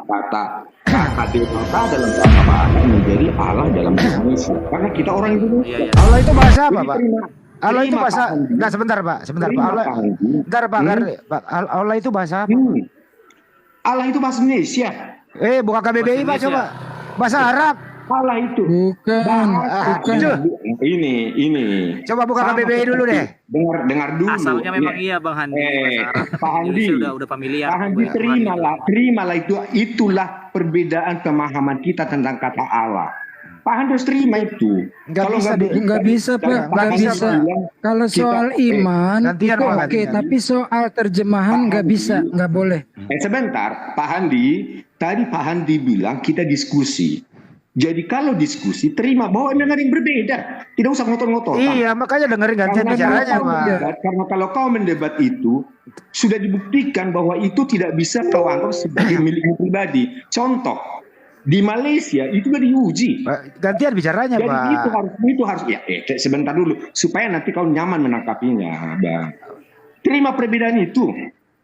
kata dewata dalam bahasa Allah menjadi Allah dalam bahasa Indonesia. Karena kita orang Indonesia. Allah itu bahasa apa, Jadi Pak? Allah itu bahasa enggak, sebentar Pak. Sebentar Pak. Allah bentar Pak, Pak. Allah itu bahasa apa? Allah itu bahasa Indonesia. Bukan KBBI Pak, coba. Bahasa Arab. Allah itu. Bukan. Ini. Coba buka KBBI dulu deh. Dengar dulu. Asalnya memang iya Bang Handi. Pak Handi. Udah familiar. Pak Handi, terimalah itulah perbedaan pemahaman kita tentang kata Allah. Pak Handi harus terima itu. Nggak bisa Pak, nggak bisa. Kalau soal iman itu oke, tapi soal terjemahan nggak bisa, nggak boleh. Sebentar, Pak Handi. Tadi Pak Handi bilang kita diskusi. Jadi kalau diskusi, terima bahwa memang ada yang berbeda. Tidak usah ngotot-ngotot. Iya, makanya dengerin gantian bicaranya, Pak. Karena kalau kau mendebat itu, sudah dibuktikan bahwa itu tidak bisa kau anggap sebagai milikmu pribadi. Contoh, di Malaysia itu sudah diuji. Gantian bicaranya, jadi Pak. Itu harus ya, sebentar dulu supaya nanti kau nyaman menangkapinya, Bang. Terima perbedaan itu.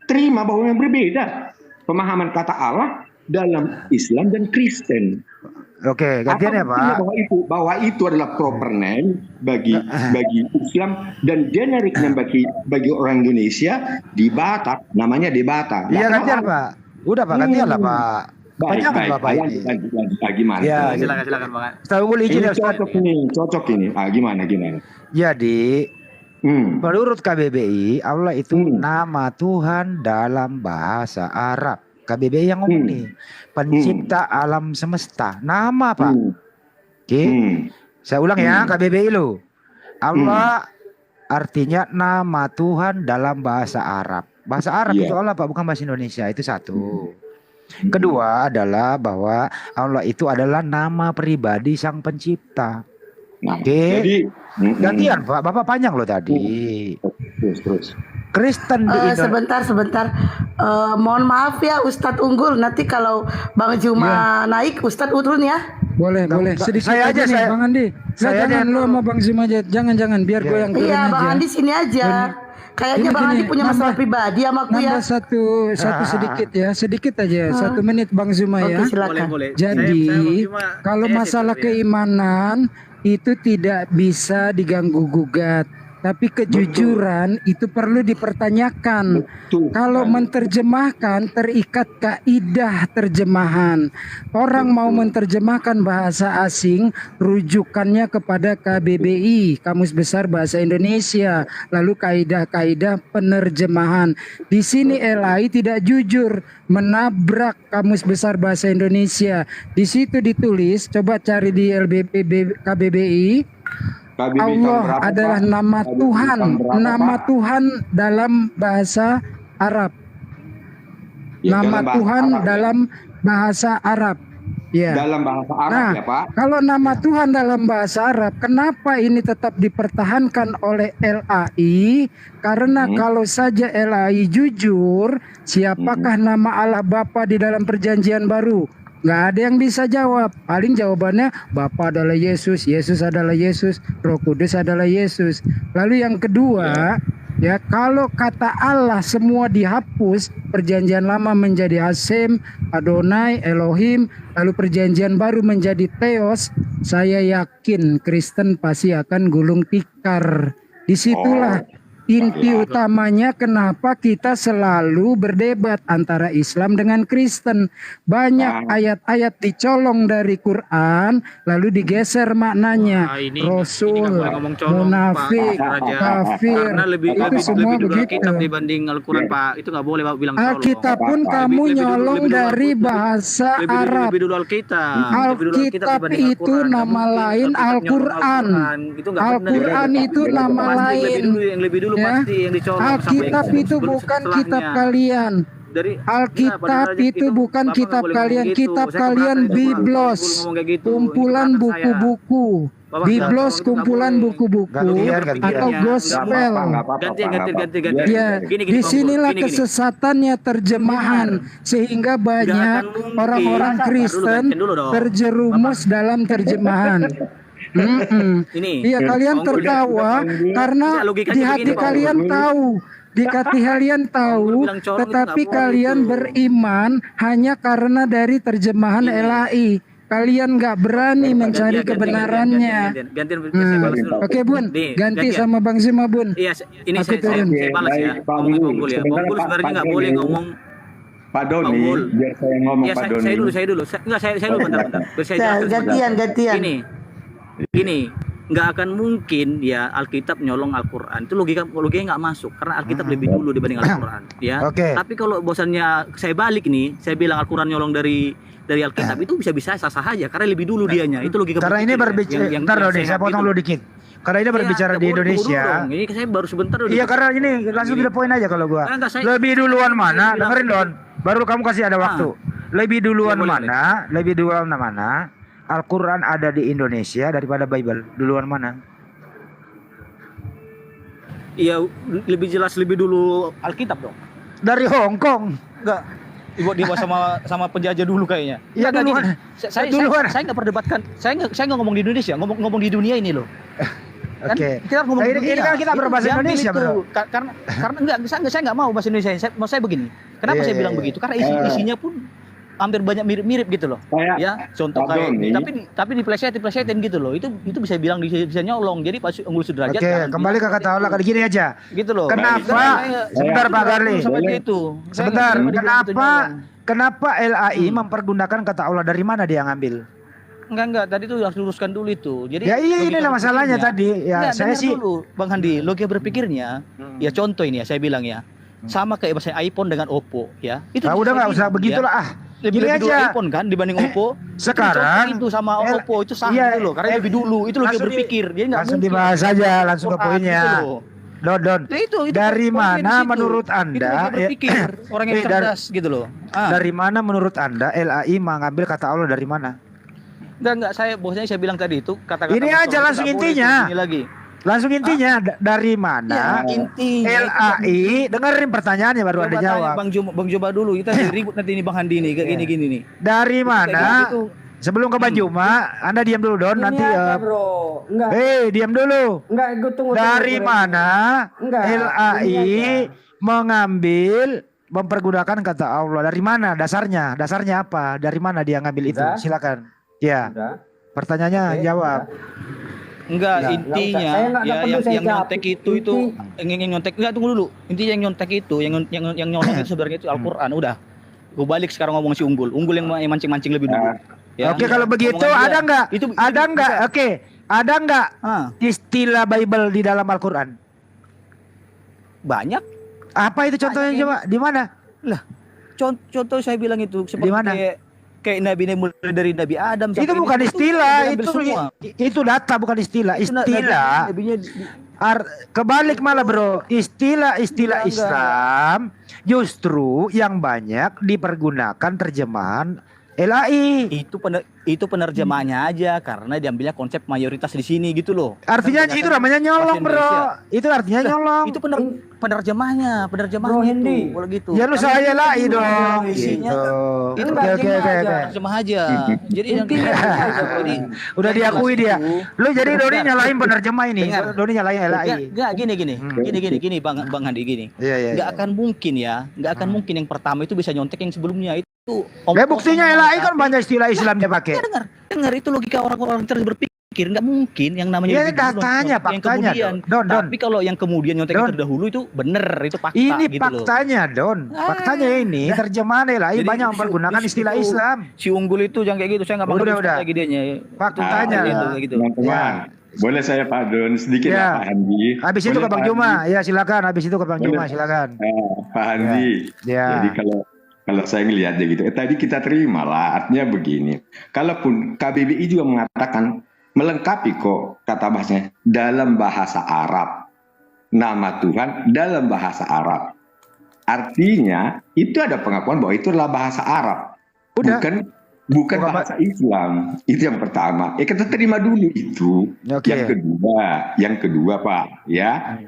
Terima bahwa yang berbeda pemahaman kata Allah dalam Islam dan Kristen. Oke, gantian ya Pak. Bahwa itu adalah proper name bagi Islam dan generik name bagi orang Indonesia di Batak, namanya debata. Iya gantian Pak. Udah Pak, gantian lah Pak. Banyak Bapak ini. Gimana? Ya, silakan Bang. Tahu izin ya Ustaz. Cocok ini. Gimana? Jadi menurut KBBI Allah itu nama Tuhan dalam bahasa Arab. KBBI yang ngomong nih, pencipta alam semesta. Nama Pak. Oke. Saya ulang ya, KBBI lo. Allah artinya nama Tuhan dalam bahasa Arab. Bahasa Arab itu Allah Pak, bukan bahasa Indonesia. Itu satu. Kedua adalah bahwa Allah itu adalah nama pribadi sang pencipta. Oke. Gantian Pak, Bapak panjang loh tadi. Terus. Kristen di Indonesia. Sebentar. Mohon maaf ya Ustadz Unggul. Nanti kalau Bang Juma naik, Ustadz turun ya. Boleh. Sedikit saya aja nih, Bang Andi. Jangan lu sama Bang Juma aja. Jangan biar gue yang turun aja. Iya, Bang Andi sini aja. Kayaknya Bang Andi punya masalah pribadi sama aku ya. Satu sedikit ya, sedikit aja. 1 menit Bang Zuma ya. Silakan. Jadi kalau masalah keimanan itu tidak bisa diganggu gugat. Tapi kejujuran itu perlu dipertanyakan. Kalau menerjemahkan terikat kaidah terjemahan. Orang mau menerjemahkan bahasa asing, rujukannya kepada KBBI, Kamus Besar Bahasa Indonesia, lalu kaidah-kaidah penerjemahan. Di sini LAI tidak jujur, menabrak Kamus Besar Bahasa Indonesia. Di situ ditulis, coba cari di KBBI. Allah adalah nama Tuhan, nama Tuhan dalam bahasa Arab. Nama Tuhan dalam bahasa Arab. Ya. Dalam bahasa Arab ya Pak. Kalau nama Tuhan dalam bahasa Arab, kenapa ini tetap dipertahankan oleh LAI? Karena kalau saja LAI jujur, siapakah nama Allah Bapa di dalam perjanjian baru? Nggak ada yang bisa jawab. Paling jawabannya Bapa adalah Yesus, Yesus adalah Yesus, Roh Kudus adalah Yesus. Lalu yang kedua, ya kalau kata Allah semua dihapus, perjanjian lama menjadi Hasem, Adonai, Elohim, lalu perjanjian baru menjadi Theos, saya yakin Kristen pasti akan gulung tikar. Disitulah inti utamanya kenapa kita selalu berdebat antara Islam dengan Kristen. Banyak ayat-ayat dicolong dari Quran lalu digeser maknanya. Rasul, munafik, kafir, itu semua begitu. Alkitab dibanding Al-Quran Pak, itu nggak boleh Pak bilang colong. Alkitab pun kamu nyolong dari bahasa Arab. Lebih dulu Alkitab. Alkitab itu nama lain Al-Quran. Al-Quran itu nama lain. Yang lebih dulu pasti yang dicolong. Alkitab itu bukan kitab kalian. Alkitab itu bukan kitab kalian. Kitab kalian Biblos, kumpulan buku-buku. Biblos kumpulan buku-buku atau gospel. Ganti. Ya, disinilah kesesatannya terjemahan sehingga banyak orang-orang Kristen terjerumus dalam terjemahan. Iya kalian tertawa karena di hati kalian tahu Dikati kalian tahu, bilang colong itu tetapi nggak boleh kalian itu. beriman hanya karena dari terjemahan LAI. Kalian nggak berani mencari kebenarannya. Gantian, saya balas dulu. Oke Bun, Nih, ganti gantian. sama Bang Zima Bun. Iya, ini Aku saya turun. balas ya. Baik, Pak Ngomong ke Bulu. Bonggul ya. Sebentar, Bonggul Pak sebenarnya nggak Doni. boleh ngomong. Pak Doni, Bonggul. biar saya ngomong Iya, Pak Doni. saya dulu. Saya dulu bentar. Biar saya Nah, jelaskan gantian, gantian. Gini, nggak akan mungkin ya Alkitab nyolong Al-Quran. Itu logikanya nggak masuk karena Alkitab lebih dulu dibanding Al-Quran. Ya. Oke. Tapi kalau bosannya saya balik nih, saya bilang Al-Quran nyolong dari Alkitab itu bisa sah-sah aja karena lebih dulu dianya. Itu logika Karena ini berpikir berbicara, yang ntar Doni, saya sehat potong gitu. dulu dikit. Karena ini berbicara Iya, di tunggu Indonesia. dulu dong. Ini saya baru sebentar udah Iya, karena ini langsung Gini. to the point aja kalau gua. Enggak, saya- Lebih duluan mana? bilang- Dengerin Don. Baru kamu kasih ada waktu. Lebih duluan Ya, boleh, mana? Lebih duluan mana? Al-Quran ada di Indonesia daripada Bible. Duluan mana? Iya, lebih jelas lebih dulu Alkitab dong. Dari Hong Kong. Enggak. Dibawa sama penjajah dulu kayaknya. Iya, Enggak, duluan. gini. Saya Duluan. nggak perdebatkan. Saya nggak ngomong di Indonesia, ngomong di dunia ini loh. Kan Oke. kita harus ngomong Nah, di dunia. ini kan kita Itu berbahasa diambil Indonesia, itu. Bro. Karena enggak, saya nggak mau bahasa Indonesia. Saya begini. Kenapa Iya, saya iya, bilang iya. begitu? Karena isinya pun hampir banyak mirip-mirip gitu loh. Saya- Ya, contoh Pak kayak Doni. tapi diplesetin gitu loh. Itu bisa bilang bisa nyolong. Jadi Pak Unggul Sudrajat Oke, jangan kembali ke kata Allah kali gini aja. gitu loh. Kenapa? Sebentar Pak Garli. Seperti itu. Saya Sebentar. nggak terima dibilang itu nyolong. Kenapa LAI mempergunakan kata Allah dari mana dia ngambil? Enggak, tadi tuh harus luruskan dulu itu. Jadi Ya iya, logika inilah masalahnya berpikirnya- tadi. Ya, Enggak, saya dengar sih dulu, Bang Handi, logika berpikirnya, ya contoh ini ya saya bilang ya. Sama kayak bahasa iPhone dengan Oppo ya. Itu Ah, bisa udah nggak bilang, usah ya. begitulah ah. Lebih Gini dulu aja. iPhone kan dibanding Oppo. Sekarang itu sama Oppo itu sah iya, gitu loh, karena lebih dulu. Itu logika langsung berpikir. Dia enggak langsung dibahas aja, langsung ke Quran, poinnya. gitu loh. Don. Nah, itu Dari poinnya di mana situ. menurut Itu Anda logika berpikir, orang yang cerdas gitu loh. Dari mana menurut Anda LAI mengambil kata Allah dari mana? Enggak, bahwasanya saya bilang tadi itu kata-kata Ini Rasul, aja itu langsung nggak boleh intinya. ini lagi. Langsung intinya dari mana Ya, intinya itu LAI dengerin pertanyaannya baru Coba ada tanya jawab. Bang Juma dulu, kita ribut nanti ini Bang Handi nih, kayak gini-gini nih. Dari mana? Gitu. Sebelum ke Bang Juma, Anda diam dulu Don, nanti bro, enggak, diam dulu. enggak, gue tunggu. Dari mana Enggak, LAI ini mengambil mempergunakan kata Allah? Dari mana dasarnya? Dasarnya apa? Dari mana dia ngambil itu? Udah. Silakan. Ya. Udah. Pertanyaannya Oke, jawab. Enggak, Nggak intinya usah. Saya nggak ya perlu yang saya jawab. nyontek itu yang nyontek enggak tunggu dulu. Intinya yang nyontek itu yang nyontek itu sebenarnya itu Al-Qur'an. Udah. Gue balik sekarang ngomong si Unggul. Unggul yang mancing-mancing lebih dulu. Ya. Oke, kalau begitu Omongan dia. ada nggak? Itu Ada nggak? bisa. Oke. Ada nggak Ah, istilah Bible di dalam Al-Quran? banyak. Apa itu contohnya Banyak, coba? Di mana? Lah, contoh saya bilang itu seperti Di mana? kayak Nabi mulai dari Nabi Adam Itu sampai bukan ini, istilah, diambil itu semua. itu data bukan istilah. Itu Istilah nabinya kebalik malah bro. Istilah-istilah Enggak. Islam justru yang banyak dipergunakan terjemahan LAI. itu penerjemahnya aja karena diambilnya konsep mayoritas di sini gitu loh. Artinya Kan itu kebanyakan namanya nyolong bahasa bro. Indonesia. Itu artinya nyolong. Itu penerjemahnya Bro, itu Hendy. kalau gitu. Ya lu Karena saya itu LAI cuma dong. isinya Gitu. itu Oke oke oke. terjemah aja. Jadi yang jadi Udah diakui dia. Lu jadi Doni Dengar. nyalain penerjemah ini. Dengar. Doni nyalain LAI. Enggak gini Bang Handi gini. Iya iya. Enggak akan mungkin ya, enggak akan mungkin yang pertama itu bisa nyontek yang sebelumnya itu. Ya buktinya LAI kan banyak istilah Islam dia pakai. Ya, dengar itu logika orang-orang cerdas berpikir, nggak mungkin yang namanya Ya, lebih dulu datanya, yang faktanya, kemudian. Don. Tapi kalau yang kemudian nyontek Don. terdahulu itu bener, itu fakta Ini gitu loh. faktanya Don. Faktanya ini terjemahan LAI Jadi banyak si- mempergunakan si- istilah si- Islam. Si Unggul itu jangan kayak gitu, saya nggak Udah. bakal lagi dianya. Faktanya. Gitu, gitu. Teman-teman, boleh saya Pak Don sedikit Ya. ya Pak Handi. Habis itu Boleh, ke Bang Pak Juma. Handi? Ya silakan. Habis itu ke Bang Boleh. Juma silakan. Pak Handi. Ya. Jadi kalau saya ngelihatnya gitu, tadi kita terima lah. Artinya begini. Kalaupun KBBI juga mengatakan melengkapi kok kata bahasanya dalam bahasa Arab. Nama Tuhan dalam bahasa Arab. Artinya itu ada pengakuan bahwa itu adalah bahasa Arab. Udah. Bukan bahasa Islam. Itu yang pertama. Kita terima dulu itu. Oke. Yang kedua Pak, ya.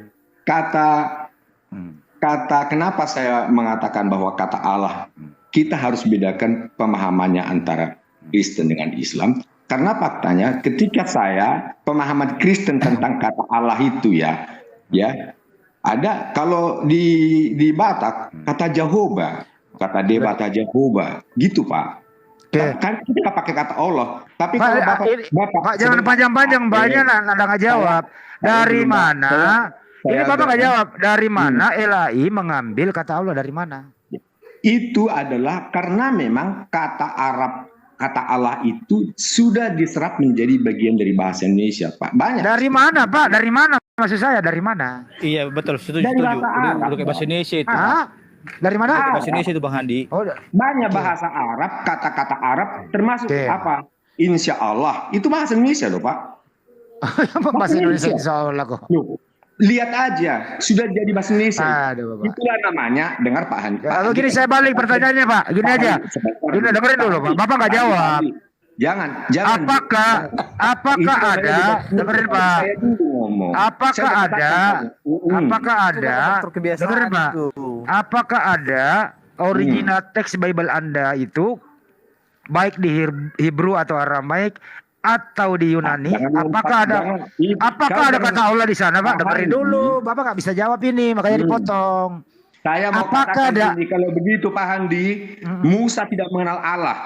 Kata kenapa saya mengatakan bahwa kata Allah kita harus bedakan pemahamannya antara Kristen dengan Islam, karena faktanya ketika saya pemahaman Kristen tentang kata Allah itu ya Ada kalau di Batak kata Jehovah, kata Debata Jehovah, gitu Pak. Oke. Kan kita nggak pakai kata Allah, tapi Pak, kalau Pak jangan panjang-panjang, banyak Anda nggak jawab. Dari mana? Ini Bapak nggak jawab. Dari mana LAI mengambil kata Allah, dari mana? Itu adalah karena memang kata Arab, kata Allah itu sudah diserap menjadi bagian dari bahasa Indonesia, Pak. Banyak. Dari mana, Pak? Dari mana? Maksud saya dari mana? Iya betul, setuju. Dari Setuju. bahasa Arab, Udah kayak bahasa Indonesia itu. Ah, dari mana? Bahasa Indonesia itu Bang Handi. Oh, Banyak bahasa Arab, kata-kata Arab, termasuk Oke. apa? Insya Allah. Itu bahasa Indonesia loh, Pak. bahasa Indonesia insya Allah kok. Loh, lihat aja, sudah jadi bahasa Indonesia. Aduh, Bapak. Itulah namanya, dengar Pak Handi. Kalau gini saya balik pertanyaannya, Pak. Gini Pak aja. Handi, sebentar. Gini dengerin dulu, Pak. Bapak nggak jawab. Jangan. Apakah Itu ada? Dengerin, Pak. Saya dulu ngomong. Apakah Saya ada? katakan, Apakah ada? Dengerin, Pak. Apakah ada original teks Bible Anda itu baik di Hebrew atau Aramaik atau di Yunani? Apakah ada kata Allah di sana, Pak? Dengerin dulu. Bapak nggak bisa jawab ini, makanya dipotong. Saya mau Apakah katakan ada? ini, kalau begitu Pak Handi, Musa tidak mengenal Allah.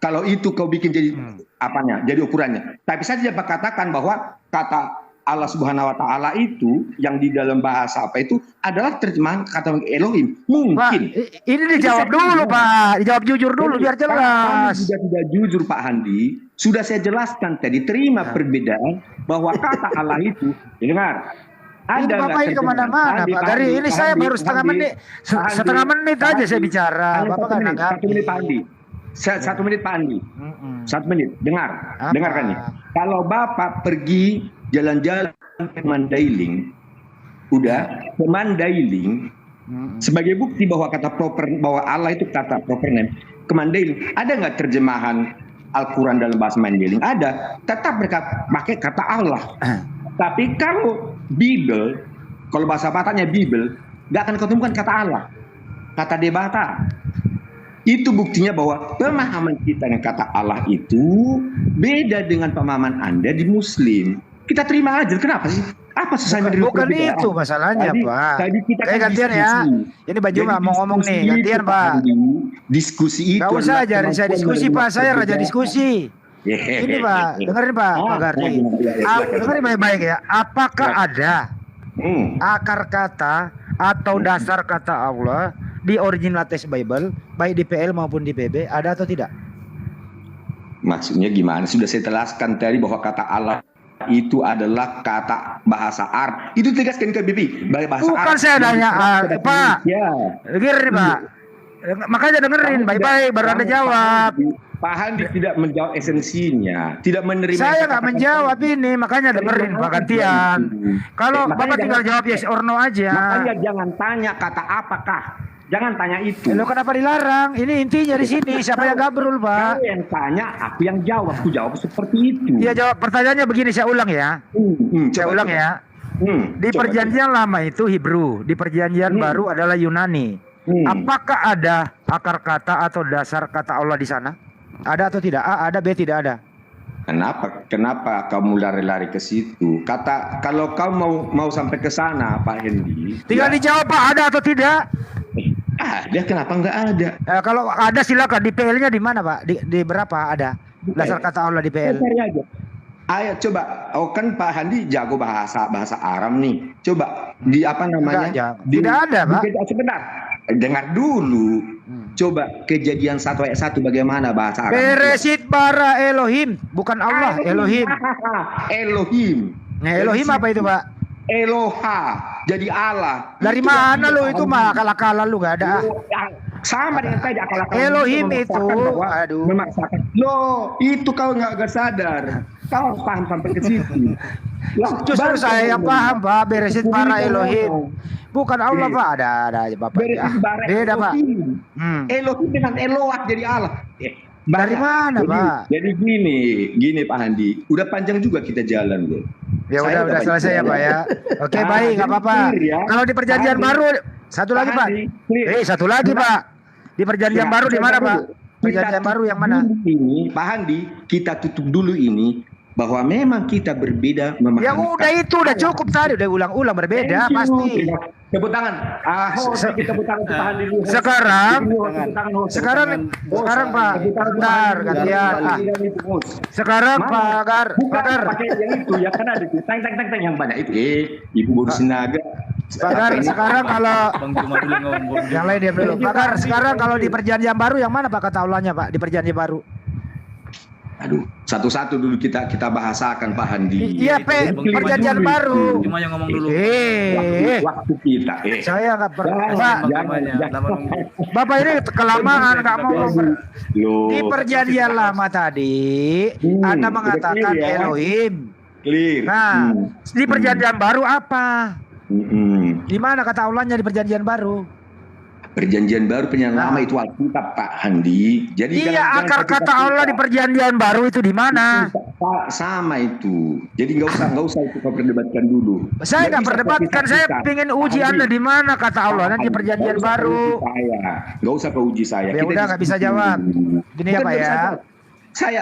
Kalau itu kau bikin jadi apanya, jadi ukurannya. Tapi saya tidak katakan bahwa kata Allah Subhanahu Wa Taala itu yang di dalam bahasa apa itu adalah terjemahan kata Elohim. Pak, Mungkin. ini dijawab dulu, Pak. Dijawab jujur dulu biar jelas. Kamu juga tidak jujur Pak Handi. Sudah saya jelaskan tadi, terima perbedaan bahwa kata Allah itu, dengar. Ini Bapak ini kemana-mana, Pak. Dari ini saya baru setengah menit, setengah menit aja saya bicara. Bapak kan satu menit Pak Handi. Satu menit Pak Andi. 1 menit. Dengar. Apa? Dengarkan nih. Kalau Bapak pergi jalan-jalan ke Mandailing, ke Mandailing, sebagai bukti bahwa bahwa Allah itu kata proper name, ke Mandailing, ada nggak terjemahan Al-Quran dalam bahasa Mandailing? Ada. Tetap mereka pakai kata Allah. Tapi kalau Bible, kalau bahasa Bataknya Bible, nggak akan ketemukan kata Allah. Kata Debata. Itu buktinya bahwa pemahaman kita dengan kata Allah itu beda dengan pemahaman Anda di Muslim. Kita terima aja. Kenapa sih? Apa susahnya dari Bukan itu masalahnya, Pak. Tadi kita kan gantian ya. Ini Baju nggak mau ngomong nih. Gantian, Pak. Diskusi itu. Gak usah aja saya diskusi, Pak. Saya raja diskusi. Ini, Pak. Dengerin, Pak. Pak Gardi. Dengerin baik-baik ya. Apakah ada akar kata atau dasar kata Allah di original text Bible, baik di PL maupun di PB, ada atau tidak? Maksudnya gimana? Sudah saya jelaskan tadi bahwa kata Allah itu adalah kata bahasa Arab. Itu tegaskan ke Bibi. Bahasa Bukan Arab. saya nanya, Pak. Ya. Dengerin, Pak. Makanya dengerin baik-baik baru Anda jawab. Pak Handi tidak menjawab esensinya, tidak menerima. Saya nggak menjawab ini, makanya dengerin Pak gantian. Kalau Bapak tinggal jawab yes or no aja. Makanya jangan tanya kata apakah. Jangan tanya itu. Lo kenapa dilarang? Ini intinya di sini. Siapa yang gabrul, Pak? Kau yang tanya, aku yang jawab. Aku jawab seperti itu. Iya, jawab pertanyaannya begini, saya ulang ya. Saya ulang ya. Di perjanjian lama itu Hebrew, di perjanjian baru adalah Yunani. Apakah ada akar kata atau dasar kata Allah di sana? Ada atau tidak? A ada, B tidak ada. Kenapa kamu lari-lari ke situ? Kalau kau mau sampai ke sana, Pak Hendi. Tinggal dijawab, Pak, ada atau tidak? Ada, kenapa nggak ada? Kalau ada silakan. Di PL-nya di mana, Pak? Di berapa ada dasar kata Allah di PL? Cari aja. Ayo coba. Oh kan Pak Handi jago bahasa Arab nih. Coba di apa namanya? Tidak ada, Pak. Sebentar. Dengar dulu. Coba Kejadian 1 ayat 1 bagaimana bahasa Arab? Beresit bara Elohim, bukan Allah, Elohim. Elohim. Nah, Elohim apa itu, Pak? Eloha, jadi Allah. Dari mana lu itu mah akal-akalan lu gak ada. Sama dengan tadi akal-akalan. Elohim itu, aduh. Memaksakan. Loh, itu kau nggak sadar. Kau paham sampai ke situ. Justru saya yang paham, Pak. Beresit para Elohim. Bukan Allah, Pak. Ada aja, Bapak. Beda, Pak. Elohim dengan Eloah jadi Allah. Dari mana, Pak? Jadi gini Pak Handi. Udah panjang juga kita jalan loh. Ya udah selesai ya, Pak ya. Oke, baik, nggak apa-apa. Kalau di perjanjian baru satu lagi, Pak. Satu lagi, Pak. Di perjanjian baru di mana, Pak? Perjanjian baru yang mana? Ini Pak Handi, kita tutup dulu ini. bahwa memang kita berbeda memahami. Ya udah itu udah cukup tadi, udah ulang-ulang berbeda pasti. Tepuk tangan. Kita tepuk tangan tahan dulu. Sekarang Pak, bentar gantian. Sekarang Pak Gar. Pakai yang itu ya, kan ada tang yang banyak itu. Ibu Boru Sinaga. Pak Gar, sekarang kalau Bang Juma dulu ngomong. yang lain dia dulu. Pak Gar, sekarang kalau di perjanjian baru yang mana Pak kata Allahnya Pak di perjanjian baru? Aduh, satu-satu dulu kita bahasakan Pak Handi. Iya, perjanjian baru. Cuma yang ngomong dulu. Waktu kita. Saya nggak pernah. Bapak ini kelamaan nggak mau ngomong. Di perjanjian lama tadi, Anda mengatakan Elohim. Clear. Nah, di perjanjian baru apa? Di mana kata Allahnya di perjanjian baru? Perjanjian baru penyanyi lama itu Alkitab Pak Handi. Jadi iya, akar kata Allah di perjanjian baru itu di mana? Sama itu. Jadi nggak usah itu kau perdebatkan dulu. Saya nggak perdebatkan. Saya ingin uji Anda di mana kata Allah di perjanjian baru. Nggak usah kau uji saya. Ya udah nggak bisa jawab. Gini ya Pak ya.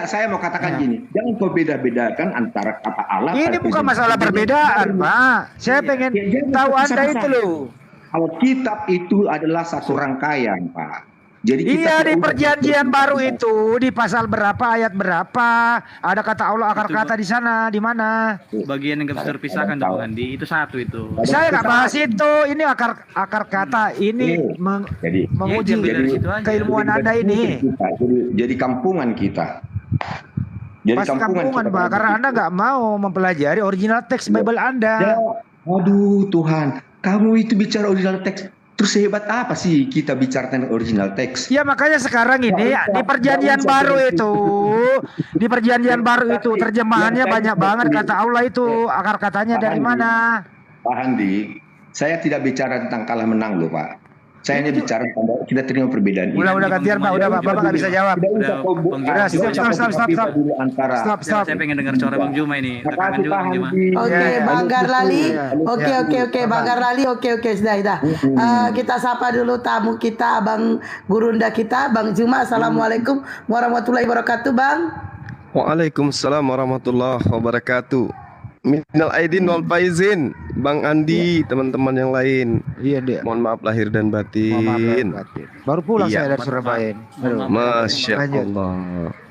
Saya mau katakan gini, jangan kau beda-bedakan antara kata Allah. Ini bukan masalah perbedaan, Pak. Saya pengen tahu Anda itu loh. Alkitab itu adalah satu rangkaian, Pak. Jadi kita di perjanjian baru itu di pasal berapa ayat berapa ada kata Allah akar kata di sana di mana? Bagian yang nggak bisa terpisahkan Bang Andi itu satu itu. Saya nggak bahas itu. Ini akar kata ini menguji keilmuan Anda ini. Jadi kampungan kita. Pasti kampungan Pak karena Anda nggak mau mempelajari original teks Bible Anda. Aduh Tuhan. Kamu itu bicara original teks, terus hebat apa sih kita bicara tentang original teks? Ya makanya sekarang ini di perjanjian baru itu, terjemahannya banyak banget kata Allah itu akar katanya dari mana? Pak Handi, saya tidak bicara tentang kalah menang loh Pak. Saya hanya bicara tentang kita terima perbedaan. Udah gantian Pak, udah Pak, Bapak nggak bisa jawab. Stop. Saya pengen dengar suara Bang Juma ini. Rekaman juga Bang Juma. Oke, Bang Garlali. Oke, Bang Garlali. Oke, sudah. Kita sapa dulu tamu kita, Abang Gurunda kita, Bang Juma. Assalamualaikum warahmatullahi wabarakatuh, Bang. Waalaikumsalam warahmatullahi wabarakatuh. Minal aidin wal faizin, Bang Andi, teman-teman yang lain. Iya dia. Mohon maaf lahir dan batin. Baru pulang saya dari Surabaya. Masya Allah.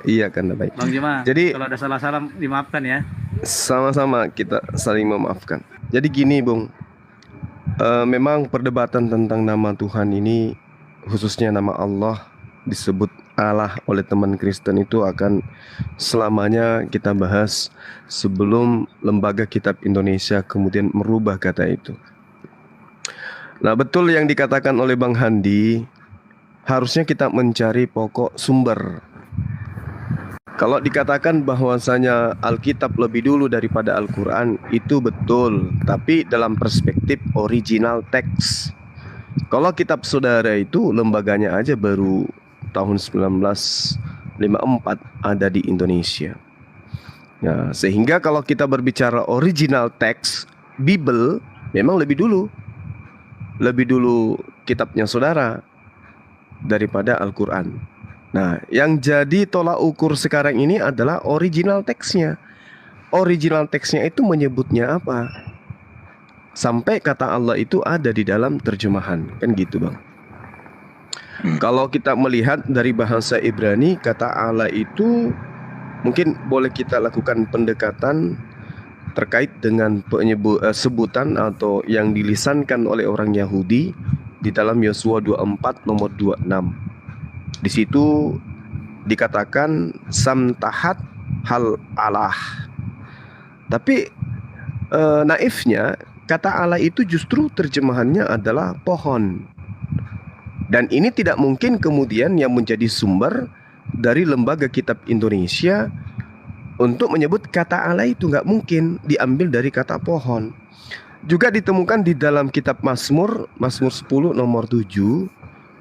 Iya kan baik. Bang Juma. Jadi kalau ada salah-salah dimaafkan ya. Sama-sama kita saling memaafkan. Jadi gini, Bung. Memang perdebatan tentang nama Tuhan ini, khususnya nama Allah disebut Allah oleh teman Kristen itu akan selamanya kita bahas sebelum Lembaga Kitab Indonesia kemudian merubah kata itu. Nah, betul yang dikatakan oleh Bang Handi, harusnya kita mencari pokok sumber. Kalau dikatakan bahwasanya Alkitab lebih dulu daripada Al-Quran, itu betul, tapi dalam perspektif original teks. Kalau kitab saudara itu lembaganya aja baru tahun 1954 ada di Indonesia. Ya, sehingga kalau kita berbicara original teks Bible memang lebih dulu kitabnya saudara daripada Al-Quran. Nah, yang jadi tolak ukur sekarang ini adalah original teksnya. Original teksnya itu menyebutnya apa? Sampai kata Allah itu ada di dalam terjemahan, kan gitu Bang. Kalau kita melihat dari bahasa Ibrani, kata Allah itu mungkin boleh kita lakukan pendekatan terkait dengan sebutan atau yang dilisankan oleh orang Yahudi di dalam Yosua 24 nomor 26. Di situ dikatakan samtahat hal Allah. Tapi naifnya kata Allah itu justru terjemahannya adalah pohon. Dan ini tidak mungkin kemudian yang menjadi sumber dari Lembaga Kitab Indonesia untuk menyebut kata Allah itu nggak mungkin diambil dari kata pohon. Juga ditemukan di dalam kitab Mazmur 10 nomor 7.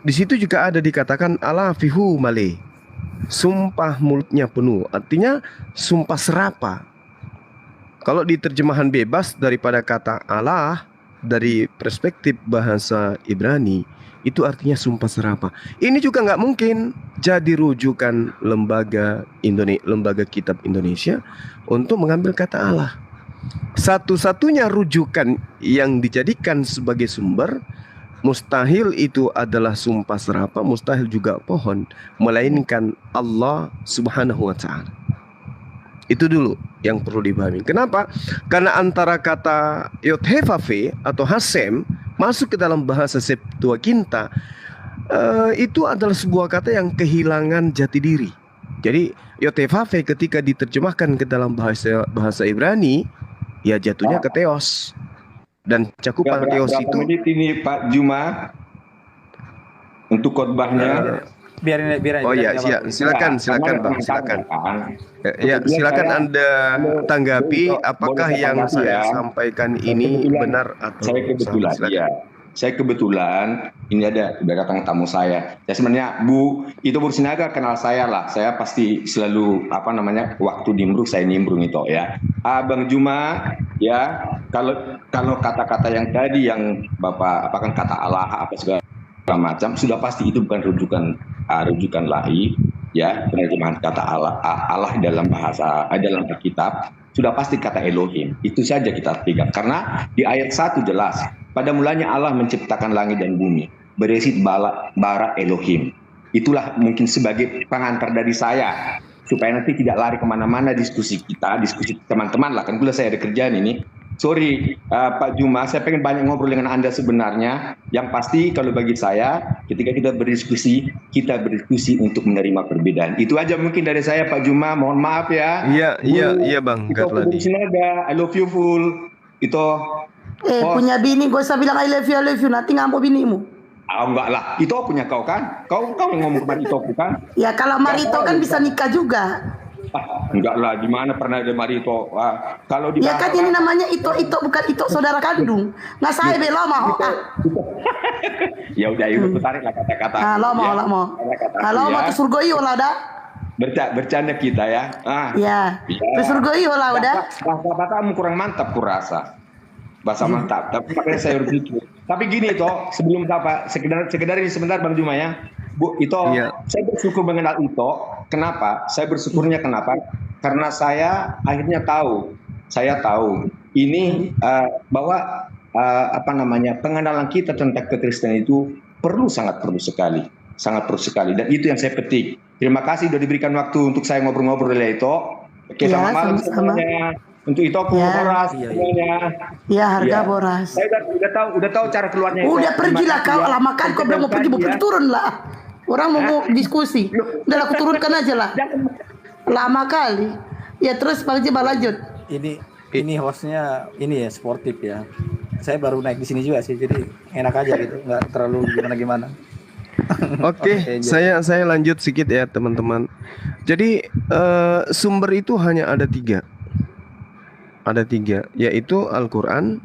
Di situ juga ada dikatakan Allah fihu male. Sumpah mulutnya penuh, artinya sumpah serapa. Kalau di terjemahan bebas daripada kata Allah dari perspektif bahasa Ibrani, itu artinya sumpah serapah. Ini juga nggak mungkin jadi rujukan lembaga kitab Indonesia untuk mengambil kata Allah. Satu-satunya rujukan yang dijadikan sebagai sumber, mustahil itu adalah sumpah serapah, mustahil juga pohon, melainkan Allah Subhanahu wa Ta'ala. Itu dulu yang perlu dipahami. Kenapa? Karena antara kata Yod-Heh-Vav-He atau Hasem masuk ke dalam bahasa Septuaginta, itu adalah sebuah kata yang kehilangan jati diri. Jadi Yod-Heh-Vav-He ketika diterjemahkan ke dalam bahasa Ibrani, ya jatuhnya ke teos. Dan cakupan teos itu. Menit ini Pak Juma untuk khotbahnya. Biarin. Oh ya, silakan Bang, silakan. Ya, silakan Anda tanggapi apakah yang saya sampaikan ini benar atau salah. Saya kebetulan ini udah datang tamu saya. Ya sebenarnya Bu itu Bu Sinaga kenal saya lah. Saya pasti selalu waktu nimbrung saya nimbrung itu ya. Bang Juma ya, kalau kata-kata yang tadi yang Bapak apakan kata Allah apa segala macam sudah pasti itu bukan rujukan lahi ya, penerjemahan kata Allah dalam dalam Alkitab sudah pasti kata Elohim. Itu saja kita pegang karena di ayat 1 jelas, pada mulanya Allah menciptakan langit dan bumi, berisi bara Elohim. Itulah mungkin sebagai pengantar dari saya supaya nanti tidak lari kemana-mana diskusi teman-teman lah, kan saya ada kerjaan ini. Sorry Pak Juma, saya pengen banyak ngobrol dengan Anda sebenarnya. Yang pasti kalau bagi saya, ketika kita berdiskusi untuk menerima perbedaan. Itu aja mungkin dari saya Pak Juma, mohon maaf ya. Iya Bang. Itu I love you full. Itu punya bini gak usah bilang I love you, nanti ngamuk binimu. Enggak lah, itu punya kau kan? Kau yang ngomong Marito bukan? Ya kalau Marito kan bisa nikah juga. Enggak lah, gimana pernah ada Marito? Kalau di ya kan ini namanya Ito bukan Ito saudara kandung. Nggak saya bela mau. Ya udah itu tarik lah kata-kata. Lo mau. Kalau mau tuh surgoi lah dah. Bercanda kita ya. Ya. Tuh surgoi lah udah. Bahasa kamu kurang mantap kurasa. Bahasa mantap. Tapi makanya saya berpikir. Tapi gini toh, sebelum sekedar ini sebentar Bang Juma ya. Bu, saya bersyukur mengenal Ito. Kenapa? Saya bersyukurnya kenapa? Karena saya akhirnya tahu ini bahwa pengenalan kita tentang kekristenan itu sangat perlu sekali, dan itu yang saya petik. Terima kasih sudah diberikan waktu untuk saya ngobrol-ngobrol dengan Ito. Oke, selamat malam semuanya. Untuk itu aku boras semuanya. Ya, harga boras. Saya udah tahu cara keluarnya. Udah pergilah kau, lama kan kau bilang mau pergi turun lah. Orang mau diskusi. Udah aku turunkan aja lah. Lama kali. Ya terus Bang Jima lanjut. Ini hostnya ini ya sportif ya. Saya baru naik di sini juga sih, jadi enak aja gitu, nggak terlalu gimana. Oke, saya lanjut sedikit ya teman-teman. Jadi sumber itu hanya ada tiga, yaitu Al-Quran,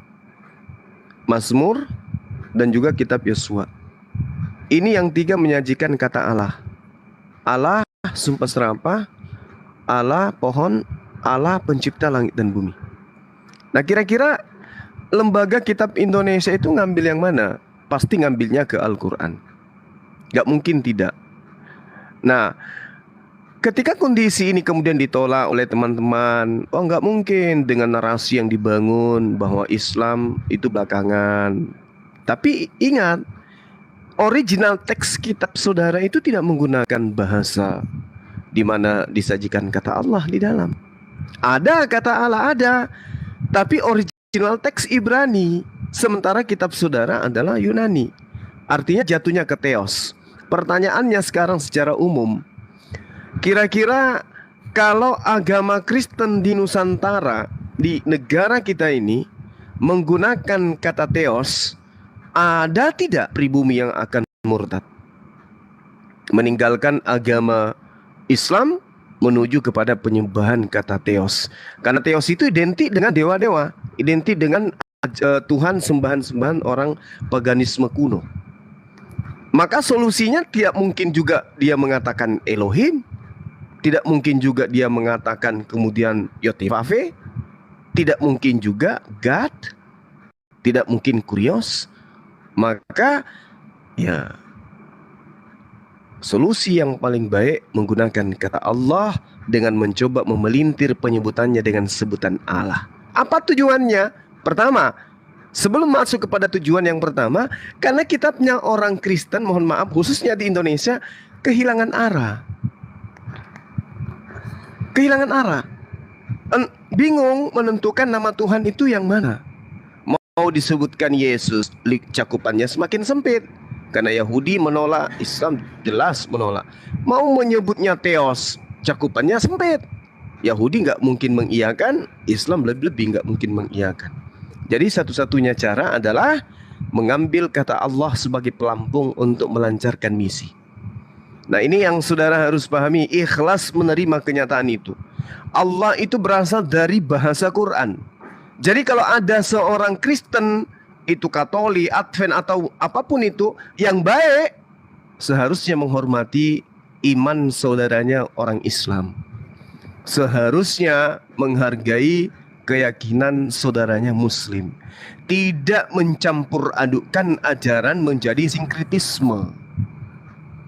Mazmur, dan juga kitab Yosua. Ini yang tiga menyajikan kata Allah. Allah sumpah serapah, Allah pohon, Allah pencipta langit dan bumi. Nah kira-kira lembaga kitab Indonesia itu ngambil yang mana? Pasti ngambilnya ke Al-Quran. Gak mungkin tidak. Nah ketika kondisi ini kemudian ditolak oleh teman-teman, gak mungkin dengan narasi yang dibangun bahwa Islam itu belakangan. Tapi ingat, original teks kitab saudara itu tidak menggunakan bahasa di mana disajikan kata Allah di dalam. Ada kata Allah ada, tapi original teks Ibrani, sementara kitab saudara adalah Yunani. Artinya jatuhnya ke teos. Pertanyaannya sekarang secara umum, kira-kira kalau agama Kristen di Nusantara, di negara kita ini menggunakan kata teos, ada tidak pribumi yang akan murtad, meninggalkan agama Islam menuju kepada penyembahan kata teos? Karena teos itu identik dengan dewa-dewa, identik dengan Tuhan sembahan-sembahan orang paganisme kuno. Maka solusinya tidak mungkin juga dia mengatakan Elohim, tidak mungkin juga dia mengatakan kemudian Yod-Heh-Vav-He, tidak mungkin juga God, tidak mungkin Kurios. Maka Ya, solusi yang paling baik menggunakan kata Allah dengan mencoba memelintir penyebutannya dengan sebutan Allah. Apa tujuannya? Pertama, sebelum masuk kepada tujuan yang pertama, karena kitabnya orang Kristen, mohon maaf, khususnya di Indonesia, kehilangan arah. Kehilangan arah. Bingung menentukan nama Tuhan itu yang mana. Mau disebutkan Yesus, cakupannya semakin sempit. Karena Yahudi menolak, Islam jelas menolak. Mau menyebutnya Theos, cakupannya sempit. Yahudi nggak mungkin mengiyakan, Islam lebih-lebih nggak mungkin mengiyakan. Jadi satu-satunya cara adalah mengambil kata Allah sebagai pelampung untuk melancarkan misi. Nah, ini yang saudara harus pahami, ikhlas menerima kenyataan itu. Allah itu berasal dari bahasa Quran. Jadi kalau ada seorang Kristen, itu Katolik, Advent atau apapun itu yang baik, seharusnya menghormati iman saudaranya orang Islam. Seharusnya menghargai keyakinan saudaranya Muslim. Tidak mencampur adukkan ajaran menjadi sinkretisme.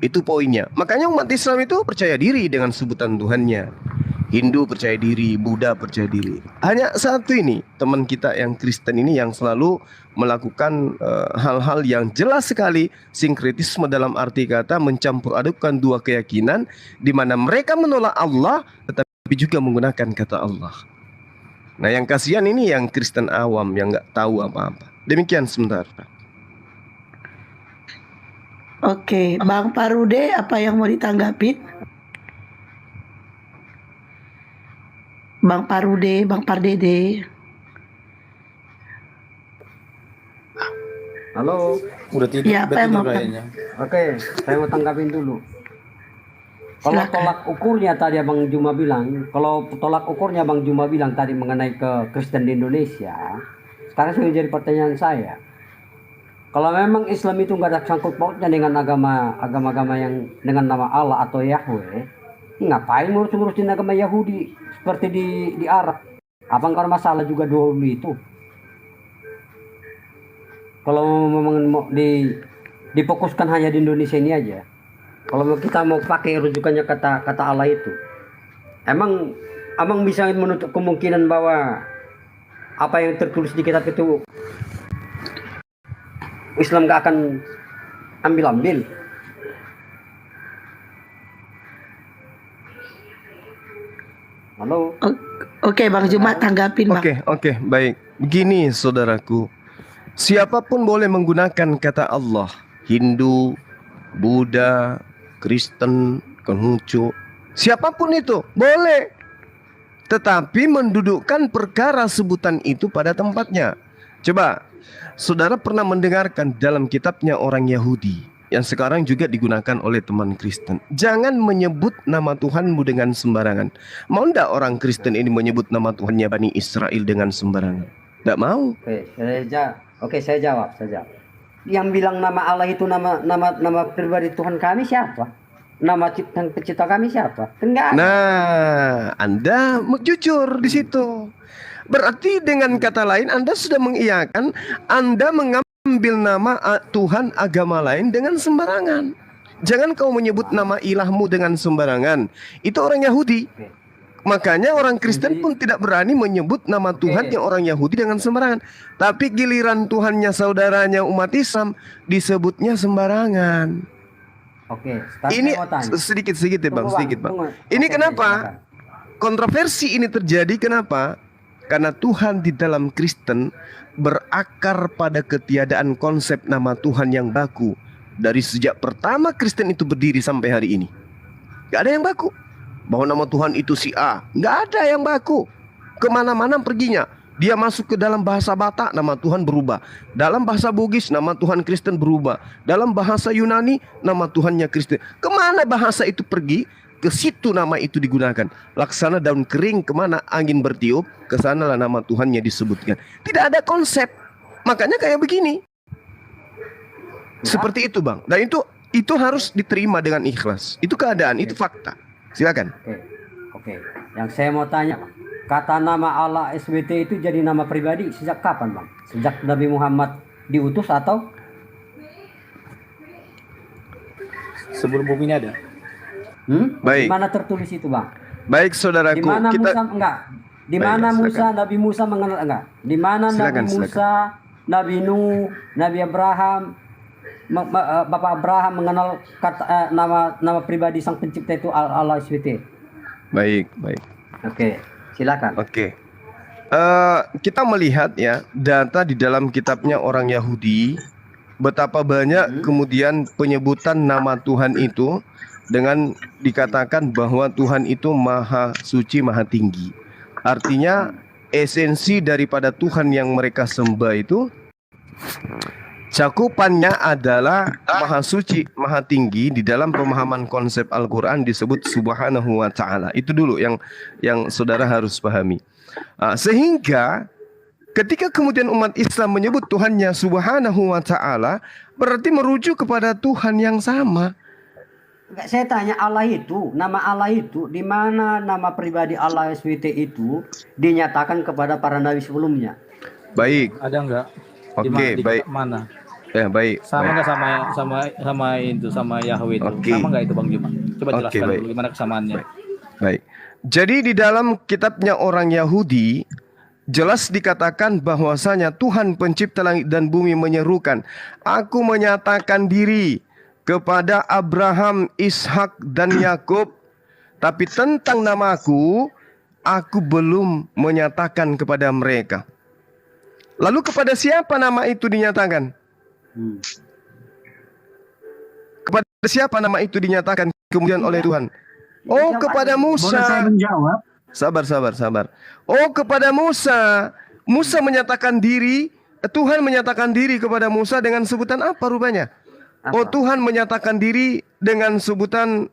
Itu poinnya. Makanya umat Islam itu percaya diri dengan sebutan Tuhannya. Hindu percaya diri, Buddha percaya diri. Hanya satu ini, teman kita yang Kristen ini yang selalu melakukan hal-hal yang jelas sekali sinkretisme, dalam arti kata mencampur adukkan dua keyakinan, di mana mereka menolak Allah tetapi juga menggunakan kata Allah. Nah, yang kasihan ini yang Kristen awam yang nggak tahu apa-apa. Demikian sebentar. Oke, Bang Parude, apa yang mau ditanggapin? Bang Parude, Bang Pardede. Halo. Udah tidur, Ya, apa yang mau kayaknya. Oke, saya mau tanggapin dulu. Kalau Silakan. tolak ukurnya tadi Bang Juma bilang, kalau tolak ukurnya Bang Juma bilang tadi mengenai ke Kristen di Indonesia, sekarang saya jadi pertanyaan saya. Kalau memang Islam itu nggak ada sangkut pautnya dengan agama-agama yang dengan nama Allah atau Yahweh, ngapain ngurus-ngurusin agama Yahudi seperti di Arab? Apa nggak ada masalah juga dulu itu? Kalau memang mau difokuskan hanya di Indonesia ini aja. Kalau kita mau pakai rujukannya kata Allah itu, emang bisa menutup kemungkinan bahwa apa yang tertulis di kitab itu Islam gak akan ambil. Halo. Oke, Bang Juma tanggapin, Bang. Oke, baik. Begini saudaraku, siapapun boleh menggunakan kata Allah. Hindu, Buddha, Kristen, Konghucu, siapapun itu boleh. Tetapi mendudukkan perkara sebutan itu pada tempatnya. Coba, saudara pernah mendengarkan dalam kitabnya orang Yahudi yang sekarang juga digunakan oleh teman Kristen, jangan menyebut nama Tuhanmu dengan sembarangan. Mau ndak orang Kristen ini menyebut nama Tuhannya Bani Israel dengan sembarangan? Ndak mau. Oke, saya jawab. Yang bilang nama Allah itu nama pribadi Tuhan kami siapa? Nama pencipta kami siapa? Enggak. Nah, Anda jujur di situ. Berarti dengan kata lain Anda sudah mengiyakan, Anda mengambil nama Tuhan agama lain dengan sembarangan. Jangan kau menyebut nama ilahmu dengan sembarangan. Itu orang Yahudi. Makanya orang Kristen pun tidak berani menyebut nama Tuhannya orang Yahudi dengan sembarangan. Tapi giliran Tuhannya saudaranya umat Islam disebutnya sembarangan. Oke, ini sedikit ya Bang, sedikit Bang. Ini kenapa kontroversi ini terjadi? Kenapa? Karena Tuhan di dalam Kristen berakar pada ketiadaan konsep nama Tuhan yang baku. Dari sejak pertama Kristen itu berdiri sampai hari ini, gak ada yang baku. Bahwa nama Tuhan itu si A, gak ada yang baku. Kemana-mana perginya. Dia masuk ke dalam bahasa Batak, nama Tuhan berubah. Dalam bahasa Bugis, nama Tuhan Kristen berubah. Dalam bahasa Yunani, nama Tuhannya Kristen. Kemana bahasa itu pergi, ke situ nama itu digunakan. Laksana daun kering, kemana angin bertiup, ke sanalah nama Tuhannya disebutkan. Tidak ada konsep. Makanya kayak begini. Seperti itu Bang. Dan itu harus diterima dengan ikhlas. Itu keadaan, itu fakta. Silakan. Oke. Yang saya mau tanya, kata nama Allah SWT itu jadi nama pribadi sejak kapan Bang? Sejak Nabi Muhammad diutus atau? Sebelum bumi ini ada. Baik. Di mana tertulis itu, Bang? Baik, Di saudaraku. mana Kita Musa enggak? Di Baik, mana silakan. Musa, Nabi Musa mengenal enggak? Di mana Silakan, Nabi Musa, Nabi Nuh, Nabi Abraham, Bapak Abraham mengenal nama pribadi sang pencipta itu Allah SWT. baik, baik. Oke, silakan. Oke. Kita melihat ya data di dalam kitabnya orang Yahudi, betapa banyak kemudian penyebutan nama Tuhan itu dengan dikatakan bahwa Tuhan itu maha suci, maha tinggi. Artinya esensi daripada Tuhan yang mereka sembah itu cakupannya adalah maha suci, maha tinggi. Di dalam pemahaman konsep Al-Quran disebut subhanahu wa ta'ala. Itu dulu yang saudara harus pahami. Sehingga ketika kemudian umat Islam menyebut Tuhannya subhanahu wa ta'ala, berarti merujuk kepada Tuhan yang sama. Enggak, saya tanya Allah itu, nama Allah itu, di mana nama pribadi Allah SWT itu dinyatakan kepada para nabi sebelumnya? Baik, Ada enggak? oke, baik. Mana? Ya, baik. Sama enggak sama Yahweh itu? Oke. Sama enggak itu Bang Juma? Coba Oke, jelaskan baik. dulu gimana kesamaannya. Baik. Jadi di dalam kitabnya orang Yahudi jelas dikatakan bahwasanya Tuhan pencipta langit dan bumi menyerukan, "Aku menyatakan diri kepada Abraham, Ishak dan Yakub, tapi tentang namaku aku belum menyatakan kepada mereka." Lalu kepada siapa nama itu dinyatakan? Kepada siapa nama itu dinyatakan kemudian oleh Tuhan? Oh, kepada Musa. Boleh saya menjawab? Sabar. Oh, kepada Musa. Musa menyatakan diri, Tuhan menyatakan diri kepada Musa dengan sebutan apa rupanya? Oh, Tuhan menyatakan diri dengan sebutan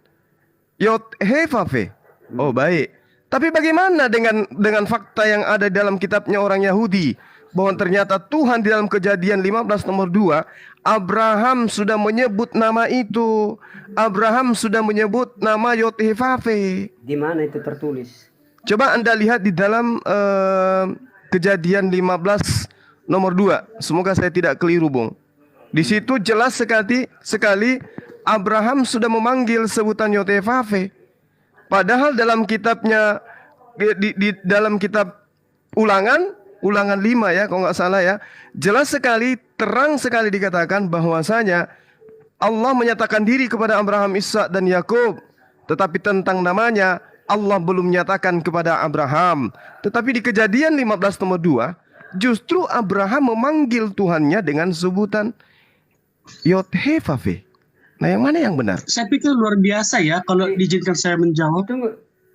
Yod He Vav He. Oh, baik. Tapi bagaimana dengan fakta yang ada dalam kitabnya orang Yahudi, bahwa ternyata Tuhan di dalam Kejadian 15 nomor 2, Abraham sudah menyebut nama itu. Abraham sudah menyebut nama Yod He Vav He. Di mana itu tertulis? Coba Anda lihat di dalam Kejadian 15 nomor 2. Semoga saya tidak keliru, Bung. Di situ jelas sekali Abraham sudah memanggil sebutan Yod He Vav He. Padahal dalam kitabnya di dalam kitab Ulangan 5 ya, kalau nggak salah ya, jelas sekali, terang sekali dikatakan bahwasanya Allah menyatakan diri kepada Abraham, Ishak dan Yakub, tetapi tentang namanya Allah belum menyatakan kepada Abraham. Tetapi di Kejadian 15 nomor 2, justru Abraham memanggil Tuhannya dengan sebutan Yod He Vav He. Nah, yang mana yang benar? Saya pikir luar biasa ya kalau diizinkan saya menjawab.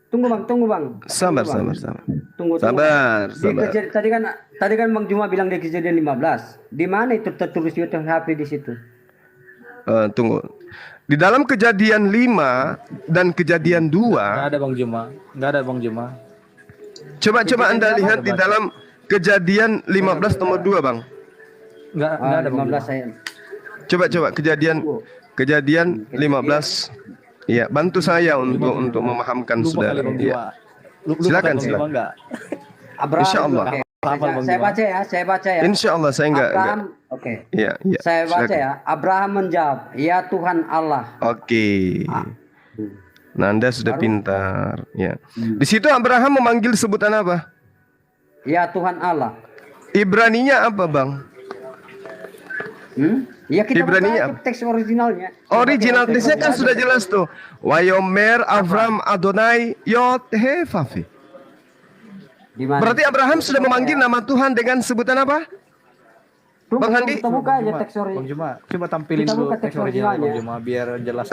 Tunggu bang. Sabar. Tunggu. Sabar. Tadi kan Bang Juma bilang di Kejadian 15. Di mana itu tertulis Yod He Vav He di situ? Tunggu. Di dalam Kejadian 5 dan Kejadian 2, Enggak ada Bang Juma. Coba Anda lihat di dalam Kejadian 15 nomor 2, Bang. Enggak ada Bang 15 Juma. saya. Coba Kejadian 15. Iya, bantu saya untuk memahamkan Lupa saudara. kali Bang Iya. Juma. Lupa Silakan, kali Bang Juma, enggak? Abraham. Insya Allah. Oke. Hafal, Bang Saya Juma. baca ya. Insya Allah saya enggak. Abraham. Oke. Iya. Saya baca Silakan. ya. Abraham menjawab, "Ya Tuhan Allah." Oke. Nah, Anda sudah pintar. Ya. Di situ Abraham memanggil sebutan apa? Ya Tuhan Allah. Ibraninya apa, Bang? Ya kita Ibraninya baca teks originalnya. Original teksnya kan sudah jelas tuh. Wayomer Avram Adonai Yod He Vav He. Di mana? Berarti Abraham sudah memanggil nama Tuhan dengan sebutan apa? Bang Handi? Kita buka aja teks Bang original. Juma, coba tampilin Kita dulu buka teks teks original Bang originalnya. Juma biar jelas.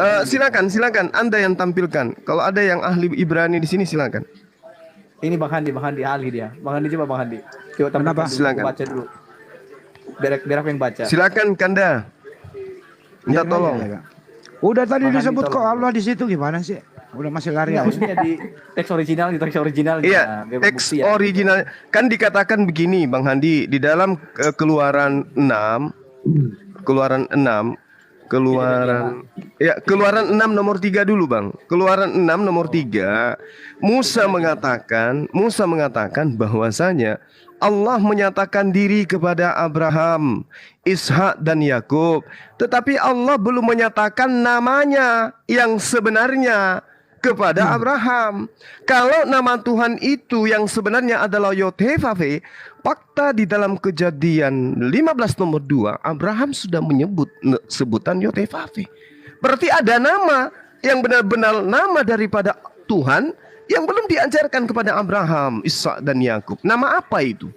Silakan Anda yang tampilkan. Kalau ada yang ahli Ibrani di sini silakan. Ini Bang Handi ahli dia. Bang Handi coba Bang Handi. Coba tampilkan dulu, Silakan. baca dulu. Biar aku yang baca. Silakan Kanda. Minta tolong. Udah tadi Bang Handi, disebut kok tolong. Allah di situ gimana sih? Udah masih lari Enggak, aja. maksudnya di teks original. Iya, teks original kan dikatakan begini, Bang Handi, di dalam Keluaran 6 Keluaran ya, Keluaran 6 nomor 3 dulu, Bang. Keluaran 6 nomor 3. Musa mengatakan bahwasanya Allah menyatakan diri kepada Abraham, Ishak dan Yakub, tetapi Allah belum menyatakan namanya yang sebenarnya kepada Abraham. Kalau nama Tuhan itu yang sebenarnya adalah Yod-Heh-Vav-Veh, fakta di dalam Kejadian 15 nomor 2, Abraham sudah menyebut sebutan Yod-Heh-Vav-Veh. Berarti ada nama yang benar-benar nama daripada Tuhan yang belum diajarkan kepada Abraham, Ishak dan Yakub. Nama apa itu?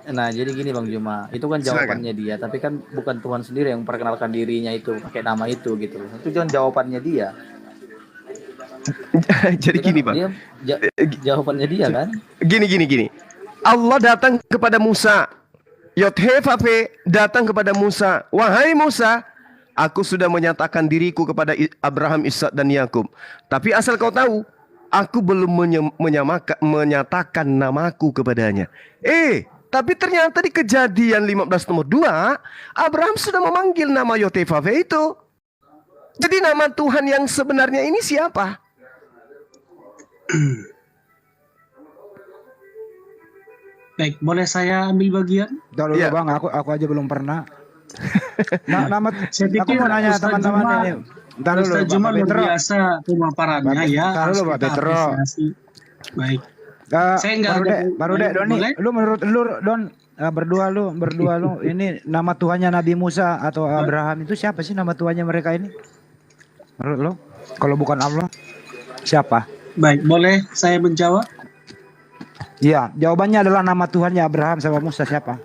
Nah, jadi gini Bang Juma, itu kan jawabannya dia, tapi kan bukan Tuhan sendiri yang memperkenalkan dirinya itu pakai nama itu gitu loh. Itu kan jawabannya dia. Jadi gini, Bang. Jawabannya dia kan? Gini. Allah datang kepada Musa. Yod-Heh-Vav-Veh datang kepada Musa. Wahai Musa, aku sudah menyatakan diriku kepada Abraham, Ishak dan Yakub. Tapi asal kau tahu, aku belum menyatakan namaku kepadanya. Tapi ternyata di Kejadian 15 nomor 2, Abraham sudah memanggil nama Yod-Heh-Vav-Veh itu. Jadi nama Tuhan yang sebenarnya ini siapa? Baik, boleh saya ambil bagian? Dulu Ya. Bang, aku aja belum pernah. Nama Saya aku pikir mau nanya Ustaz teman-teman Juma- ini. Ntar dulu, Ustaz Juma Pak luar Petro. biasa pemaparannya ya. Ntar Harus dulu, Pak kita Petro. apresiasi. Baik. Saya nggak baru ada- deh Doni, boleh? lu menurut lu Don, berdua lu ini nama Tuhannya Nabi Musa atau Abraham itu siapa sih nama Tuhannya mereka ini? Menurut lu? Kalau bukan Allah, siapa? Baik, boleh saya menjawab? Iya, jawabannya adalah nama Tuhannya Abraham sama Musa siapa?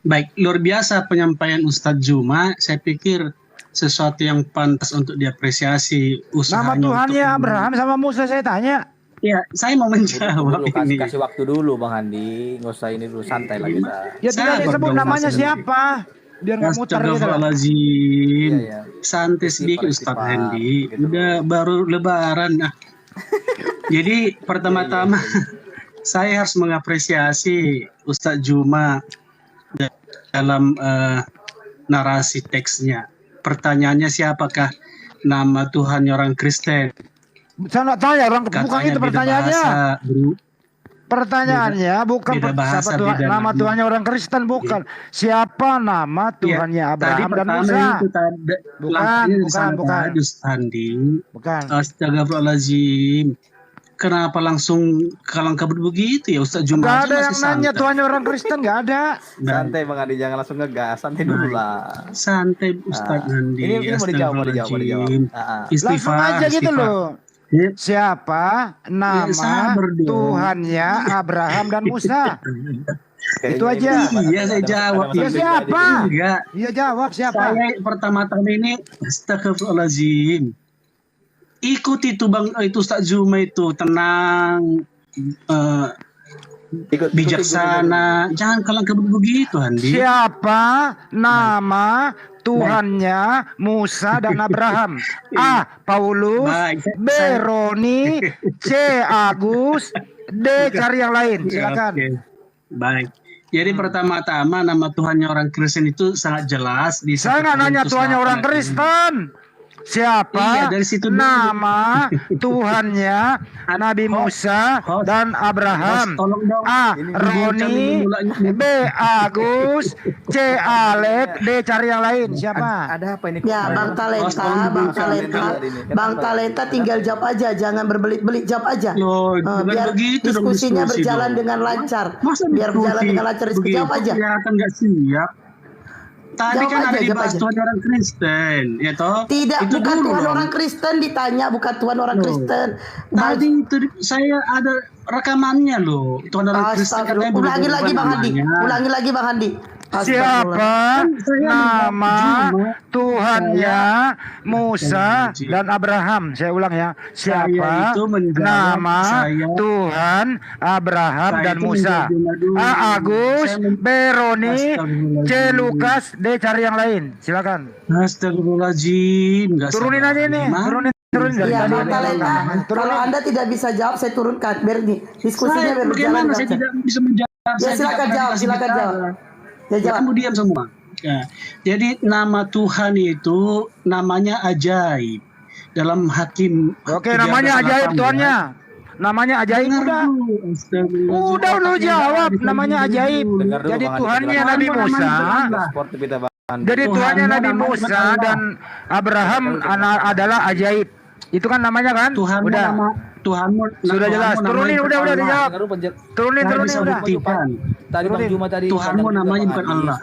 Baik, luar biasa penyampaian Ustadz Juma. Saya pikir sesuatu yang pantas untuk diapresiasi Nama usahanya. Tuhannya untuk- Abraham sama Musa saya tanya. Ya, saya mau menjawab Dulu, ini. kasih waktu dulu Bang Andi, nggak usah ini dulu, santai lah kita. Ya tidak Sabar disebut dong, namanya Mas. siapa? Biar nggak muter gitu. Astagfirullahaladzim. Iya. Santai sedikit Istighfar, Ustadz Hendy. gitu. Udah baru lebaran. Nah. Jadi pertama-tama saya harus mengapresiasi Ustadz Juma dalam narasi teksnya. Pertanyaannya siapakah nama Tuhannya orang Kristen? Saya nggak tanya orang bukan Katanya itu beda pertanyaannya. bahasa, bro. Pertanyaannya bukan beda bahasa, siapa Tuhan, beda nama lagi. Tuhannya orang Kristen bukan. Siapa nama Tuhannya Tadi Abraham dan pertama Musa? itu tadi Bukan. Andi. Bukan. Astagfirullahaladzim. Kenapa langsung kalang kabut begitu ya Ustaz Juma? Gak aja ada yang masih nanya santai. Tuhannya orang Kristen, gak ada. Santai Bang Andi, jangan langsung ngegas, santai dulu lah. Santai Ustaz Andi. Ini mau dijawab. Astagfirullahaladzim. Langsung aja gitu loh. Ya. Siapa nama sabar dong. Tuhannya Abraham dan Musa? Itu aja. Iya, saya jawab. Ya siapa? Enggak. Iya jawab siapa? Saya pertama-tama ini astagfirullahaladzim. Ikuti itu Bang, itu Ustaz Zuma itu tenang, bijaksana, jangan kalang kabut begitu Andi. Siapa nama Tuhannya Musa dan Abraham? A. Paulus, Baik. B. Roni, C. Agus, D. Cari yang lain. Silakan. Oke. Baik. Jadi pertama-tama nama Tuhannya orang Kristen itu sangat jelas di Saya nggak 1 nanya Korintus Tuhannya 8 orang ayat 6. Kristen. Siapa Iya, dari situ dulu. nama Tuhannya Nabi Musa dan Abraham? Tolong dong. A. Ini Roni, mulanya. B. Agus, C. Alek, D. Cari yang lain. Siapa? Ada apa ini? Ya, Bang Talenta tinggal jawab aja, jangan berbelit-belit, jawab aja. Loh, bukan Biar begitu dong diskusinya diskusi berjalan dong. dengan lancar. Masa Biar diskusi berjalan dengan lancar, begitu? jawab aja. Kelihatan nggak siap. Tadi Jawab kan aja, ada jawab dibahas aja. Tuhan orang Kristen, ya toh? Tidak, Itu bukan dulu Tuhan dong. orang Kristen ditanya, bukan Tuhan orang Loh. Kristen. Tadi itu saya ada rekamannya loh. Tuhan orang Kristen katanya Astagfirullah. Ulangi berubah lagi Bang Handi. namanya. Ulangi lagi Bang Handi. Siapa Saya nama Juma. Tuhannya Musa dan Abraham? Saya ulang ya. Saya Siapa itu menjawab, nama saya- Tuhan Abraham Saya dan itu Musa? menjawab dulu. A. Agus, Saya B. Roni, C. Astagfirullahaladzim. Lukas, D. Cari yang lain. Silakan. Astagfirullahaladzim. Nggak Turunin sabar. aja ini. Gimana? Turunin dari Iya, tadi. Bang Talenta. Kalau Turunin. Anda tidak bisa jawab, saya turunkan. Biar nih, diskusinya Saya biar berjalan. bagaimana saya lancar. tidak bisa menjawab? Ya Saya silakan tidak jawab, pernah silakan bicara. jawab. Ya Ya, jawab. kamu diam semua. Ya. Jadi nama Tuhan itu namanya ajaib. Dalam Hakim. Oke, namanya ajaib Tuhannya. Namanya ajaib udah. Udah lu jawab namanya ajaib. Jadi Tuhannya Nabi Musa. Jadi Tuhannya Nabi Musa dan Abraham adalah ajaib. Itu kan namanya kan? Tuhan udah. Tuhanmu Sudah jelas. Turunin udah dijawab. Turunin udah. Tadi Bang Juma tadi Tuhanmu namanya bukan Allah.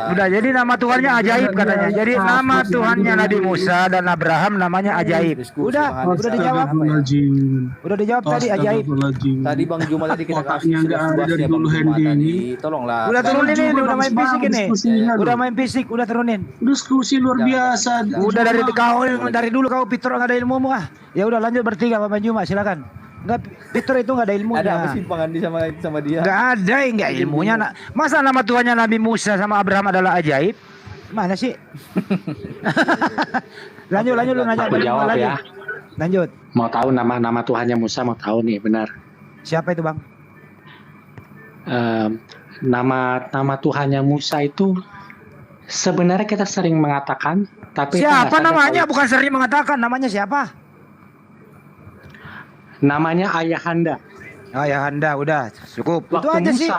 Udah. Jadi nama Tuhannya ajaib katanya. Jadi nama Tuhannya Nabi Musa dan Abraham namanya ajaib. Udah dijawab. Udah dijawab tadi ajaib. Tadi Bang Juma tadi kita kasih dari dulu Hendy. Tolonglah. Udah turunin ini, udah main fisik ini. Udah main fisik, udah turunin. Diskusi luar biasa. Udah dari dulu kau Peter enggak ada ilmumu ah. Ya udah lanjut bertiga Bang Juma silakan. Enggak, Peter itu enggak ada ilmunya. Ada apa sih Bang Andi sama dia? Enggak ada enggak ilmunya. Masa nama Tuhannya Nabi Musa sama Abraham adalah ajaib? Mana sih? lanjut lu nanya jawab lagi. Ya. Lanjut. Mau tahu nama Tuhannya Musa, mau tahu nih benar. Siapa itu Bang? Nama Tuhannya Musa itu sebenarnya kita sering mengatakan, tapi siapa namanya? Bukan sering mengatakan, namanya siapa? Namanya Ayahanda. Ayahanda, udah cukup. Waktu itu aja Musa. sih.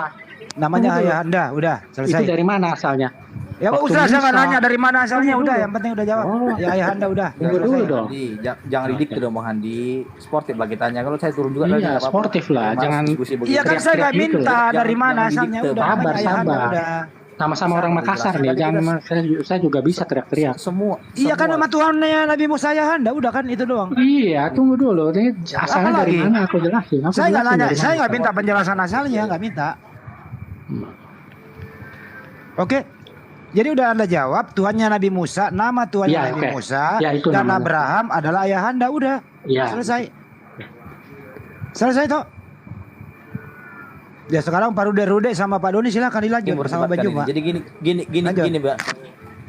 Namanya Ayahanda, udah selesai. Itu dari mana asalnya? Ya Pak Ustaz, saya nggak nanya dari mana asalnya, udah yang penting udah jawab. Ya Ayahanda udah. Tunggu dulu dong. Jangan ridik dong Bang Handi. Sportif lah kitanya. Kalau saya turun juga iya, sportif lah. Jangan. Iya kan saya nggak minta dari mana asalnya, udah. Sabar. Sama-sama orang Makassar nih, jangan saya juga bisa teriak-teriak. Semua. Iya kan nama Tuhannya Nabi Musa Ayahanda, udah kan itu doang. Iya, tunggu dulu. Ini asalnya dari mana aku jelasin. Saya nggak nanya, saya nggak minta penjelasan asalnya, nggak minta. Oke, jadi udah Anda jawab Tuhannya Nabi Musa, nama Tuhannya Nabi Musa dan namanya. Abraham adalah Ayahanda, udah. Selesai. Selesai toh. Ya sekarang Pak Rude sama Pak Doni silakan dilanjut bersama Bang Juma. Jadi gini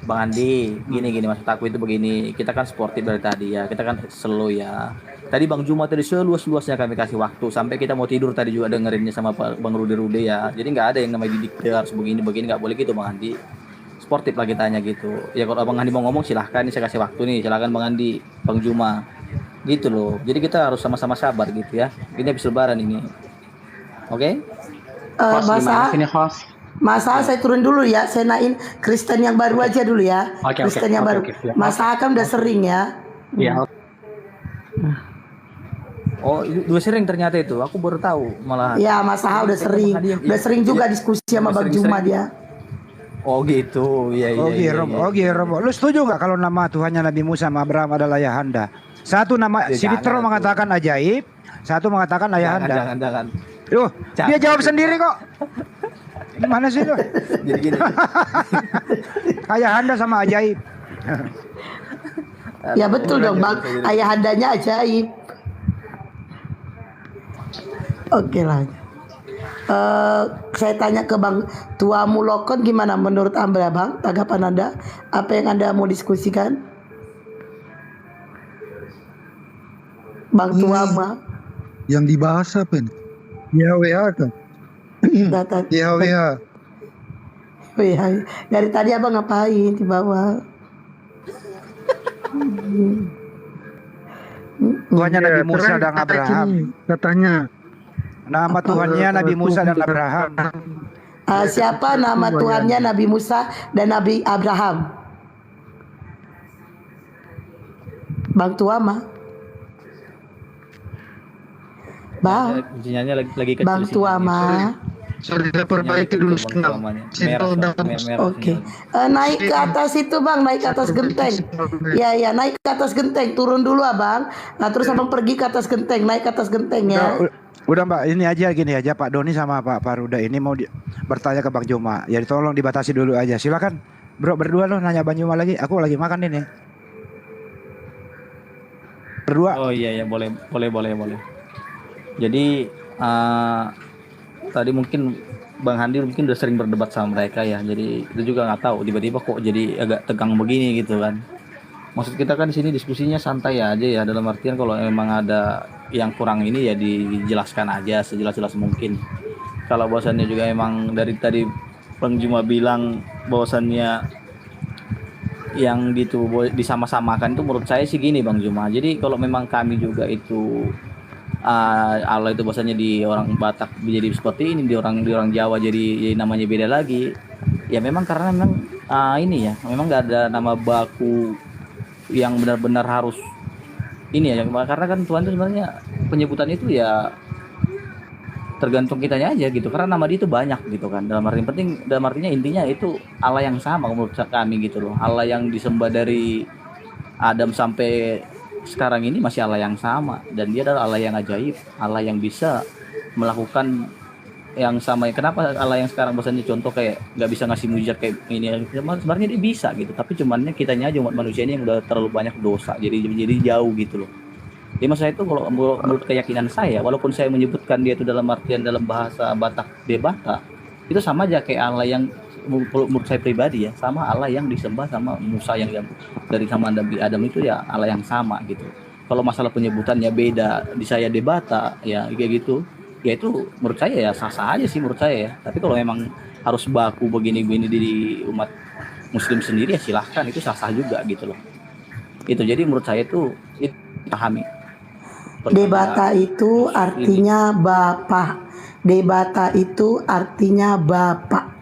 Bang Andi, gini maksud aku itu begini. Kita kan sportif dari tadi ya, kita kan slow ya. Tadi Bang Juma tadi seluas-luasnya kami kasih waktu sampai kita mau tidur tadi juga dengerinnya sama Bang Rude ya. Jadi nggak ada yang namanya didikte harus begini nggak boleh gitu Bang Andi. Sportif lah kitanya gitu. Ya kalau Bang Andi mau ngomong silahkan, ini saya kasih waktu nih, silakan Bang Andi, Bang Juma. Gitu loh. Jadi kita harus sama-sama sabar gitu ya. Ini habis lebaran ini. Oke? Masa saya turun dulu ya, saya naik Kristen yang baru aja dulu ya. Kristen yang baru. Masa kan udah sering ya. Iya. Oh, udah sering ternyata itu. Aku baru tahu malah. Ya, Mas Aha udah sering. Udah sering juga diskusi sama Bang Juma dia. Oh gitu. Iya. Romo. Lu setuju nggak kalau nama Tuhannya Nabi Musa sama Abraham adalah Ayahanda? Satu nama si Peter mengatakan ajaib, satu mengatakan Ayahanda. Jangan. Dia jawab sendiri kok. Gimana sih lu? Jadi gini. Ayahanda sama ajaib. Ya betul dong Bang, Ayahandanya ajaib. Oke lah. Saya tanya ke Bang Tua Mulokon, gimana menurut Anda Bang? Tanggapan Anda? Apa yang Anda mau diskusikan? Bang Tua mah. Yang dibahas apa nih? YHWH kan? YHWH. Dari tadi Abang ngapain di bawah? Tuhannya Nabi Musa dan Abraham. Katanya. Nama Tuhannya Nabi Musa dan Abraham. Siapa nama Tuhannya Nabi Musa dan Nabi Abraham? Bang Tua mah. Bang, Bang Tua mah. Sudah perbaiki dulu sinyal. Oke. Naik ke atas itu Bang, naik ke atas genteng. Ya, naik ke atas genteng, turun dulu Abang. Nah, terus Abang pergi ke atas genteng, naik ke atas genteng ya. Udah Mbak, ini aja gini aja Pak Doni sama Pak Ruda ini mau bertanya ke Bang Juma. Ya tolong dibatasi dulu aja. Silakan. Bro, berdua loh nanya Bang Juma lagi. Aku lagi makan ini. Berdua. Oh iya boleh. Jadi tadi mungkin Bang Handi mungkin udah sering berdebat sama mereka ya. Jadi itu juga nggak tahu tiba-tiba kok jadi agak tegang begini gitu kan. Maksud kita kan di sini diskusinya santai aja ya, dalam artian kalau memang ada yang kurang ini ya dijelaskan aja sejelas-jelas mungkin. Kalau bosannya juga emang dari tadi Bang Juma bilang bahwasannya yang disama-samakan itu menurut saya sih gini Bang Juma. Jadi kalau memang kami juga itu Allah itu bahasanya di orang Batak jadi seperti ini, di orang Jawa jadi namanya beda lagi. Ya memang karena memang ini ya, memang nggak ada nama baku yang benar-benar harus ini ya, karena kan Tuhan itu sebenarnya penyebutan itu ya tergantung kitanya aja gitu, karena nama dia itu banyak gitu kan, dalam artinya intinya itu Allah yang sama menurut kami gitu loh. Allah yang disembah dari Adam sampai sekarang ini masih Allah yang sama, dan dia adalah Allah yang ajaib, Allah yang bisa melakukan yang sama. Kenapa Allah yang sekarang bahasanya contoh kayak nggak bisa ngasih mujizat kayak ini, sebenarnya dia bisa gitu, tapi cumannya kitanya aja umat manusia ini yang udah terlalu banyak dosa, jadi jauh gitu loh. Jadi maksudnya itu kalau menurut keyakinan saya, walaupun saya menyebutkan dia itu dalam artian dalam bahasa Batak Debata, itu sama aja kayak Allah yang menurut saya pribadi ya, sama Allah yang disembah sama Musa yang dari sama Nabi Adam itu ya Allah yang sama gitu. Kalau masalah penyebutannya beda, di saya Debata ya kayak gitu, ya itu menurut saya ya sah-sah aja sih menurut saya ya. Tapi kalau memang harus baku begini-begini di umat Muslim sendiri ya silahkan, itu sah-sah juga gitu loh. Itu jadi menurut saya itu pahami. Debata itu artinya bapak. Debata itu artinya bapak.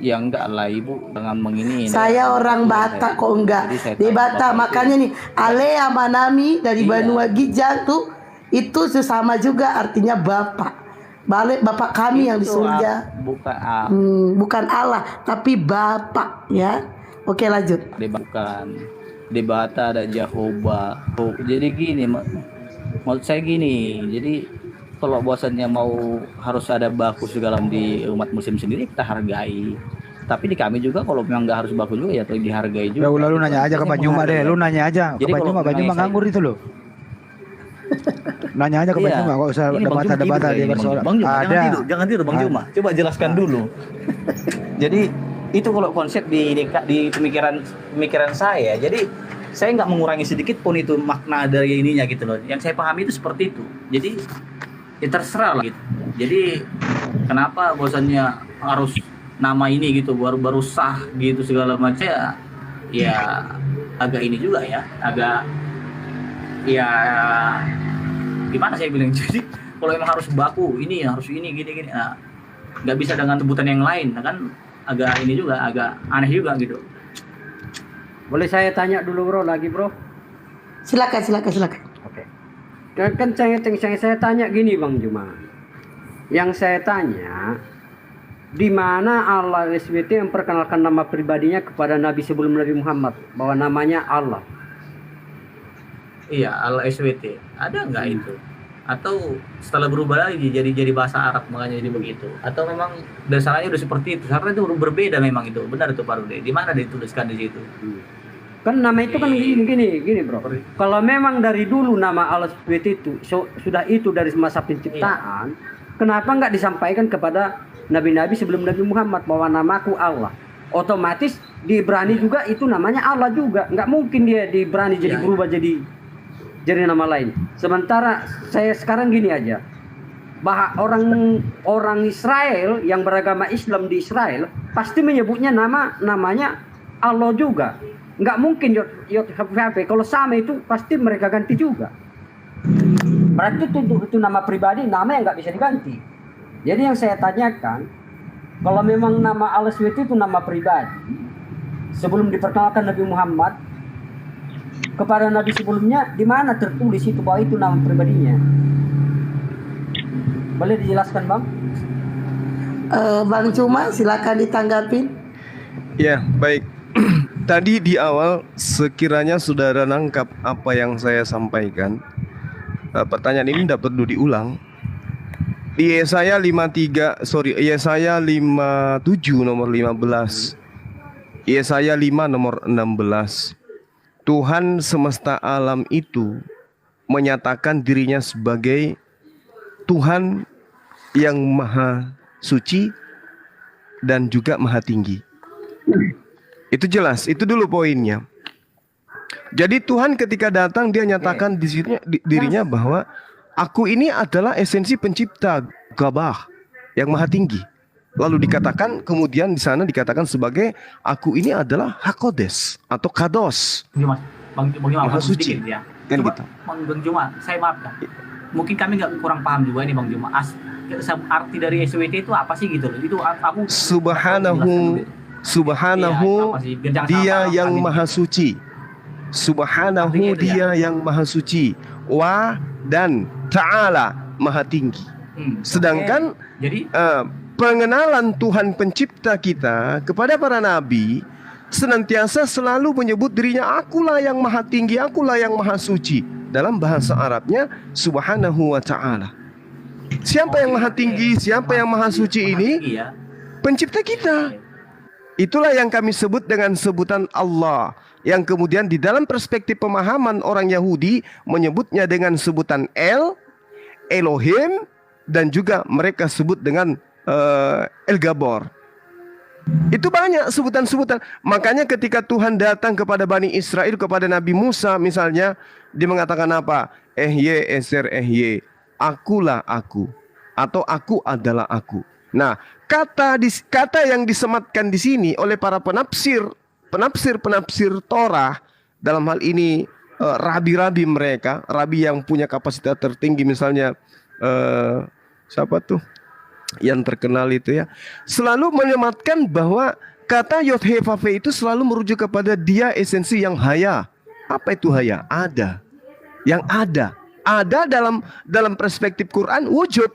Ya enggak lah Ibu, dengan mengini. Saya orang Batak kok enggak. Debata makanya nih Ale sama Nami dari Banua Gijang tuh itu sesama juga artinya bapak. Balik bapak kami yang di surga. Bukan Allah tapi bapak ya. Oke lanjut. Bukan. Debata ada Jehovah. Jadi gini, maksud saya gini. Jadi kalau bahwasannya mau harus ada baku segala di umat Muslim sendiri kita hargai. Tapi di kami juga kalau memang nggak harus baku juga ya dihargai juga. Ya lu nanya aja ke Bang Juma deh. Lu nanya aja ke Bang Juma. Bang Juma nganggur itu loh. Nanya aja ke Bang Juma, nggak usah debat-debat dia bersoal. Bang Juma, jangan tidur Bang Juma. Coba jelaskan dulu. Jadi itu kalau konsep di pemikiran saya. Jadi saya nggak mengurangi sedikit pun itu makna dari ininya gitu loh. Yang saya pahami itu seperti itu. Jadi ya terserah lah gitu. Jadi kenapa bosannya harus nama ini gitu baru sah gitu segala macam ya agak ini juga ya, agak ya gimana saya bilang. Jadi kalau emang harus baku ini harus ini gini nah, nggak bisa dengan sebutan yang lain nah, kan agak ini juga agak aneh juga gitu. Boleh saya tanya dulu bro lagi bro? Silakan. Oke. Kan saya tanya gini Bang Juma. Yang saya tanya, di mana Allah SWT memperkenalkan nama pribadinya kepada Nabi sebelum Nabi Muhammad bahwa namanya Allah? Iya, Allah SWT. Ada nggak itu? Atau setelah berubah lagi jadi bahasa Arab makanya jadi begitu? Atau memang dasarnya udah seperti itu? Karena itu berbeda memang itu. Benar itu Pak Rude. Di mana dituliskan di situ? Kan nama itu kan gini bro. Kalau memang dari dulu nama Allah itu sudah itu dari masa penciptaan, kenapa nggak disampaikan kepada nabi-nabi sebelum Nabi Muhammad bahwa namaku Allah? Otomatis di Ibrani juga itu namanya Allah juga. Nggak mungkin dia di Ibrani jadi berubah jadi nama lain. Sementara saya sekarang gini aja, orang Israel yang beragama Islam di Israel pasti menyebutnya namanya Allah juga. Nggak mungkin YHWH. Kalau sama itu pasti mereka ganti juga. Berarti itu nama pribadi, nama yang nggak bisa diganti. Jadi yang saya tanyakan, kalau memang nama Allah SWT itu nama pribadi, sebelum diperkenalkan Nabi Muhammad kepada Nabi sebelumnya, di mana tertulis itu bahwa itu nama pribadinya? Boleh dijelaskan Bang? Bang Juma silakan ditanggapin. Ya baik. Tadi di awal sekiranya saudara nangkap apa yang saya sampaikan, pertanyaan ini tidak perlu diulang. Di Yesaya 57 nomor 15, Yesaya 5 nomor 16, Tuhan semesta alam itu menyatakan dirinya sebagai Tuhan yang maha suci dan juga maha tinggi. Itu jelas, itu dulu poinnya. Jadi Tuhan ketika datang dia nyatakan dirinya bahwa aku ini adalah esensi pencipta Gabah. yang maha tinggi. Lalu dikatakan, kemudian di sana dikatakan sebagai aku ini adalah Hakodes atau Kados. Bang Juma, maha suci. Ya. Kan Coba, gitu. Bang Juma, saya maaf dah. Mungkin kami nggak kurang paham juga ini Bang Juma. Arti dari SWT itu apa sih gitu loh? Itu aku Subhanahu dia yang maha suci. Subhanahu dia yang maha suci. Wa dan ta'ala maha tinggi. Sedangkan jadi pengenalan Tuhan pencipta kita kepada para nabi senantiasa selalu menyebut dirinya, akulah yang maha tinggi, akulah yang maha suci. Dalam bahasa Arabnya Subhanahu wa ta'ala. Siapa yang maha tinggi, siapa yang maha suci ini? Pencipta kita. Itulah yang kami sebut dengan sebutan Allah, yang kemudian di dalam perspektif pemahaman orang Yahudi menyebutnya dengan sebutan Elohim, dan juga mereka sebut dengan El Gabor. Itu banyak sebutan-sebutan. Makanya ketika Tuhan datang kepada Bani Israel, kepada Nabi Musa misalnya, dia mengatakan apa? Ehye eser ehye, akulah aku, atau aku adalah aku. Nah, kata yang disematkan di sini oleh para penafsir Torah, dalam hal ini rabi-rabi mereka, rabi yang punya kapasitas tertinggi, misalnya siapa tuh yang terkenal itu ya, selalu menyematkan bahwa kata Yod-Heh-Vav-He itu selalu merujuk kepada dia esensi yang haya. Apa itu haya? Ada. Yang ada dalam perspektif Quran, wujud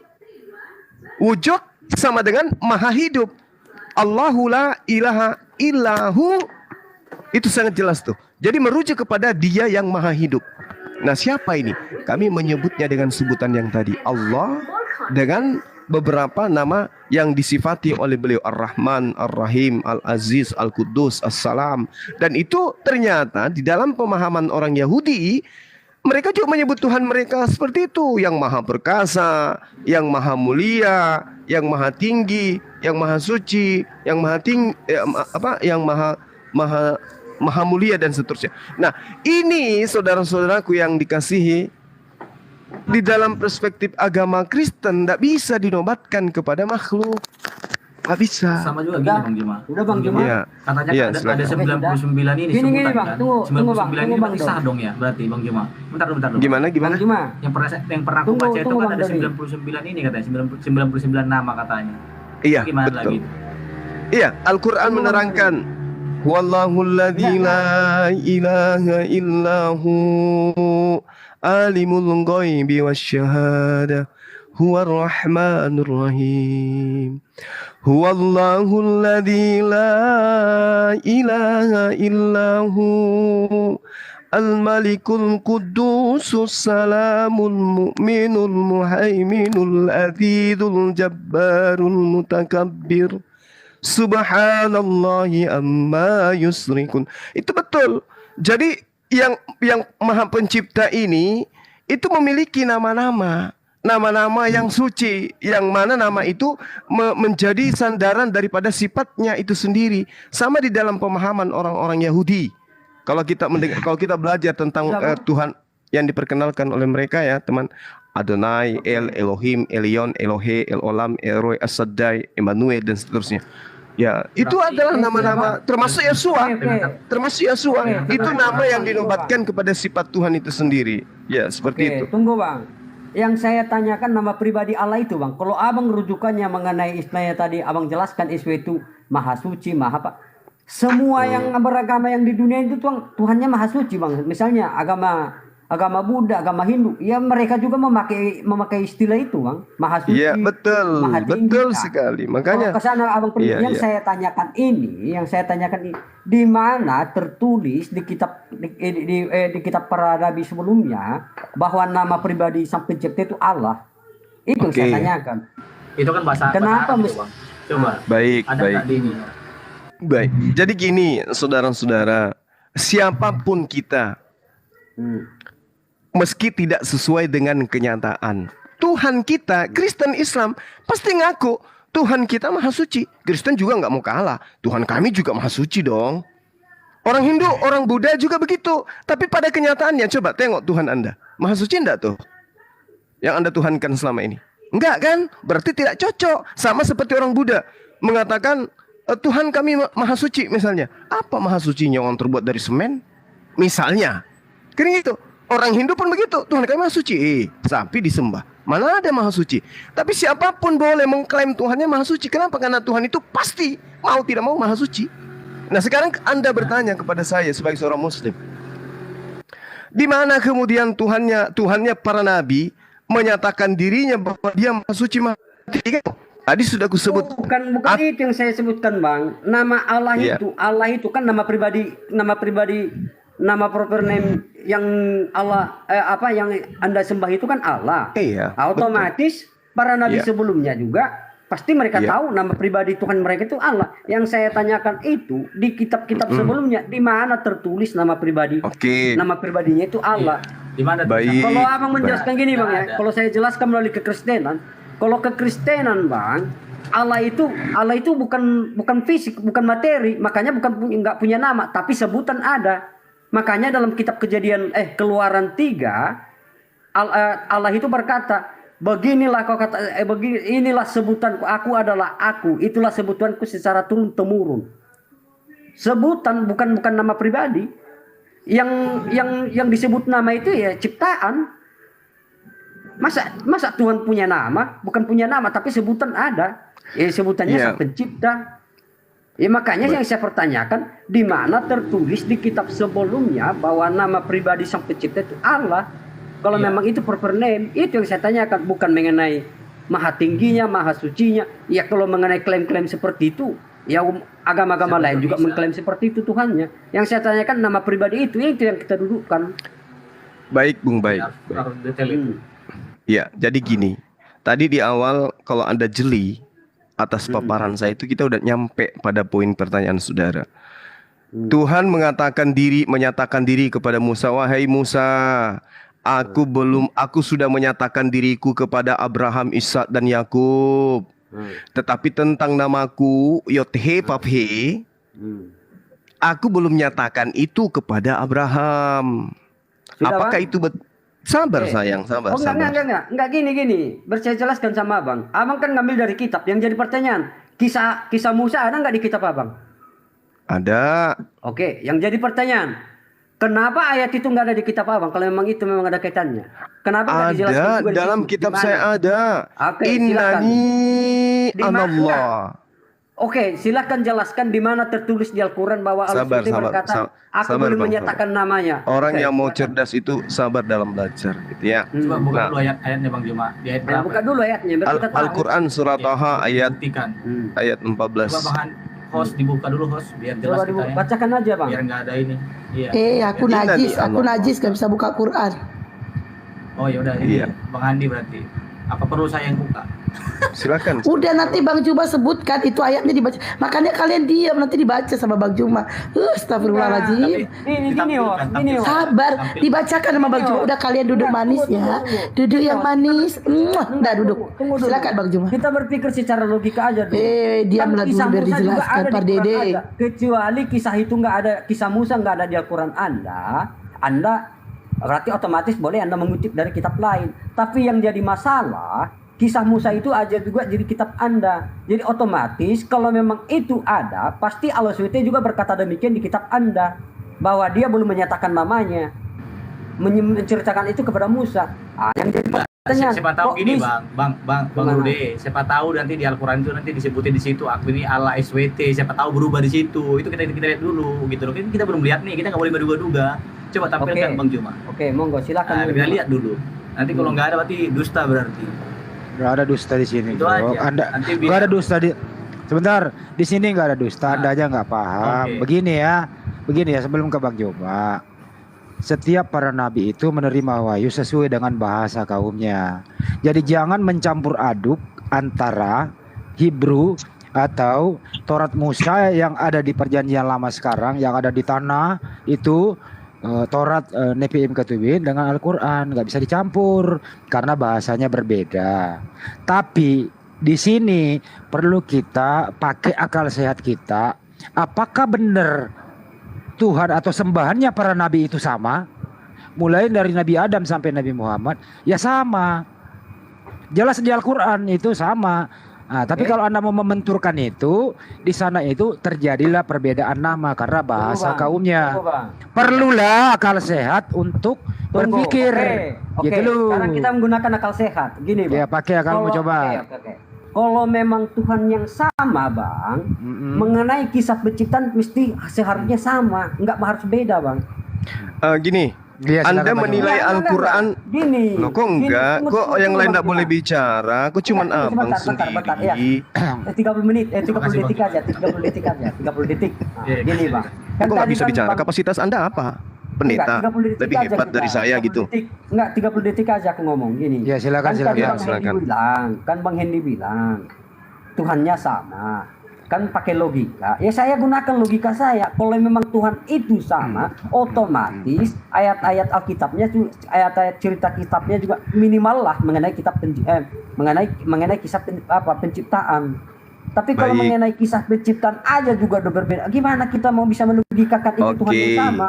sama dengan maha hidup. Allahu la ilaha illahu, itu sangat jelas tuh. Jadi merujuk kepada dia yang maha hidup. Nah, siapa ini? Kami menyebutnya dengan sebutan yang tadi, Allah, dengan beberapa nama yang disifati oleh beliau, Ar-Rahman, Ar-Rahim, Al-Aziz, Al-Quddus, As-Salam. Dan itu ternyata di dalam pemahaman orang Yahudi, mereka juga menyebut Tuhan mereka seperti itu, yang maha perkasa, yang maha mulia, yang maha tinggi, yang maha suci, yang maha tinggi, yang maha mulia, dan seterusnya. Nah, ini saudara-saudaraku yang dikasihi, di dalam perspektif agama Kristen tidak bisa dinobatkan kepada makhluk. Nggak bisa. Sama juga gini Bang Juma. Udah Bang Juma. Ya. Katanya Ya, ada 99 ini Gini, sebutan Bang. kan. Tunggu, 99 ini Bang, berarti sah dong ya, berarti Bang Juma. Bentar dulu. Gimana? Bang Juma. Yang pernah aku baca itu kan ada 99 ini katanya, 99 nama katanya. Iya, Gimana betul. lagi? Iya, Al-Quran menerangkan, Wallahul ladzi la ilaha illahu alimul ghaibi wasyahadah huwar rahmanur rahim. Huwallahul ladzi la ilaha illahu al-malikul qudusus salamul mu'minul muhaiminul azizul jabbarul mutakabbir. Subhanallahi amma yusrikun. Itu betul. Jadi yang Maha Pencipta ini itu memiliki nama-nama yang suci, yang mana nama itu menjadi sandaran daripada sifatnya itu sendiri. Sama di dalam pemahaman orang-orang Yahudi. Kalau kita belajar tentang Tuhan yang diperkenalkan oleh mereka ya, teman, Adonai, Elohim, Elion, Elohe, El-Olam, El-Roy, As-Saddai, Emmanuel, dan seterusnya. Ya, itu adalah nama-nama, termasuk Yeshua. Itu nama yang dinobatkan kepada sifat Tuhan itu sendiri. Ya, seperti itu. Tunggu Bang. Yang saya tanyakan nama pribadi Allah itu Bang. Kalau Abang rujukannya mengenai istilahnya tadi Abang jelaskan itu maha suci, maha apa? Semua yang beragama yang di dunia itu Tuhannya maha suci Bang. Misalnya agama Buddha, agama Hindu, ya mereka juga memakai istilah itu Bang, maha suci. Iya, betul sekali. Makanya kesana Abang perlu saya tanyakan ini, di mana tertulis di kitab di kitab para nabi sebelumnya bahwa nama pribadi sang pencipta itu Allah. Itu saya tanyakan. Itu kan bahasa. Kenapa Bang? Coba. Baik. Baik. Jadi gini, saudara-saudara, siapapun kita, meski tidak sesuai dengan kenyataan, Tuhan kita, Kristen Islam, pasti ngaku Tuhan kita maha suci. Kristen juga nggak mau kalah. Tuhan kami juga maha suci dong. Orang Hindu, orang Buddha juga begitu. Tapi pada kenyataannya, coba tengok Tuhan Anda. Maha suci enggak tuh? Yang Anda Tuhankan selama ini. Enggak kan? Berarti tidak cocok. Sama seperti orang Buddha mengatakan Tuhan kami maha suci misalnya. Apa maha sucinya orang terbuat dari semen? Misalnya. Kan gitu. Orang Hindu pun begitu. Tuhan kami maha suci. Sapi disembah. Mana ada maha suci? Tapi siapapun boleh mengklaim Tuhannya maha suci. Kenapa? Karena Tuhan itu pasti mau tidak mau maha suci. Nah sekarang Anda bertanya kepada saya sebagai seorang muslim, di mana kemudian Tuhannya para nabi menyatakan dirinya bahwa dia maha suci, maha tiga? Tadi sudah aku sebut. Bukan itu yang saya sebutkan, Bang. Nama Allah itu kan nama pribadi, nama proper name yang Allah yang Anda sembah itu kan Allah. Iya. Otomatis para nabi sebelumnya juga pasti mereka tahu nama pribadi Tuhan mereka itu Allah. Yang saya tanyakan itu di kitab-kitab sebelumnya di mana tertulis nama pribadi. Nama pribadinya itu Allah. Di mana? Kalau Abang menjelaskan gini, Bang ya. Kalau saya jelaskan melalui kekristenan, kalau kekristenan, Bang, Allah itu bukan fisik, bukan materi, makanya nggak punya nama, tapi sebutan ada. Makanya dalam kitab Kejadian Keluaran 3 Allah itu berkata, beginilah kau kata inilah sebutanku, aku adalah aku, itulah sebutanku secara turun temurun. Sebutan bukan nama pribadi. Yang disebut nama itu ya ciptaan. Masa Tuhan punya nama? Bukan punya nama tapi sebutan ada. Sebutannya Sang Pencipta. Makanya yang saya pertanyakan, di mana tertulis di kitab sebelumnya bahwa nama pribadi Sang Pencipta itu Allah? Kalau memang itu proper name, itu yang saya tanyakan, bukan mengenai maha tingginya, maha sucinya. Ya kalau mengenai klaim-klaim seperti itu, ya agama-agama lain juga mengklaim seperti itu Tuhannya. Yang saya tanyakan nama pribadi itu yang kita dudukkan. Baik, Bung, baik. Ya, jadi gini. Tadi di awal kalau Anda jeli atas paparan saya itu kita udah nyampe pada poin pertanyaan saudara. Tuhan menyatakan diri kepada Musa, wahai Musa, aku sudah menyatakan diriku kepada Abraham, Ishak dan Yakub. Tetapi tentang namaku Yod-Heh-Vav-Heh, aku belum menyatakan itu kepada Abraham. Apakah itu betul? Sabar sayang, sabar. Enggak gini. Saya jelaskan sama Abang. Abang kan ngambil dari kitab. Yang jadi pertanyaan, kisah Musa ada nggak di kitab Abang? Ada. Oke, yang jadi pertanyaan, kenapa ayat itu nggak ada di kitab Abang? Kalau memang itu memang ada kaitannya. Kenapa nggak dijelaskan juga di dalam kitab saya ada. Oke, Innani anallah. Oke, silakan jelaskan di mana tertulis di Al-Quran bahwa Allah berkata, aku belum menyatakan namanya. Orang yang mau cerdas itu sabar dalam belajar, gitu ya. Coba buka dulu ayatnya Bang Juma. Di ayat berapa? Buka dulu ayatnya. Al-Quran surat Taha ayat 14. Coba Bang host dibuka dulu host biar jelas kita ya. Bacakan aja Bang. Biar nggak ada ini. Iya. Aku najis gak bisa buka Quran. Oh ya udah ini Bang Andi berarti. Apa perlu saya yang buka? Silakan. Udah nanti Bang Juma sebutkan itu ayatnya dibaca. Makanya kalian diam nanti dibaca sama Bang Juma. Astagfirullahaladzim. Ini sabar, dibacakan sama Bang Juma. Udah kalian duduk manis ya. Duduk yang manis. Udah duduk. Silakan Bang Juma. Kita berpikir secara logika aja dulu. Diamlah dulu biar dijelaskan Pak Dede. Kecuali kisah itu nggak ada, kisah Musa nggak ada di Al-Quran Anda berarti otomatis boleh Anda mengutip dari kitab lain. Tapi yang jadi masalah, kisah Musa itu aja juga jadi kitab Anda. Jadi otomatis kalau memang itu ada, pasti Allah SWT juga berkata demikian di kitab Anda. Bahwa dia belum menyatakan namanya. Menceritakan itu kepada Musa. Yang jadi pertanyaan, siapa tahu gini Bang Rude, siapa tahu nanti di Al-Quran itu nanti disebutin di situ aku ini Allah SWT, siapa tahu berubah di situ. Itu kita lihat dulu gitu loh. Kita belum lihat nih, kita nggak boleh menduga-duga. Coba tampilkan Bang Juma. Oke, monggo silakan. Kita lihat dulu. Nanti kalau nggak ada berarti dusta berarti. Nggak ada dusta di sini. Itu aja. Nggak ada dusta di. Sebentar, di sini nggak ada dusta. Anda aja nggak paham. Begini ya sebelum ke Bang Juma. Setiap para nabi itu menerima wahyu sesuai dengan bahasa kaumnya. Jadi jangan mencampur aduk antara Hebrew atau Taurat Musa yang ada di perjanjian lama sekarang, yang ada di tanah itu. Taurat Nevi'im Ketubin dengan Al-Quran nggak bisa dicampur karena bahasanya berbeda. Tapi di sini perlu kita pakai akal sehat kita. Apakah benar Tuhan atau sembahannya para nabi itu sama? Mulai dari Nabi Adam sampai Nabi Muhammad ya sama. Jelas di Al-Quran itu sama. Nah, tapi kalau Anda mau membenturkan itu, di sana itu terjadilah perbedaan nama karena bahasa kaumnya. Perlulah akal sehat untuk berpikir. Oke. Gitu loh. Sekarang kita menggunakan akal sehat. Gini, Bang. Ya, pakai akalmu coba. Oke. Kalau memang Tuhan yang sama, Bang, mengenai kisah penciptaan mesti seharusnya sama, nggak harus beda, Bang. Gini, Ya, Anda menilai Al-Quran. Gini. Loh, kok enggak? Kok yang lain enggak boleh bicara? Kok cuman abang Bentar, ya. sendiri? 30 menit, 30 detik aja, 30 detik aja, 30 detik. Gini, Bang. Kok nggak bisa bicara? Kapasitas Anda apa? Pendeta. Lebih hebat dari saya gitu. Enggak, 30 detik aja aku ngomong gini. Ya, silakan. Kan Bang Hendy bilang Tuhannya sama. Kan pakai logika. Ya saya gunakan logika saya. Kalau memang Tuhan itu sama, otomatis ayat-ayat Alkitabnya, ayat-ayat cerita kitabnya juga minimal lah mengenai kitab mengenai kisah penciptaan. Tapi kalau mengenai kisah penciptaan aja juga udah berbeda. Gimana kita mau bisa melogikakan itu Tuhan yang sama?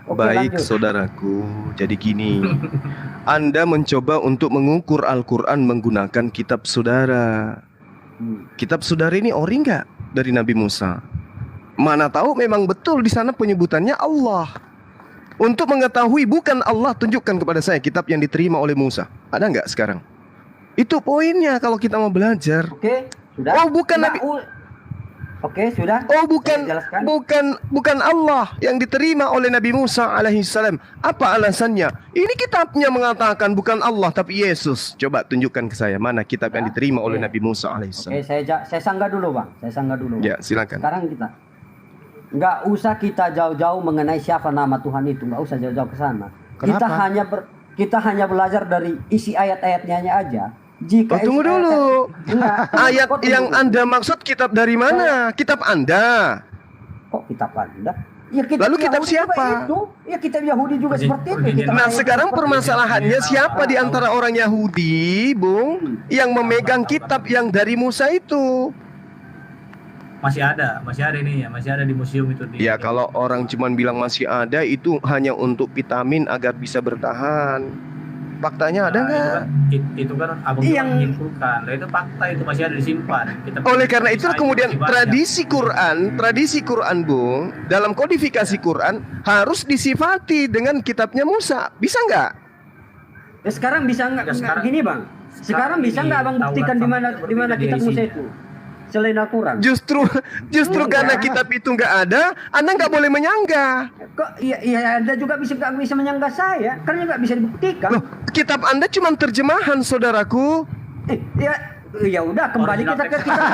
Baik, lanjut. Saudaraku, jadi gini. Anda mencoba untuk mengukur Al-Quran menggunakan kitab saudara. Kitab saudara ini ori enggak dari Nabi Musa? Mana tahu memang betul di sana penyebutannya Allah. Untuk mengetahui bukan Allah, tunjukkan kepada saya kitab yang diterima oleh Musa. Ada enggak sekarang? Itu poinnya kalau kita mau belajar. Oke, sudah. Oh, bukan Nabi. Oke, sudah. Oh, bukan Allah yang diterima oleh Nabi Musa alaihissalam. Apa alasannya? Ini kitabnya mengatakan bukan Allah tapi Yesus. Coba tunjukkan ke saya mana kitab yang diterima oleh Nabi Musa alaihissalam. Oke, saya sanggah dulu, Bang. Ya, silakan. Sekarang nggak usah kita jauh-jauh mengenai siapa nama Tuhan itu, nggak usah jauh-jauh ke sana. Kenapa? Kita hanya belajar dari isi ayat-ayatnya aja. Jika tunggu dulu. Ayat yang Anda maksud kitab dari mana? Kitab Anda. Kok kitab Anda? Ya, lalu kitab siapa? Ya kitab Yahudi juga seperti itu. Nah, sekarang permasalahannya siapa di antara orang Yahudi, Bung, yang memegang kitab yang dari Musa itu? Masih ada ini ya, masih ada di museum itu. Ya, kalau orang cuman bilang masih ada itu hanya untuk vitamin agar bisa bertahan. Faktanya ada nggak? Itu kan abang yang menyimpulkan. Nah, itu fakta, itu masih ada disimpan. Oleh karena itu kemudian tradisi Quran, Bung, dalam kodifikasi Quran harus disifati dengan kitabnya Musa. Bisa nggak? Ya, sekarang bisa nggak? Gini, Bang. Sekarang bisa nggak Abang buktikan di mana kitab Musa itu? Selain Al-Quran. Justru karena kitab itu nggak ada, Anda nggak boleh menyanggah. Kok iya Anda juga nggak bisa menyanggah saya, karena nggak bisa dibuktikan. Loh, kitab Anda cuma terjemahan, saudaraku. Ya udah, kembali kita ke kitab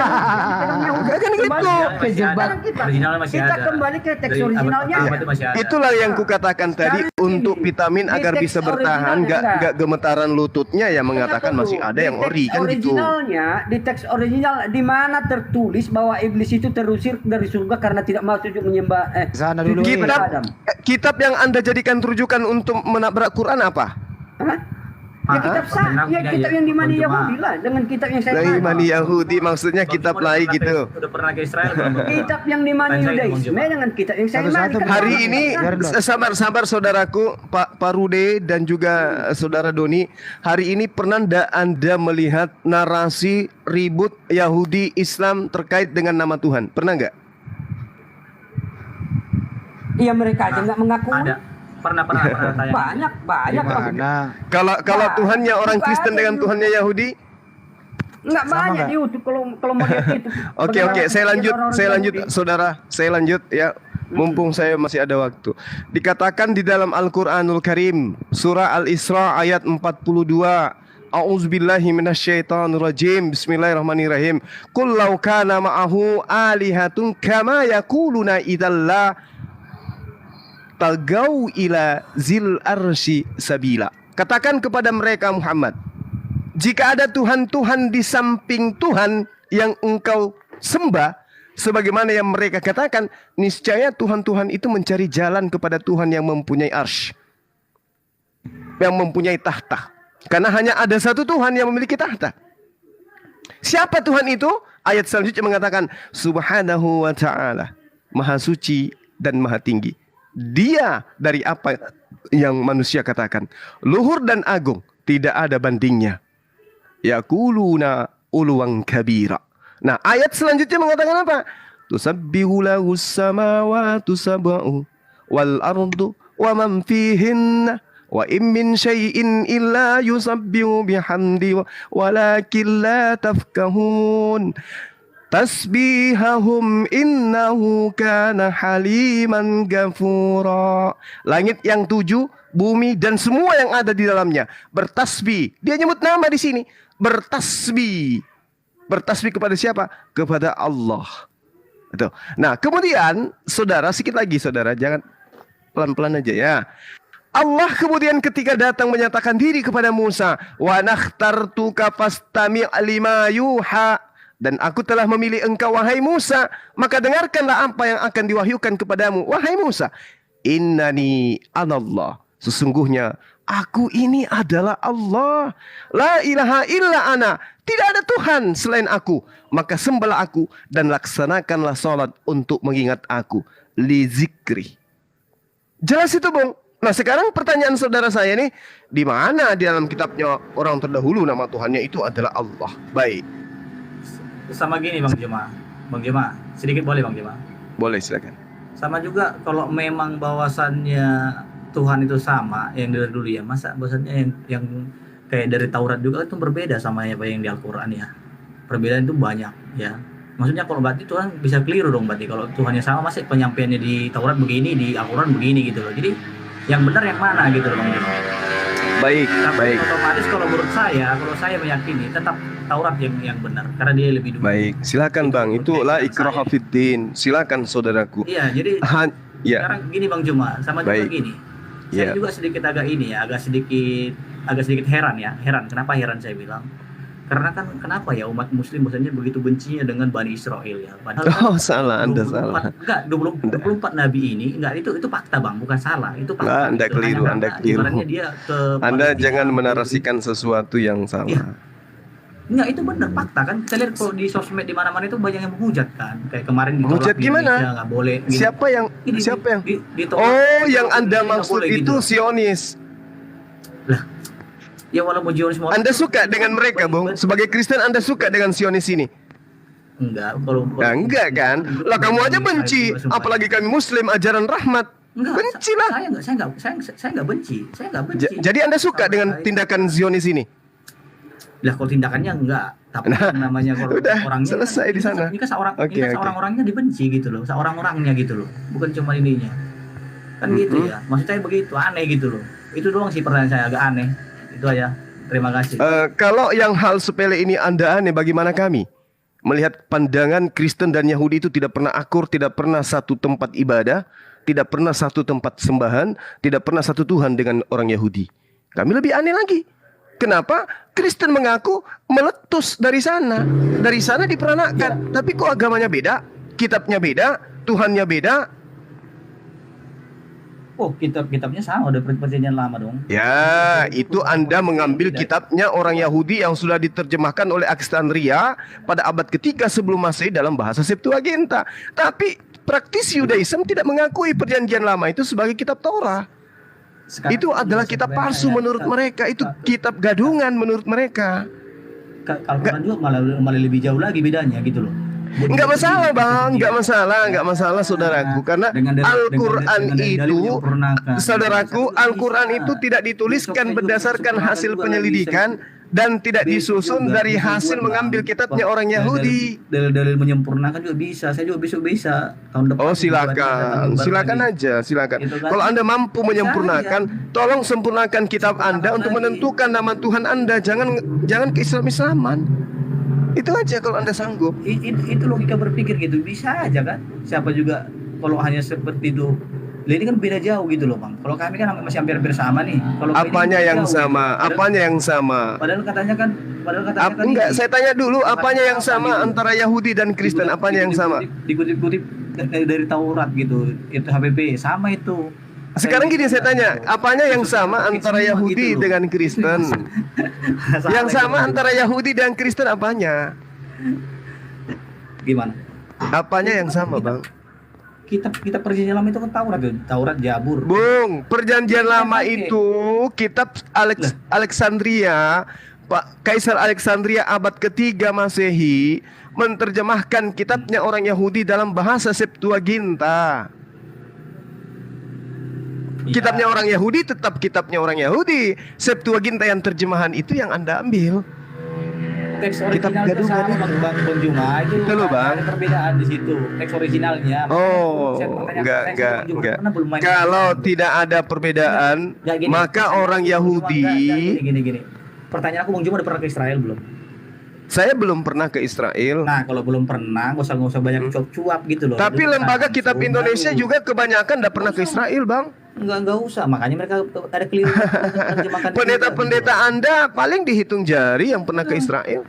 kita kembali ke teks originalnya. Itulah yang kukatakan tadi, untuk vitamin agar bisa bertahan, nggak gemetaran lututnya, ya mengatakan masih ada yang ori kan gitu. Di teks original di mana tertulis bahwa iblis itu terusir dari surga karena tidak mau sujud menyembah kitab yang Anda jadikan rujukan untuk menabrak Quran apa? Kitab yang di mana Yahudi lah, dengan kitab yang saya Imani Yahudi maksudnya kitab lain gitu. Udah pernah ke Israel belum? Kitab yang di mana Yudaisme dengan kitab yang saya imani. Hari ini sabar saudaraku, Pak Rude dan juga saudara Doni, hari ini pernah ndak Anda melihat narasi ribut Yahudi Islam terkait dengan nama Tuhan? Pernah nggak? Iya, mereka aja nggak mengaku. Ada. Pernah banyak. Kalau Tuhannya orang Kristen dengan Tuhannya Yahudi? Enggak banyak di YouTube kalau mau lihat itu. Oke, saya lanjut saudara, saya lanjut ya. Mumpung saya masih ada waktu. Dikatakan di dalam Al-Qur'anul Karim, surah Al-Isra ayat 42. A'udzubillahi minasyaitonirrajim. Bismillahirrahmanirrahim. Qul law kana ma'ahu alihatun kama yaquluna idzalla tagau ila zil arsy sabila. Katakan kepada mereka Muhammad, jika ada Tuhan-Tuhan di samping Tuhan yang engkau sembah, sebagaimana yang mereka katakan, niscaya Tuhan-Tuhan itu mencari jalan kepada Tuhan yang mempunyai arsy, yang mempunyai tahta. Karena hanya ada satu Tuhan yang memiliki tahta. Siapa Tuhan itu? Ayat selanjutnya mengatakan, Subhanahu wa ta'ala, maha suci dan maha tinggi. Dia dari apa yang manusia katakan, luhur dan agung, tidak ada bandingnya. yaquluna uluwan kabira. Nah, ayat selanjutnya mengatakan apa? Tusabbihu lahu samawati sab'u wal ardu wa man fihinna wa in min syai'in illa yusabbihu bihamdi walakin la tafqahun tasbihahum innahu kana haliman ghafura. Langit yang 7, bumi dan semua yang ada di dalamnya bertasbih. Dia nyebut nama di sini, bertasbih. Bertasbih kepada siapa? Kepada Allah. Itu. Nah, kemudian saudara, sikit lagi saudara, jangan pelan-pelan aja ya. Allah kemudian ketika datang menyatakan diri kepada Musa, wa nakhtartuka fastami' lima yuha, dan aku telah memilih engkau wahai Musa, maka dengarkanlah apa yang akan diwahyukan kepadamu wahai Musa. Innani anallah, sesungguhnya aku ini adalah Allah. La ilaha illa ana, tidak ada Tuhan selain aku. Maka sembahlah aku dan laksanakanlah sholat untuk mengingat aku. Li zikri. Jelas itu, Bung? Nah, sekarang pertanyaan saudara saya nih, di mana di dalam kitabnya orang terdahulu nama Tuhannya itu adalah Allah? Baik. Sama gini Bang Jema, sedikit boleh Bang Jema? Boleh, silakan. Sama juga kalau memang bahwasannya Tuhan itu sama yang dari dulu ya, masa bahwasannya yang kayak dari Taurat juga itu berbeda sama apa yang di Al-Quran ya. Perbedaan itu banyak ya. Maksudnya kalau berarti Tuhan bisa keliru dong berarti kalau Tuhannya sama, masih penyampaiannya di Taurat begini, di Al-Quran begini gitu loh. Jadi yang benar yang mana gitu loh Bang Jema. Baik, tapi baik. Otomatis kalau menurut saya, kalau saya meyakini tetap Taurat yang benar karena dia lebih dulu. Baik, silakan Bang. Itu la ikraha fiddin. Silakan saudaraku. Iya, jadi ya. Sekarang gini Bang Juma, sama juga gini. Saya juga sedikit agak ini ya, agak sedikit heran ya. Kenapa heran saya bilang? Karena kan kenapa ya umat muslim maksudnya begitu bencinya dengan Bani Israel ya. Padahal salah, Anda salah. Enggak, 24 nabi ini enggak, itu fakta Bang, bukan salah. Itu fakta. Anda keliru. Dia Anda jangan menarasikan sesuatu yang salah. Ya. Enggak, itu benar fakta kan. Kita lihat kalau di sosmed di mana-mana itu banyak yang menghujat kan. Kayak kemarin ditolak di gimana? Enggak boleh. Gini. Siapa yang yang Anda maksud itu gitu. Zionis. Lah. Ya walaupun Zionis mau. Anda suka dengan mereka, Bung? Sebagai Kristen Anda suka dengan Zionis ini? Enggak, kalau enggak kan? Lah kamu aja benci, apalagi kami muslim ajaran rahmat. Enggak, benci lah. Saya enggak benci. Jadi Anda suka dengan tindakan Zionis ini? Lah kalau tindakannya enggak, tapi namanya kalau orangnya selesai di sana. Ini kan orang-orangnya dibenci gitu loh, orang-orangnya gitu loh, bukan cuma ininya. Kan gitu ya. Maksud saya begitu, aneh gitu loh. Itu doang sih pertanyaan saya, agak aneh. Itu aja. Terima kasih. Kalau yang hal sepele ini Anda aneh, bagaimana kami? Melihat pandangan Kristen dan Yahudi itu tidak pernah akur, tidak pernah satu tempat ibadah, tidak pernah satu tempat sembahan, tidak pernah satu Tuhan dengan orang Yahudi. Kami lebih aneh lagi. Kenapa? Kristen mengaku meletus dari sana. Dari sana diperanakkan. Tapi kok agamanya beda? Kitabnya beda? Tuhannya beda? Oh, kitabnya sama, udah perjanjian lama dong. Ya, itu Anda mengambil kitabnya orang Yahudi yang sudah diterjemahkan oleh Alexandria pada abad ketiga sebelum Masehi dalam bahasa Septuaginta. Tapi praktisi Yudaism tidak mengakui perjanjian lama itu sebagai kitab Torah. Sekarang itu adalah kitab palsu menurut mereka. Itu kitab gadungan menurut mereka. Al-Quran juga malah lebih jauh lagi bedanya gitu loh. Enggak masalah Bang, enggak masalah saudaraku, karena Al-Quran itu, saudaraku, Al-Quran itu tidak dituliskan berdasarkan hasil penyelidikan dan tidak disusun dari hasil mengambil kitabnya orang Yahudi. Dalil menyempurnakan juga bisa, saya juga besok bisa tahun depan. Oh silakan aja. Kalau Anda mampu menyempurnakan, tolong sempurnakan kitab Anda untuk menentukan nama Tuhan Anda, jangan ke-Islam-Islaman. Itu aja kalau Anda sanggup. Itu logika berpikir gitu, bisa aja kan. Siapa juga kalau hanya seperti itu. Ini kan beda jauh gitu loh Bang. Kalau kami kan masih hampir sama nih. Kalau apanya yang sama? Apanya yang sama? Padahal katanya kan enggak, saya tanya dulu apanya yang sama antara Yahudi dan Kristen? Apanya yang sama? Dikutip dari Taurat gitu. Itu HBP sama itu. Sekarang gini saya tanya, apanya yang sama antara Yahudi dengan Kristen? Yang sama antara Yahudi dan Kristen apanya? Gimana? Apanya yang sama, Bang? Kitab perjanjian lama itu kan Taurat Jabur. Bung, perjanjian lama itu kitab Alexandria Pak Kaisar Alexandria abad ketiga Masehi menerjemahkan kitabnya orang Yahudi dalam bahasa Septuaginta. Kitabnya orang Yahudi tetap kitabnya orang Yahudi. Septuaginta yang terjemahan itu yang Anda ambil. Teks original itu sama Bang Juma, itu loh, Bang. ada perbedaan di situ. Teks originalnya. Oh, enggak. Kalau tidak ada perbedaan, maka orang Yahudi. Gini. Pertanyaan aku, Bang Juma udah pernah ke Israel belum? Saya belum pernah ke Israel. Nah, kalau belum pernah, nggak usah banyak cuap-cuap gitu loh. Tapi lembaga kitab Indonesia juga kebanyakan udah pernah ke Israel, Bang. Enggak usah, makanya mereka ada keliru. Pendeta Anda paling dihitung jari yang pernah ke Israel.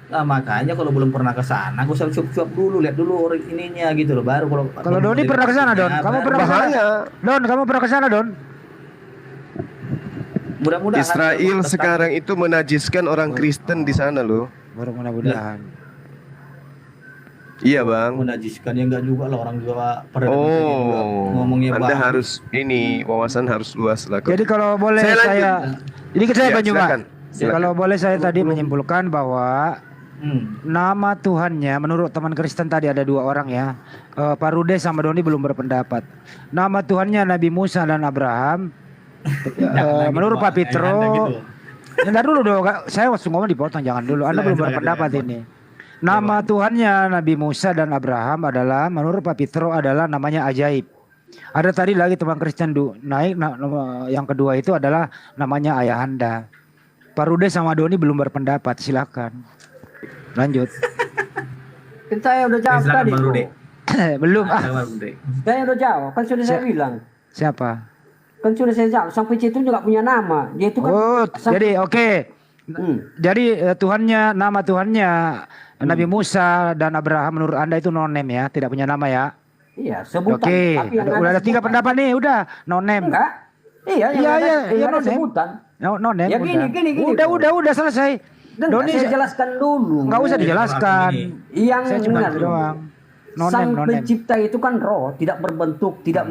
Nah, makanya kalau belum pernah ke sana, gue usah cuap-cuap dulu, lihat dulu ininya gitu loh, baru kalau Doni pernah ke sana, Don. Kamu pernah ke sana? Don, kamu pernah ke sana, Don? Mudah-mudahan Israel sekarang itu menajiskan orang Kristen di sana loh. Baru mudah-mudahan. Iya, Bang. Menajiskan ya enggak juga lah, orang juga pada ngomongnya Anda harus wawasan harus luas lah. Jadi kalau boleh saya Bang Juma. Kalau boleh saya tadi menyimpulkan bahwa nama Tuhannya menurut teman Kristen tadi ada 2 orang ya. Pak Rude sama Doni belum berpendapat. Nama Tuhannya Nabi Musa dan Abraham. Menurut Pak Pitro. Jangan dulu dong, saya waktu ngomong dipotong, jangan dulu. Anda belum berpendapat ini. Nama Tuhannya Nabi Musa dan Abraham adalah menurut Pak Pitro adalah namanya ajaib. Ada tadi lagi teman Kristen naik yang kedua itu adalah namanya Ayahanda. Pak Rude sama Doni belum berpendapat, silakan. Lanjut. Saya udah jawab tadi. Belum Saya udah jawab, kan sudah saya bilang. Siapa? Kan sudah saya jawab, Sang Pencipta itu juga punya nama. Dia itu kan jadi Jadi nama Tuhannya Nabi Musa dan Abraham menurut Anda itu no name ya, tidak punya nama ya? Iya, sebutan. Oke, udah ada 3 pendapat nih, udah no name. Enggak. Iya, no name. Sebutan. No name. Ya gini. Udah selesai. Doni saya jelaskan dulu. Enggak usah dijelaskan. Yang saya cuma doang. Sang Pencipta itu kan roh, tidak berbentuk, tidak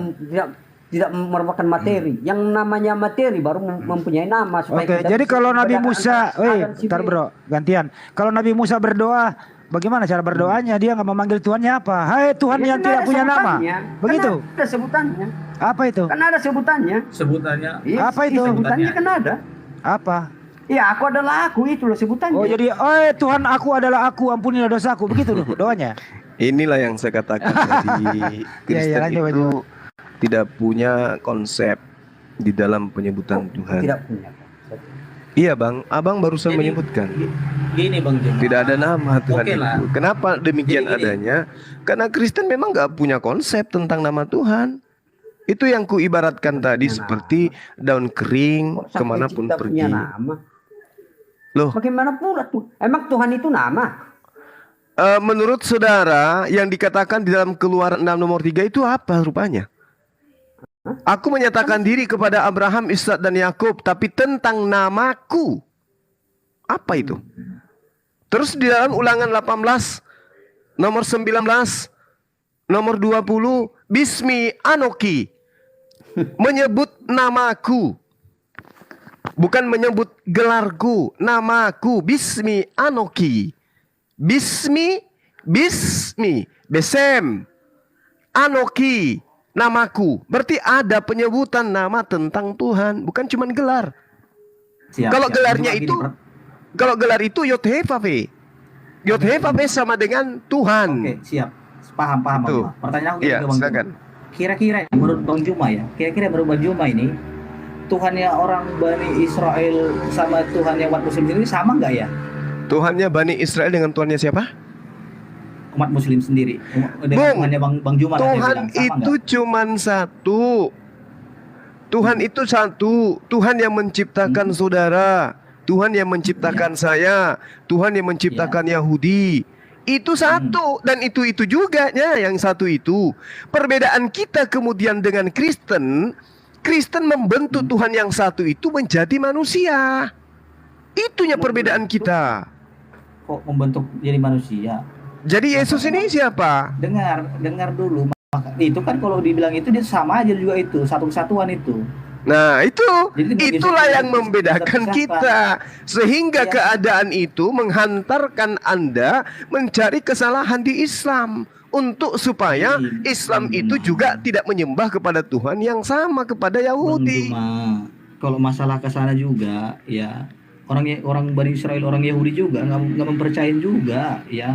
merupakan materi. Yang namanya materi baru mempunyai nama. Oke, jadi kalau Nabi Musa, ntar bro, gantian. Kalau Nabi Musa berdoa, bagaimana cara berdoanya? Dia nggak memanggil Tuhannya apa? Hai Tuhan yang tidak punya nama. Begitu? Kan ada sebutannya. Apa itu? Kan ada sebutannya. Apa itu? Sebutannya kan ada. Apa? Ya, aku adalah aku, itu loh sebutannya. Oh, jadi Tuhan aku adalah aku, ampunilah dosaku. Begitu loh doanya. Inilah yang saya katakan tadi. Kristen itu tidak punya konsep di dalam penyebutan Tuhan. Tidak punya. Iya, Bang. Abang barusan menyebutkan. Gini, Bang Juma. Tidak ada nama Tuhan itu. Lah. Kenapa demikian adanya? Karena Kristen memang nggak punya konsep tentang nama Tuhan. Itu yang kuibaratkan tadi seperti daun kering kemanapun pergi. Punya nama. Loh, bagaimana pula tuh? Emang Tuhan itu nama? Menurut saudara yang dikatakan di dalam Keluaran 6 nomor 3 itu apa rupanya? Aku menyatakan diri kepada Abraham, Ishak dan Yakub, tapi tentang namaku. Apa itu? Terus di dalam Ulangan 18 nomor 19 nomor 20 Bismi Anoki, menyebut namaku. Bukan menyebut gelarku, namaku. Bismi Anoki. Bismi, Besem, Anoki, namaku. Berarti ada penyebutan nama tentang Tuhan, bukan cuma gelar. Kalau gelar itu Yod-Heh-Vaveh. Yod-Heh-Vaveh sama dengan Tuhan. Oke, siap. Paham. Pertanyaan aku Bang silakan. Kira-kira menurut Bang Juma ya, menurut Bang Juma ini Tuhannya orang Bani Israel sama Tuhannya umat Muslim sendiri sama nggak ya? Tuhannya Bani Israel dengan Tuhannya siapa? Umat Muslim sendiri. Tuhannya Bang Juma. Tuhan itu cuman satu. Tuhan itu satu. Tuhan yang menciptakan saudara. Tuhan yang menciptakan saya. Tuhan yang menciptakan Yahudi. Itu satu. Dan itu juga ya, yang satu itu. Perbedaan kita kemudian dengan Kristen membentuk Tuhan yang satu itu menjadi manusia. Itunya perbedaan kita. Kok membentuk jadi manusia? Jadi Yesus ini siapa? Dengar dulu. Itu kan kalau dibilang itu dia sama aja juga itu, satu kesatuan itu. Nah, Jadi itulah yang membedakan siapa? kita. Sehingga Iya. keadaan itu menghantarkan Anda mencari kesalahan di Islam. Untuk supaya Islam itu juga tidak menyembah kepada Tuhan yang sama kepada Bang Yahudi. Juma, kalau masalah ke sana juga ya orang Bani Israel, orang Yahudi juga nggak mempercayain juga ya,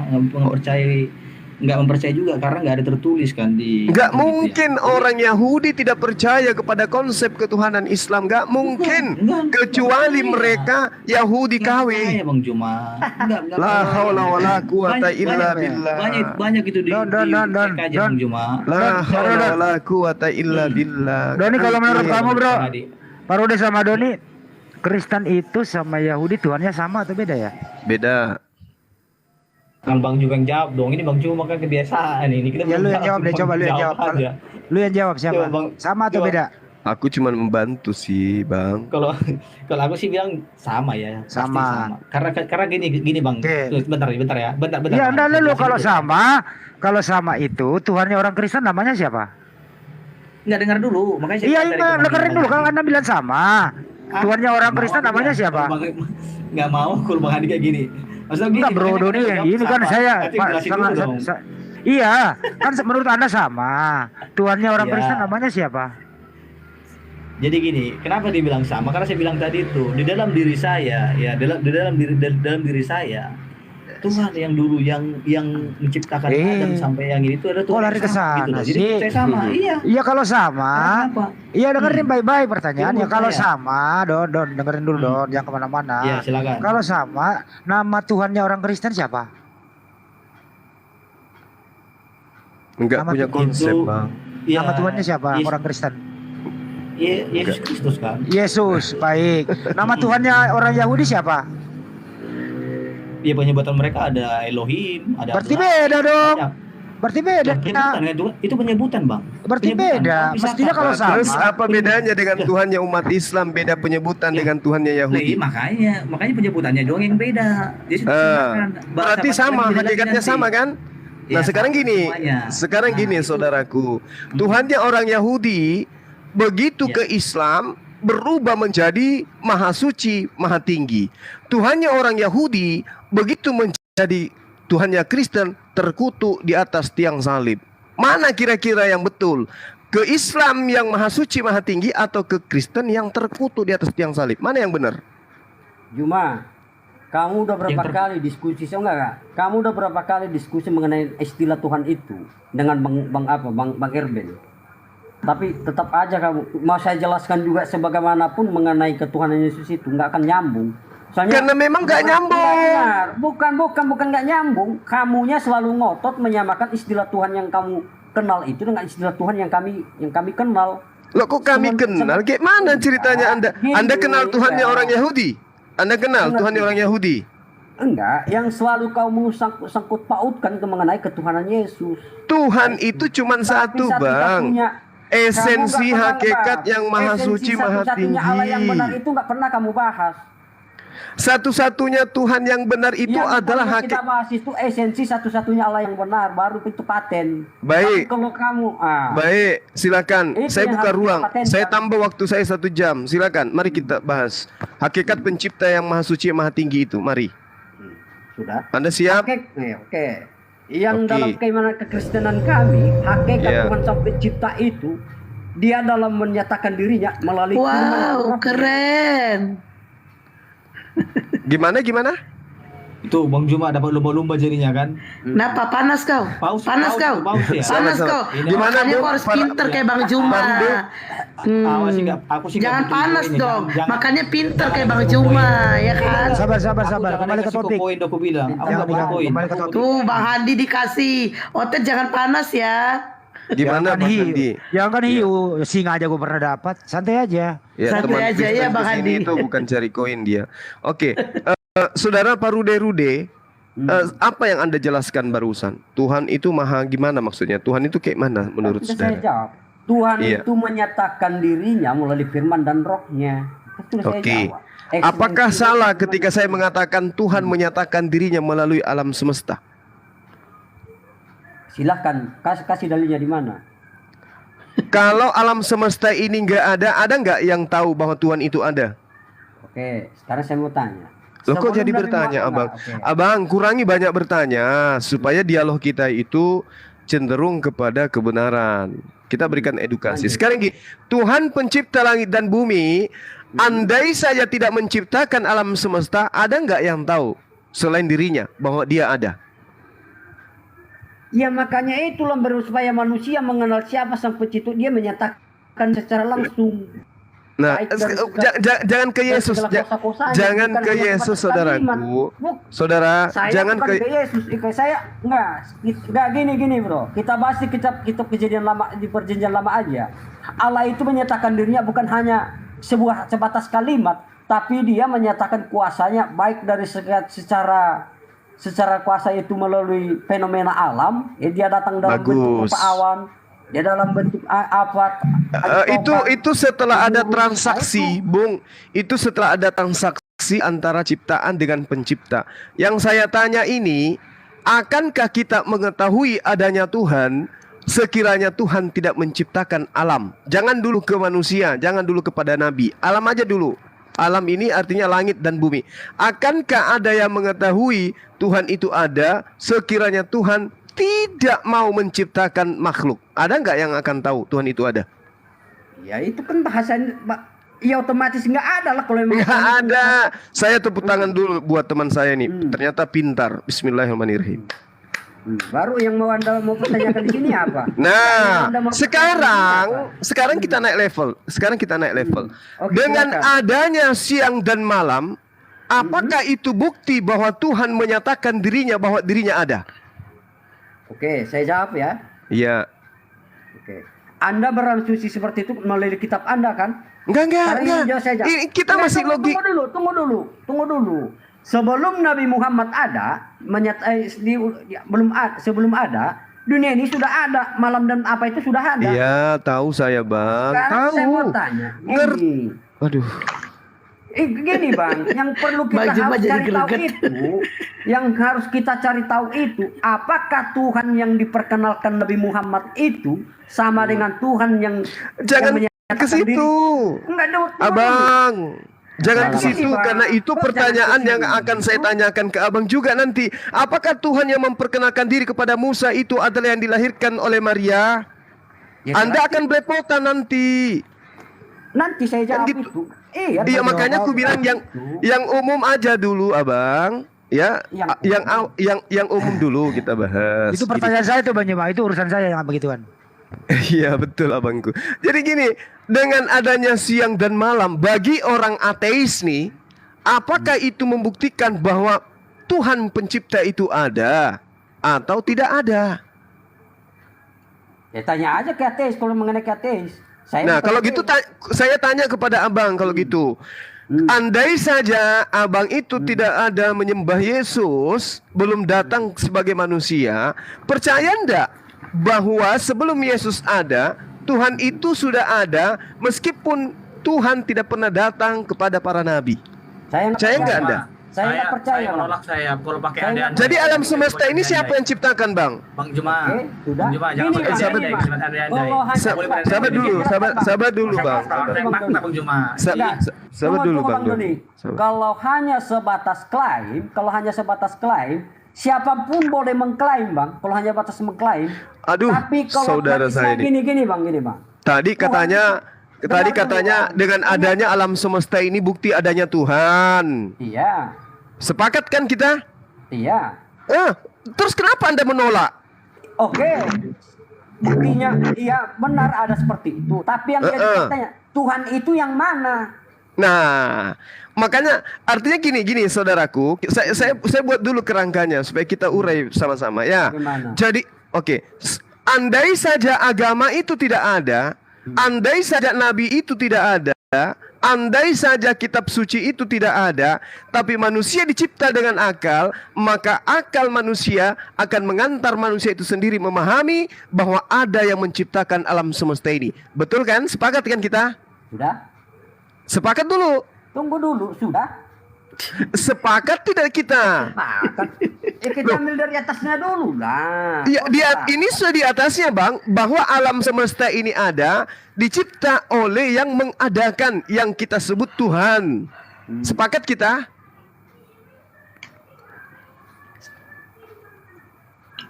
nggak mempercayai juga karena nggak ada tertulis kan di Nggak gitu ya. mungkin Jadi, orang Yahudi tidak percaya kepada konsep ketuhanan Islam. Nggak mungkin. Kecuali mereka Yahudi KW. percaya Bang Juma. Nggak La haula wala quwata illa banyak, billah. banyak itu di Don, cek aja Bang Juma. La haula wala quwata illa billah. Doni, kalau menurut kamu bro, Tadi. Pak Rude sama Doni, Kristen itu sama Yahudi Tuhannya sama atau beda ya? Beda. Kan Bang juga yang jawab dong. Ini Bang Juma kan kebiasaan ini. Kita Ya belum lu yang jawab deh, Bang coba lu yang jawab. aja. Lu yang jawab siapa? Coba, Bang. Sama atau Coba. beda? Aku cuma membantu sih, Bang. Kalau aku sih bilang sama ya. Pasti Sama. Karena gini Bang. Oke. Bentar ya. Bentar. Iya, Bang. lu Jelasin kalau dulu. sama itu Tuhannya orang Kristen namanya siapa? Nggak dengar dulu, makanya saya Iya, bilang tadi ke Bang dengerin Juma dulu kalau tadi. Anda bilang sama. Tuhannya orang Kristen namanya siapa? Nggak mau kalau Bang Adi kayak gini. Maksudnya gini, Enggak bro, makanya Doni kita yang jawab gini kan sama. saya Nanti Pak, jelasin sangat dulu dong. iya, kan menurut Anda sama. Tuhannya orang Iya. Kristen namanya siapa? Jadi gini, kenapa dibilang sama? Karena saya bilang tadi itu di dalam diri saya, ya dalam diri saya, Tuhan yang dulu yang menciptakan Adam sampai yang ini itu ada Kok Tuhan lari yang ke sama, sana gitu loh. sih? Jadi saya sama, iya. Iya kalau sama. Kenapa? Iya dengerin baik-baik pertanyaannya. Menurut Kalau saya. sama, Don dengerin dulu Don, jangan kemana-mana. Iya, silakan. Kalau sama, nama Tuhannya orang Kristen siapa? Enggak Nama punya Tuhan konsep, itu- Bang. Iya, Nama Tuhannya siapa? Yes- Orang Kristen. Yesus Kristus kan. Yesus, baik. Nama Tuhannya orang Yahudi siapa? Iya, penyebutan mereka ada Elohim, ada Berarti Abraham, beda dong. banyak. Berarti beda. Penyebutan, itu penyebutan Bang. Berarti Penyebutan, beda. jangan pisahkan. Mestinya kalau sama. Terus apa bedanya dengan Tuhannya umat Islam? Beda penyebutan dengan Tuhannya Nah, Yahudi. iya, makanya penyebutannya doang yang beda. Jadi silakan. Berarti sama, hakikatnya sama kan? Nah Ya, sekarang sama gini, semuanya. sekarang Nah, gini itu. saudaraku, Tuhannya orang Yahudi begitu Ya. ke Islam berubah menjadi maha suci, maha tinggi. Tuhannya orang Yahudi begitu menjadi Tuhannya Kristen terkutuk di atas tiang salib. Mana kira-kira yang betul? Ke Islam yang maha suci, maha tinggi atau ke Kristen yang terkutuk di atas tiang salib? Mana yang benar? Juma, kamu udah berapa Yang kali diskusi, enggak Kak? Kamu udah berapa kali diskusi mengenai istilah Tuhan itu dengan Bang Erben. Tapi tetap aja kamu mau saya jelaskan juga sebagaimanapun mengenai ketuhanan Yesus itu nggak akan nyambung. Soalnya Karena memang nggak nyambung. benar. Bukan nggak nyambung. Kamunya selalu ngotot menyamakan istilah Tuhan yang kamu kenal itu dengan istilah Tuhan yang kami kenal. Loh kok kami kenal? Kayak mana ceritanya Anda? Anda kenal Tuhannya orang Yahudi? Anda kenal Tuhannya orang Yahudi? Enggak, yang selalu kau sangkut pautkan ke mengenai ketuhanan Yesus. Tuhan itu cuma satu, Bang. Esensi hakikat yang maha suci, maha tinggi. Allah yang benar itu nggak pernah kamu bahas. Satu-satunya Tuhan yang benar itu Yang adalah perlu hakikat. kita bahas itu esensi satu-satunya Allah yang benar, baru itu paten. Baik. Tapi kalau kamu Baik, silakan. Itu Saya yang buka harus ruang. dipatenkan. Saya tambah waktu saya 1 jam. Silakan. Mari kita bahas hakikat pencipta yang maha suci, maha tinggi itu. Mari. Sudah. Anda siap? Oke. Yang Oke. dalam keimanan kekristenan kami, hakikat Ya. Tuhan Sang Pencipta itu dia dalam menyatakan dirinya melalui Wow, firman. keren. Gimana? Itu Bang Juma dapat lumba-lumba jadinya kan. Kenapa panas kau? Paus Panas ya? kau. Panas kau. Ini Gimana, Makanya Bu? kau harus pinter kayak Bang Juma. Awas sih, aku sih Jangan nggak begitu panas ini, dong. jangan- Makanya pinter kayak Bang Juma, ya kan? Sabar. Aku Kembali jangan ke kasih topik. poin aku bilang. Aku nggak punya poin. Kembali ke topik. Tuh Bang Handi dikasih. Otet jangan panas ya. Gimana Bang Handi? Jangan hiu, singa aja gue pernah dapat. Santai aja. Ya, Santai teman aja ya, Kristen Bang kesini Handi. itu bukan cari koin dia. Oke, saudara Pak Rude, apa yang Anda jelaskan barusan? Tuhan itu maha gimana maksudnya? Tuhan itu kayak mana menurut Sudah saya saudara? jawab. Tuhan Iya. itu menyatakan dirinya melalui firman dan rohnya. Itu sudah saya Oke. jawab. Apakah Eksistensi salah firman- ketika saya mengatakan Tuhan menyatakan dirinya melalui alam semesta? Silahkan kasih dalilnya di mana? Kalau alam semesta ini nggak ada nggak yang tahu bahwa Tuhan itu ada? Oke, sekarang saya mau tanya. Loh kok Sebelum jadi Nabi bertanya, Muhammad, Abang? oke. Abang, kurangi banyak bertanya supaya dialog kita itu cenderung kepada kebenaran. Kita berikan edukasi. Lanjut. Sekarang gini, Tuhan pencipta langit dan bumi, andai saja tidak menciptakan alam semesta, ada nggak yang tahu selain dirinya bahwa dia ada? Ya makanya itulah supaya manusia mengenal siapa sang pencipta, dia menyatakan secara langsung. Nah, Baik dari jangan ke Yesus, segala kosa-kosanya, jangan bukan ke hanya Yesus, sebatas kalimat. saudaraku. Saudara, Saya jangan bukan ke ke Yesus, saya enggak gini bro. Kita bahas di kitab kejadian lama, di perjanjian lama aja. Allah itu menyatakan dirinya bukan hanya sebatas kalimat, tapi dia menyatakan kuasanya baik dari secara kuasa itu melalui fenomena alam. Dia datang dalam bentuk awan, dia dalam bentuk apa? Itu setelah ada transaksi, Bung. Itu setelah ada transaksi antara ciptaan dengan pencipta. Yang saya tanya ini, akankah kita mengetahui adanya Tuhan sekiranya Tuhan tidak menciptakan alam? Jangan dulu ke manusia, jangan dulu kepada nabi. Alam aja dulu. Alam ini artinya langit dan bumi. Akankah ada yang mengetahui Tuhan itu ada sekiranya Tuhan tidak mau menciptakan makhluk? Ada nggak yang akan tahu Tuhan itu ada? Ya itu kan bahasan, ya otomatis nggak ada lah kalau memang. Nggak ada. Saya tepuk tangan dulu buat teman saya nih. Ternyata pintar. Bismillahirrahmanirrahim. Baru yang Anda mau pertanyakan di sini apa? Nah, sekarang kita naik level. Sekarang kita naik level. Oke, Dengan silakan. adanya siang dan malam, apakah itu bukti bahwa Tuhan menyatakan dirinya bahwa dirinya ada? Oke, saya jawab ya. Iya. Oke. Anda berasumsi seperti itu melalui kitab Anda kan? Enggak. Ini Kita masih logik. Tunggu dulu. Sebelum Nabi Muhammad ada, sebelum ada, dunia ini sudah ada, malam dan apa itu sudah ada. Iya, tahu saya, Bang. Sekarang Tahu. saya mau tanya, gini. Aduh. Gini Bang, yang perlu kita harus cari tahu itu, apakah Tuhan yang diperkenalkan Nabi Muhammad itu sama dengan Tuhan yang Jangan ke situ. Abang. Jangan ke situ karena itu pertanyaan yang akan saya tanyakan ke Abang juga nanti. Apakah Tuhan yang memperkenalkan diri kepada Musa itu adalah yang dilahirkan oleh Maria? Anda akan belepotan nanti. Nanti saya jawab itu. Iya, makanya aku bilang yang umum aja dulu, Abang. Ya, yang umum dulu kita bahas. Itu pertanyaan saya tuh Bang Juma, itu urusan saya yang begituan. Iya betul abangku. Jadi gini, dengan adanya siang dan malam bagi orang ateis nih, apakah itu membuktikan bahwa Tuhan pencipta itu ada atau tidak ada? Ya tanya aja ke ateis kalau mengenai ke ateis. Nah kalau gitu saya tanya kepada abang kalau gitu. Andai saja abang itu tidak ada menyembah Yesus, belum datang sebagai manusia, percaya enggak bahwa sebelum Yesus ada, Tuhan itu sudah ada meskipun Tuhan tidak pernah datang kepada para nabi? Percaya enggak Anda? Saya percaya. Saya menolak saya kalau pakai ada. Jadi alam semesta ini siapa yang ciptakan, Bang? Bang Juma. Sudah. Bang Juma jangan pakai Sabar dulu, Bang. Bang Juma. Sabar dulu, Bang. Kalau hanya sebatas klaim, siapapun boleh mengklaim, Bang. Kalau hanya batas mengklaim. Aduh, tapi kalau saudara saya ini. Gini, Bang. Tadi katanya dengan adanya alam semesta ini bukti adanya Tuhan. Iya. Sepakat kan kita? Iya. Terus kenapa Anda menolak? Oke. Buktinya iya benar ada seperti itu. Tapi yang jadi tanya, Tuhan itu yang mana? Nah, makanya artinya gini saudaraku, saya buat dulu kerangkanya supaya kita urai sama-sama ya. Gimana? Jadi, oke. Andai saja agama itu tidak ada, andai saja nabi itu tidak ada, andai saja kitab suci itu tidak ada, tapi manusia dicipta dengan akal, maka akal manusia akan mengantar manusia itu sendiri memahami bahwa ada yang menciptakan alam semesta ini. Betul kan? Sepakat kan kita? Sudah? Sepakat dulu. Tunggu dulu, sudah? Sepakat tidak kita? Sepakat. Kita ambil dari atasnya dulu lah. Iya, ini sudah di atasnya, Bang, bahwa alam semesta ini ada, dicipta oleh yang mengadakan, yang kita sebut Tuhan. Sepakat kita?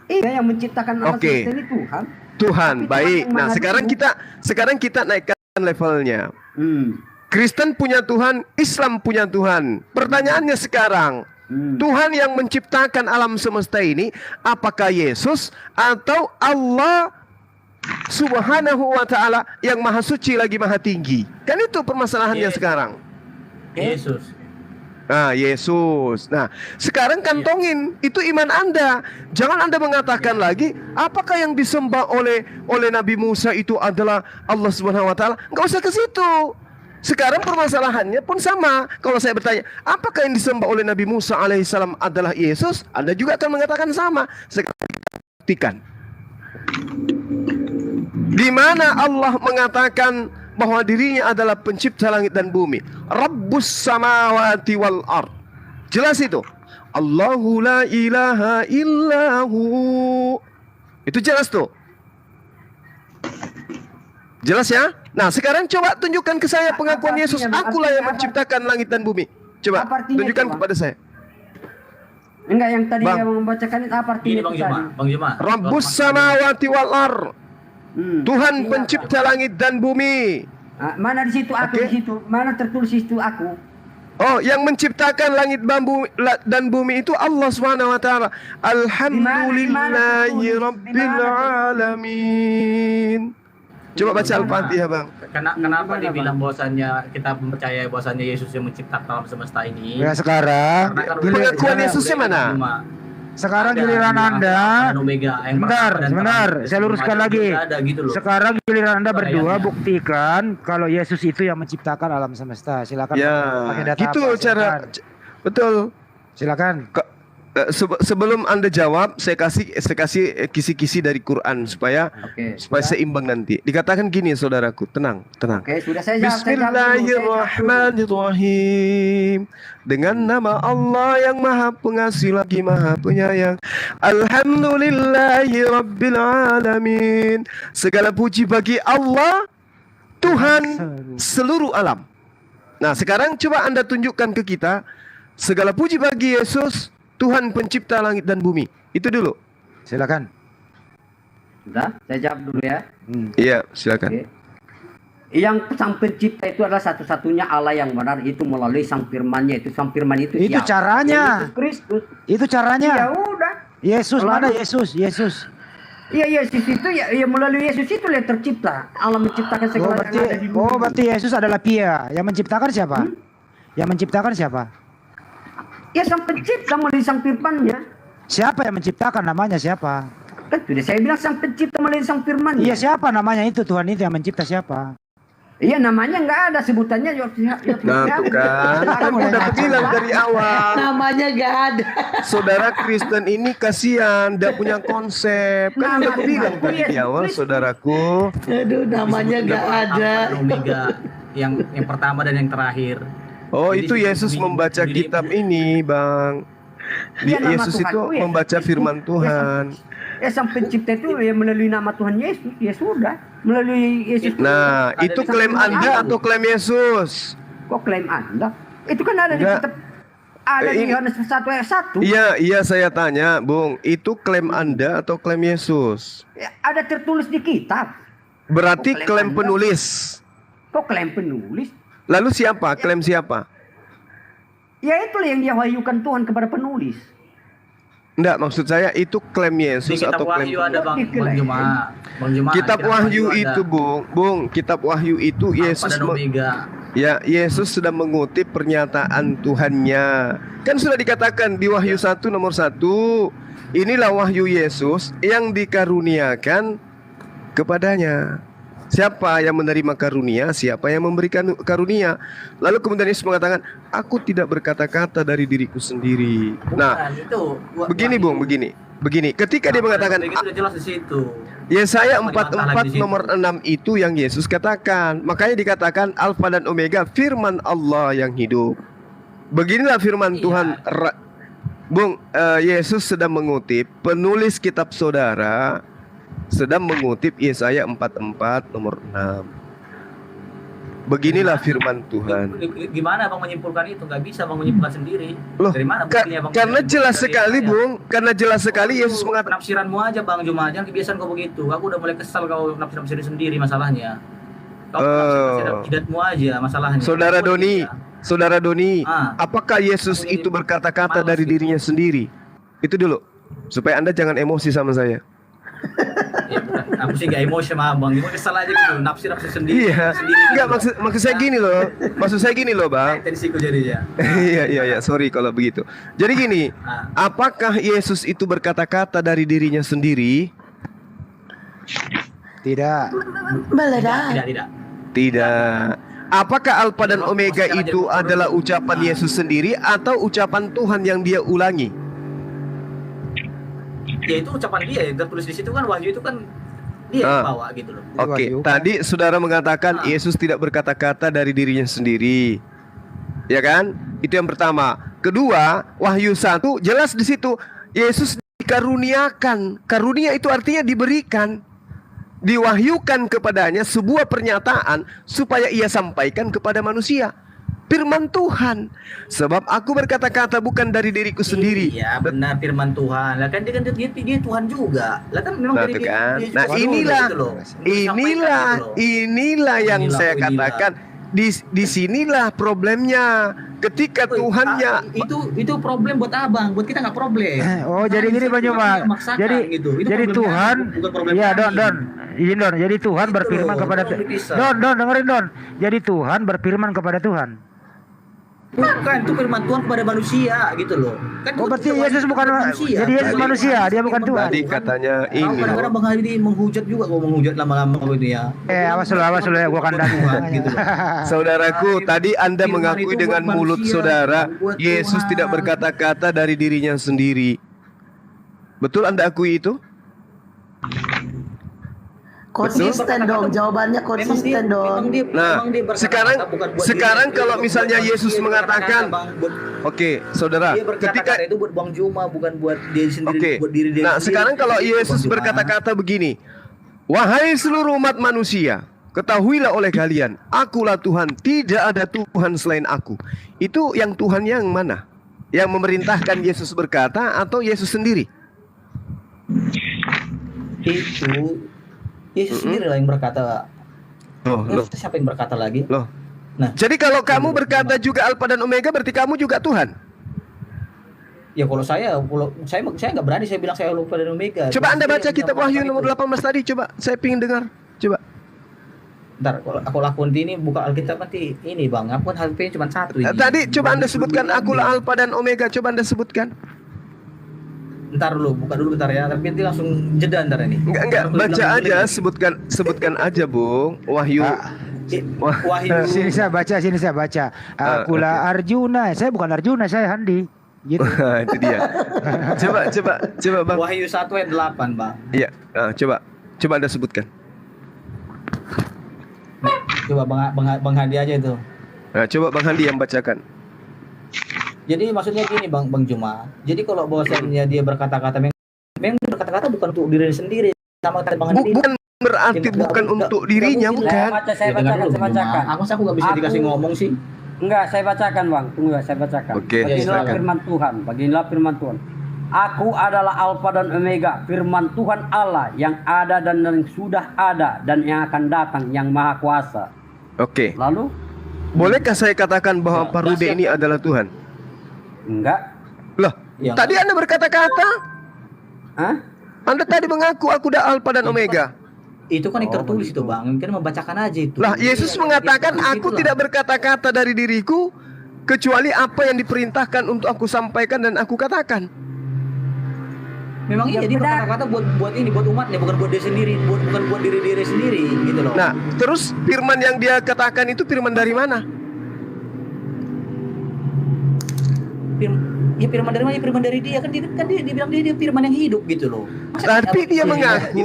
Iya, yang menciptakan alam semesta ini Tuhan. Tuhan, baik. Nah, sekarang kita naikkan levelnya. Kristen punya Tuhan, Islam punya Tuhan. Pertanyaannya sekarang, Tuhan yang menciptakan alam semesta ini, apakah Yesus atau Allah Subhanahu wa ta'ala yang maha suci lagi maha tinggi? Kan itu permasalahannya sekarang. Yesus. Nah, Yesus. Nah, sekarang kantongin itu iman Anda. Jangan Anda mengatakan lagi, apakah yang disembah oleh Nabi Musa itu adalah Allah Subhanahu wa ta'ala? Enggak usah ke situ. Sekarang permasalahannya pun sama. Kalau saya bertanya, apakah yang disembah oleh Nabi Musa alaihissalam adalah Yesus? Anda juga akan mengatakan sama. Sekarang buktikan. Di mana Allah mengatakan bahwa dirinya adalah pencipta langit dan bumi, Rabbus samawati wal ard. Jelas itu. Allahu la ilaha illahu. Itu jelas tuh. Jelas ya? Nah, sekarang coba tunjukkan ke saya pengakuan Yesus, akulah yang menciptakan langit dan bumi. Coba tunjukkan kepada saya. Enggak, yang tadi yang membacakan itu apa artinya? Bang Juma. Rabbus samawati wal ard. Tuhan pencipta langit dan bumi. Mana di situ aku di situ? Mana tertulis itu aku? Oh, yang menciptakan langit dan bumi itu Allah Subhanahu wa taala. Alhamdulillahi rabbil alamin. Coba baca Al-Fatihah, Bang. Kenapa dibilang bahwasannya kita percaya bahwasannya Yesus yang menciptakan alam semesta ini? Ya sekarang pengakuan Yesusnya mana? Sekarang giliran Anda. Sebentar, saya luruskan lagi. Sekarang giliran Anda berdua buktikan kalau Yesus itu yang menciptakan alam semesta. Silakan. Ya, pakai data gitu apa? cara. Betul. Silakan. Sebelum Anda jawab, saya kasih kisi-kisi dari Quran supaya seimbang nanti. Dikatakan gini, saudaraku, tenang. Sudah saya jawab. Bismillahirrahmanirrahim. Dengan nama Allah yang Maha Pengasih lagi Maha Penyayang. Alhamdulillahi rabbil alamin. Segala puji bagi Allah, Tuhan seluruh alam. Nah, sekarang coba Anda tunjukkan ke kita, segala puji bagi Yesus, Tuhan pencipta langit dan bumi. Itu dulu. Silakan. Sudah, saya jawab dulu ya. Iya, silakan. Yang sang pencipta itu adalah satu-satunya Allah yang benar, itu melalui sang firman-Nya. Itu sang firman itu siapa? Caranya. Yesus Kristus. Itu caranya. Ya udah. Yesus mana Yesus? Iya, Yesus itu ya melalui Yesus itu yang tercipta. Allah menciptakan segala yang ada di bumi. Oh, berarti Yesus adalah Pia. Yang menciptakan siapa? Yang menciptakan siapa? Ya sang pencipta melalui sang firman-Nya. Siapa yang menciptakan, namanya siapa? Kan sudah saya bilang sang pencipta melalui sang firman-Nya. Iya, siapa namanya itu? Tuhan itu yang mencipta siapa? Iya, namanya nggak ada sebutannya. Nah, tuh kan. Kan udah bilang dari awal. Namanya nggak ada. Saudara Kristen ini kasihan, tidak punya konsep. Kan udah bilang tadi di awal, saudaraku. Aduh, namanya nggak ada. Omega, yang pertama dan yang terakhir. Oh, itu Yesus membaca kitab ini, Bang. Yesus itu membaca firman Tuhan. Ya, sang pencipta itu ya melalui nama Tuhan Yesus. Ya sudah, melalui Yesus. Nah, itu klaim Anda atau klaim Yesus? Kok klaim Anda? Itu kan ada di kitab, ada di Yohanes 1 ayat 1. Iya, saya tanya, Bung, itu klaim Anda atau klaim Yesus? Ya, ada tertulis di kitab. Berarti klaim penulis. Kok klaim penulis? Lalu siapa? Klaim siapa? Ya itulah yang diwahyukan Tuhan kepada penulis. Enggak, maksud saya itu klaim Yesus atau klaim Bang Juma. Kitab Wahyu itu, Bung, kitab Wahyu itu Yesus Yesus sudah mengutip pernyataan Tuhannya. Kan sudah dikatakan di Wahyu 1 nomor 1, inilah wahyu Yesus yang dikaruniakan kepadanya. Siapa yang menerima karunia, siapa yang memberikan karunia. Lalu kemudian Yesus mengatakan, aku tidak berkata-kata dari diriku sendiri. Nah, begini Bung, begini. Ketika dia mengatakan, jelas di situ. Yesaya 44 nomor 6 itu yang Yesus katakan. Makanya dikatakan Alfa dan Omega, firman Allah yang hidup. Beginilah firman Tuhan. Bung, Yesus sedang mengutip, penulis kitab saudara sedang mengutip Yesaya 44 nomor 6. Beginilah firman Tuhan. Gimana Bang menyimpulkan itu? Nggak bisa Bang menyimpulkan sendiri. Loh, dari mana buktinya Bang? karena jelas sekali Bung, karena jelas sekali Yesus mengatakan. Penafsiranmu aja Bang Juma, jangan kebiasaan kau begitu. Aku udah mulai kesal kau nafsir sendiri masalahnya. Kau jidatmu aja masalahnya. Saudara Doni, apakah Yesus itu berkata-kata dari dirinya sendiri? Itu dulu, supaya Anda jangan emosi sama saya. Ya, aku sih gak emosi sama Abang, gimana kesal aja gitu, nafsir sendiri. Iya, enggak maksud saya gini loh, Bang. Tensiku jadinya. Iya, sorry kalau begitu. Jadi gini, apakah Yesus itu berkata-kata dari dirinya sendiri? Tidak. Tidak. Apakah Alfa dan Omega itu adalah ucapan Yesus sendiri atau ucapan Tuhan yang dia ulangi? Ya itu ucapan dia, yang tertulis di situ kan wahyu itu kan dia yang bawa gitu loh. Oke, tadi saudara mengatakan Yesus tidak berkata-kata dari dirinya sendiri. Ya kan? Itu yang pertama. Kedua, Wahyu 1 jelas di situ Yesus dikaruniakan. Karunia itu artinya diberikan. Diwahyukan kepadanya sebuah pernyataan supaya ia sampaikan kepada manusia. Firman Tuhan. Sebab aku berkata-kata bukan dari diriku sendiri. Iya benar, firman Tuhan. Lah kan dia Tuhan juga. Lah kan memang dari kan? Nah inilah yang saya katakan. Di sinilah problemnya. Ketika Tuhannya itu problem buat Abang, buat kita nggak problem. Jadi gini Bang Juma. Jadi Tuhan, ya Don. Jadi Tuhan berfirman kepada Don, dengerin Don. Jadi Tuhan berfirman kepada Tuhan. Bukan, itu firman Tuhan kepada manusia gitu loh. Kan berarti Yesus bukan manusia. Jadi Yesus manusia, dia bukan Tuhan. Tadi katanya ini. Kadang-kadang Bang Hadi menghujat juga, kok menghujat lama-lama gitu ya. Awas lu ya, gua kandang gitu. Saudaraku, tadi Anda mengakui dengan mulut saudara Yesus tidak berkata-kata dari dirinya sendiri. Betul Anda akui itu? Konsisten dong, jawabannya konsisten dong. Nah, sekarang kalau misalnya Yesus mengatakan, oke, saudara, ketika itu buat Bang Juma, bukan buat dia sendiri, buat diri dia. Nah, sekarang kalau Yesus berkata-kata begini, wahai seluruh umat manusia, ketahuilah oleh kalian, akulah Tuhan, tidak ada Tuhan selain aku. Itu yang Tuhan yang mana? Yang memerintahkan Yesus berkata atau Yesus sendiri? Itu Yesus sendiri lah yang berkata. Siapa yang berkata lagi? Nah, jadi kalau kamu berkata juga Alfa dan Omega, berarti kamu juga Tuhan. Ya kalau saya nggak berani saya bilang saya Alfa dan Omega. Coba Anda baca kitab Wahyu nomor 18 tadi, coba. Saya pingin dengar. Coba. Ntar kalau aku lakukan ini buka Alkitab nanti ini Bang, aku kan HP cuma satu ini. Tadi coba Anda sebutkan akulah Alfa dan Omega, coba Anda sebutkan. Ntar dulu, buka dulu bentar ya, tapi nanti langsung jeda ntar ini. Enggak, baca aja, sebutkan aja, Bung. Wahyu. Wahyu. Sini saya baca. Akulah Arjuna. Saya bukan Arjuna, saya Handi. Gitu. Itu dia. Coba Bang. Wahyu 1 ayat 8, Bang. Iya, coba Anda sebutkan. Coba Bang Handi aja itu. Nah, coba Bang Handi yang bacakan. Jadi maksudnya gini Bang Juma. Jadi kalau bahwasanya dia berkata-kata memang berkata-kata bukan untuk dirinya sendiri sama kata Bang Handi. Bukan berarti bukan untuk dirinya, bukan. Saya bacakan. Aku nggak bisa dikasih ngomong sih. Enggak, saya bacakan Bang. Tunggu ya, saya bacakan. Beginilah firman Tuhan. Aku adalah Alfa dan Omega, firman Tuhan Allah yang ada dan yang sudah ada dan yang akan datang, yang maha kuasa. Oke. Lalu, bolehkah saya katakan bahwa Parude ini adalah Tuhan? Enggak. Loh, tadi Anda berkata-kata. Anda tadi mengaku aku dah Alfa dan Omega. Itu kan yang tertulis itu Bang, mungkin membacakan aja itu. Lah, Yesus mengatakan aku tidak berkata-kata dari diriku kecuali apa yang diperintahkan untuk aku sampaikan dan aku katakan. Memang iya, dia berkata-kata buat ini, buat umatnya, bukan buat dia sendiri, bukan buat diri sendiri gitu loh. Nah, terus firman yang dia katakan itu firman dari mana? Firman dari mana? Firman dari dia kan dia bilang dia firman yang hidup gitu loh. Tapi dia mengaku.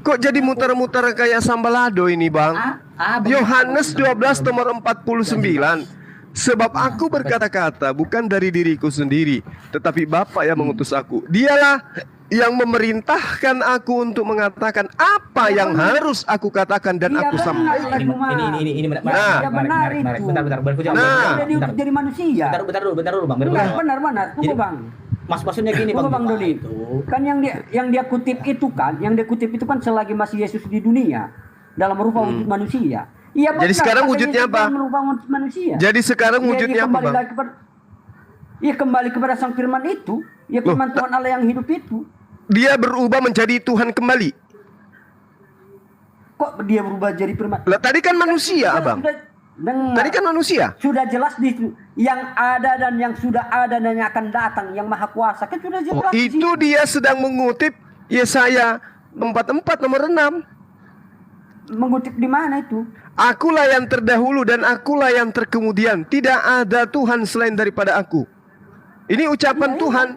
Kok jadi muter-muter kayak sambalado ini, Bang? Yohanes 12 nomor 49. Sebab aku berkata-kata bukan dari diriku sendiri, tetapi Bapa yang mengutus aku. Dialah yang memerintahkan aku untuk mengatakan apa yang harus aku katakan dan aku sampaikan. Ini Ya benar benar itu. bentar Dia diutus jadi manusia. bentar dulu Bang. Benar. Tunggu Jadi, Bang. Maksudnya gini Tunggu Bang Bang Juma Doni. itu. Kan yang dia kutip itu kan selagi masih Yesus di dunia dalam rupa wujud manusia. Iya benar. Jadi sekarang kata wujudnya Yesus apa? dalam rupa wujud manusia. Jadi sekarang Dia wujudnya apa, kembali Bang? lagi kembali kepada Sang Firman itu. Ya firman Tuhan Allah yang hidup itu. Dia berubah menjadi Tuhan kembali. Kok dia berubah jadi firman? Lah tadi kan manusia, Abang. Tadi kan manusia. Sudah jelas di situ. Yang ada dan yang sudah ada dan yang akan datang, yang maha kuasa kan sudah jelas. Itu dia sedang mengutip Yesaya 44 nomor 6. Mengutip di mana itu? Akulah yang terdahulu dan akulah yang terkemudian. Tidak ada Tuhan selain daripada aku. Ini ucapan Tuhan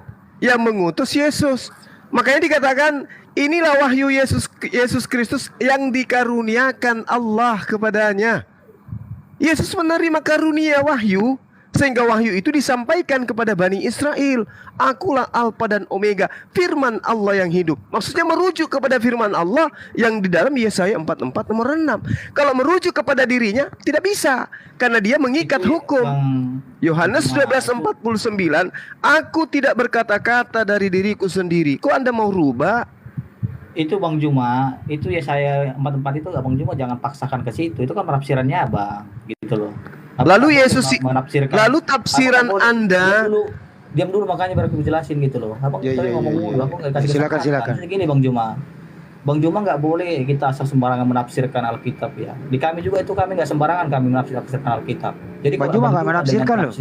yang mengutus Yesus. Makanya dikatakan inilah wahyu Yesus Kristus yang dikaruniakan Allah kepadanya. Yesus menerima karunia wahyu, sehingga wahyu itu disampaikan kepada Bani Israel. Akulah Alfa dan Omega, firman Allah yang hidup. Maksudnya merujuk kepada firman Allah yang di dalam Yesaya 44 nomor 6. Kalau merujuk kepada dirinya, tidak bisa. Karena dia mengikat hukum. Yohanes 12:49, aku tidak berkata-kata dari diriku sendiri. Kok Anda mau rubah? Itu Bang Juma, itu Yesaya 44 itu Bang Juma jangan paksakan ke situ. Itu kan penafsirannya Bang, gitu loh. Lalu Yesus menafsirkan. Lalu tafsiran Anda diam dulu makanya baru aku jelasin gitu loh. Abang tadi ngomong dulu, aku nggak kasih Silakan. Jadi gini Bang Juma nggak boleh kita asal sembarangan menafsirkan Alkitab ya. Di kami juga itu kami nggak sembarangan kami menafsirkan Alkitab. Jadi Bang Juma nggak menafsirkan loh.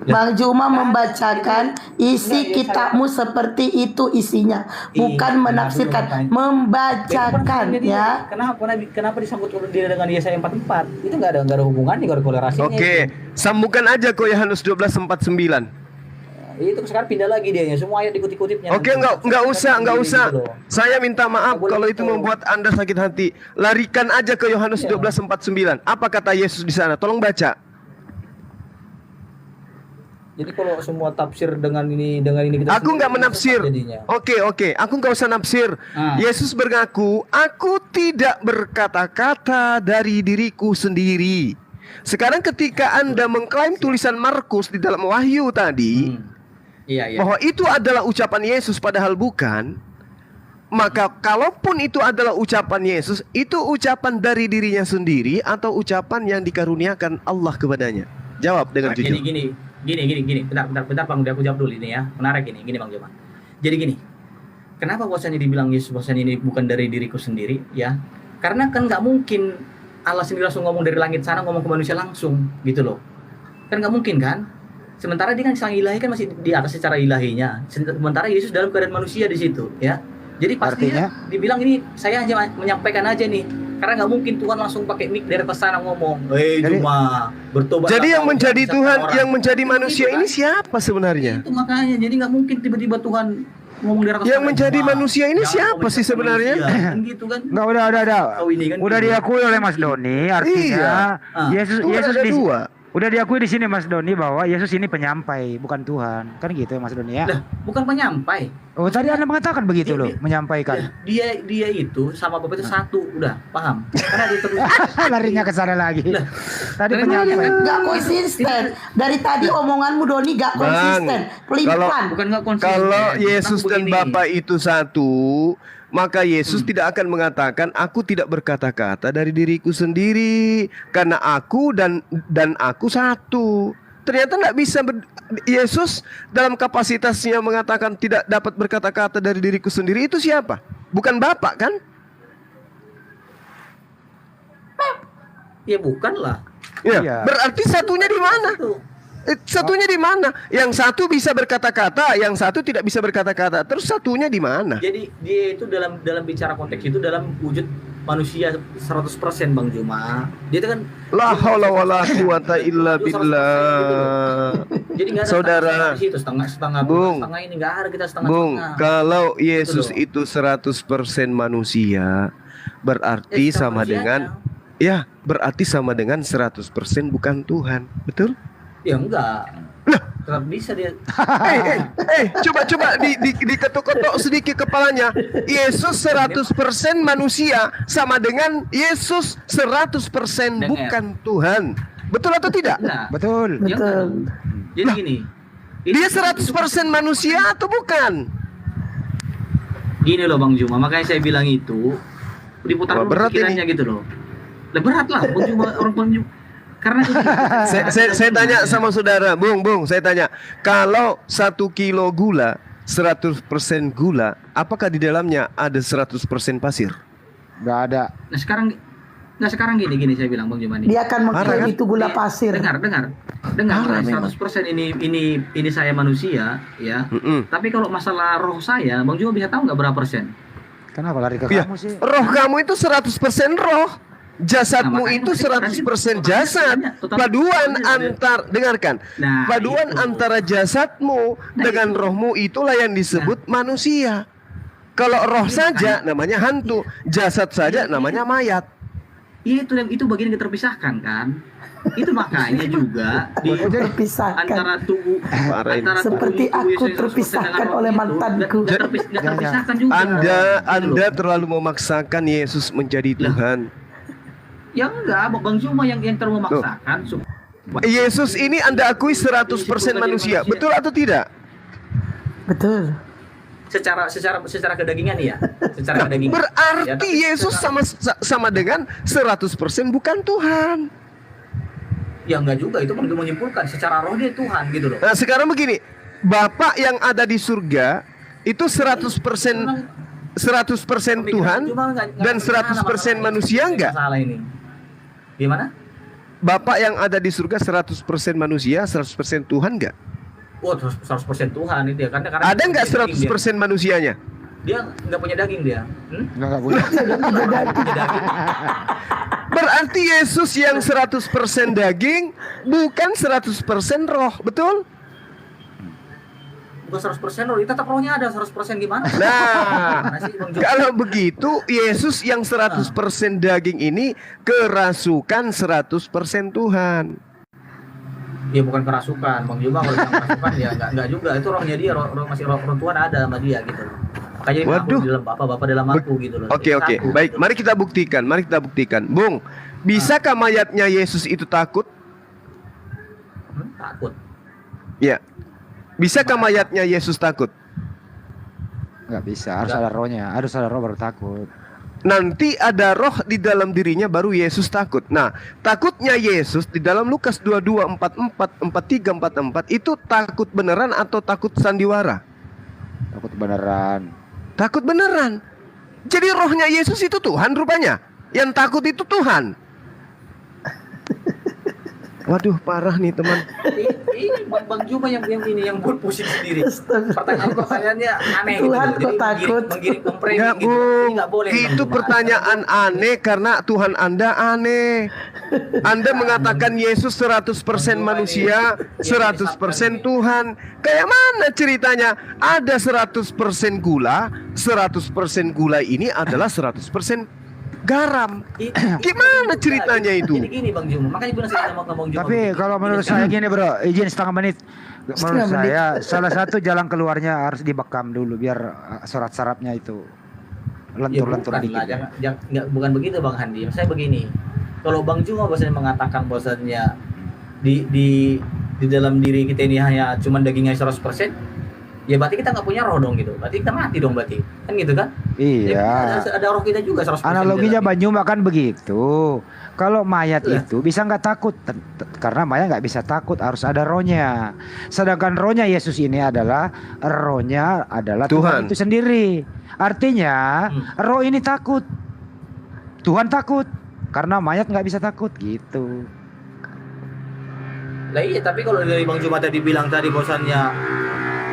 Bang Juma membacakan isi kitabmu seperti itu isinya, bukan menafsirkan, membacakan ya. Kenapa disangkut dia dengan Yesaya 44? Itu nggak ada hubungannya, nggak ada korelasinya. Oke, sambungkan aja ke Yohanes 12:49. Itu sekarang pindah lagi dia, semua ayat dikutip-kutipnya. Oke, nggak usah. Saya minta maaf kalau itu membuat Anda sakit hati. Larikan aja ke Yohanes 12:49. Apa kata Yesus di sana? Tolong baca. Jadi kalau semua tafsir dengan ini kita aku nggak menafsir. Oke, aku nggak usah nafsir. Yesus mengaku, aku tidak berkata-kata dari diriku sendiri. Sekarang ketika Anda mengklaim tulisan Markus di dalam Wahyu tadi, bahwa itu adalah ucapan Yesus padahal bukan, maka kalaupun itu adalah ucapan Yesus, itu ucapan dari dirinya sendiri atau ucapan yang dikaruniakan Allah kepadanya? Jawab dengan jujur. Gini. Bentar Bang, udah aku jawab dulu ini ya. Menarik gini Bang Joma. Jadi gini. Kenapa bahwasanya dibilang Yesus bahwasanya ini bukan dari diriku sendiri ya? Karena kan nggak mungkin Allah sendiri langsung ngomong dari langit sana ngomong ke manusia langsung gitu loh. Kan nggak mungkin kan? Sementara dia kan sang ilahi kan masih di atas secara ilahinya. Sementara Yesus dalam keadaan manusia di situ ya. Jadi pasti dibilang ini saya hanya menyampaikan aja nih. Karena nggak mungkin Tuhan langsung pakai mic dari atas sana ngomong. Cuma bertobat. Jadi yang menjadi Tuhan, yang menjadi manusia ini siapa sebenarnya? Itu makanya. Jadi nggak mungkin tiba-tiba Tuhan ngomong dari atas sana. Yang menjadi manusia ini siapa sih sebenarnya? Kan gitu kan? Nggak, udah diakui oleh Mas Doni. Artinya Yesus di udah diakui di sini Mas Doni bahwa Yesus ini penyampai, bukan Tuhan. Kan gitu ya Mas Doni ya? Lah, bukan penyampai. Oh, tadi Anda mengatakan begitu loh, menyampaikan. Dia itu sama Bapak itu satu, udah paham. Karena dia terus larinya ke sana lagi. Tadi penyampai. Enggak konsisten. Dari tadi omonganmu Doni enggak konsisten. Pelin-pelan. Bukan enggak konsisten. Kalau Yesus dan Bapa itu satu, maka Yesus tidak akan mengatakan aku tidak berkata-kata dari diriku sendiri karena aku dan aku satu. Ternyata nggak bisa Yesus dalam kapasitasnya mengatakan tidak dapat berkata-kata dari diriku sendiri. Itu siapa? Bukan Bapa kan? Ya bukan lah. Ya, berarti satunya di mana? Satunya di mana? Yang satu bisa berkata-kata, yang satu tidak bisa berkata-kata. Terus satunya di mana? Jadi dia itu dalam bicara konteks itu dalam wujud manusia 100% Bang Juma. Dia itu kan la haula wala quwata illa billah. Jadi enggak ada saudara di situ setengah Bung, setengah ini enggak ada, kita setengah. Bung, kalau Yesus itu 100% manusia, berarti sama dengan Ya, berarti sama dengan 100% bukan Tuhan. Betul? Ya enggak. Tetap bisa dia. Coba diketuk-ketuk sedikit kepalanya. Yesus 100% manusia sama dengan Yesus 100% bukan Tuhan. Betul atau tidak? Nah, Betul. Betul. jadi gini. Dia 100% manusia atau bukan? Gini loh Bang Juma, makanya saya bilang itu diputar Wah, dulu berat pikirannya gitu loh. Lah berat lah Bang Juma, orang Bang Juma. Karena saya tanya sama saudara, Bung, saya tanya, kalau 1 kilo gula, 100% gula, apakah di dalamnya ada 100% pasir? Nggak ada. Nah sekarang gini saya bilang Bang Juma nih. Dia akan mengklaim itu gula pasir. Dengar. 100% ini saya manusia ya. Tapi kalau masalah roh saya, Bang Juma bisa tahu nggak berapa persen? Kenapa lari ke kamu sih? Roh kamu itu 100% roh. Jasadmu itu 100% jasad. Paduan dengarkan. Paduan antara jasadmu dengan rohmu itulah yang disebut manusia. Kalau roh saja namanya hantu, jasad saja namanya mayat. Itu bagian yang terpisahkan kan? Itu makanya juga terpisahkan antara tubuh seperti aku terpisahkan oleh mantanku. Terpisahkan juga. Anda terlalu memaksakan Yesus menjadi Tuhan. Ya enggak, Bang Juma yang terlalu memaksakan. Yesus ini Anda akui 100% manusia, betul atau tidak? Betul. Secara kedagingan ya. Secara kedagingan. Berarti Yesus sama dengan 100% bukan Tuhan. Ya enggak juga, itu Bang Juma menyimpulkan secara roh dia Tuhan gitu loh. Nah, sekarang begini, Bapak yang ada di surga itu 100% Tuhan dan 100% manusia enggak? Masalah ini. Gimana? Bapak yang ada di surga 100% manusia, 100% Tuhan enggak? Oh, 100% Tuhan itu ya. Karena ada enggak 100% manusianya? Dia enggak punya daging dia. Enggak punya. Berarti Yesus yang 100% daging bukan 100% roh, betul? Bukan 100% roh, tetap rohnya ada 100% gimana? Nah, kalau begitu Yesus yang 100% daging ini kerasukan 100% Tuhan. Ya bukan kerasukan, Bang Juma kalau yang kerasukan ya enggak juga, itu rohnya dia, masih roh Tuhan ada sama dia gitu loh. Makanya aku di dalam Bapak dalam aku gitu loh. Oke. Baik, mari kita buktikan. Bung, bisakah mayatnya Yesus itu takut? Takut. Ya. Bisakah mayatnya Yesus takut? Nggak bisa, harus ada rohnya, harus ada roh baru takut. Nanti ada roh di dalam dirinya baru Yesus takut. Nah, takutnya Yesus di dalam Lukas 22, 44, 43, 44 itu takut beneran atau takut sandiwara? Takut beneran. Takut beneran. Jadi rohnya Yesus itu Tuhan rupanya. Yang takut itu Tuhan. Waduh, parah nih teman. Ini Bang Juma yang buat pusing sendiri. Pertanyaannya aneh. Tuhan gitu. kok takut? Ya Bung, itu pertanyaan aneh karena Tuhan Anda aneh. Anda mengatakan Yesus 100% manusia, 100% Tuhan. Kayak mana ceritanya? Ada 100% gula, 100% gula ini adalah 100% garam. Gimana ceritanya itu? Gini Bang Juma, makanya gue nasihat sama Bang Juma. Tapi kalau menurut saya gini bro, izin setengah menit. Menurut saya salah satu jalan keluarnya harus dibekam dulu biar saraf-sarafnya itu lentur-lentur dikit. Bukan begitu Bang Handi. Saya begini. Kalau Bang Juma bahasanya mengatakan bahasanya di dalam diri kita ini hanya cuma dagingnya 100%, ya berarti kita nggak punya roh dong gitu. Berarti kita mati dong berarti. Kan gitu kan? Iya. Ada roh kita juga 100%. Analoginya Bang Juma kan begitu. Kalau mayat itu bisa nggak takut karena mayat nggak bisa takut, harus ada rohnya. Sedangkan rohnya Yesus ini adalah Tuhan itu sendiri. Artinya roh ini takut. Tuhan takut karena mayat nggak bisa takut gitu. Lah iya, tapi kalau dari Bang Juma tadi bilang tadi bosannya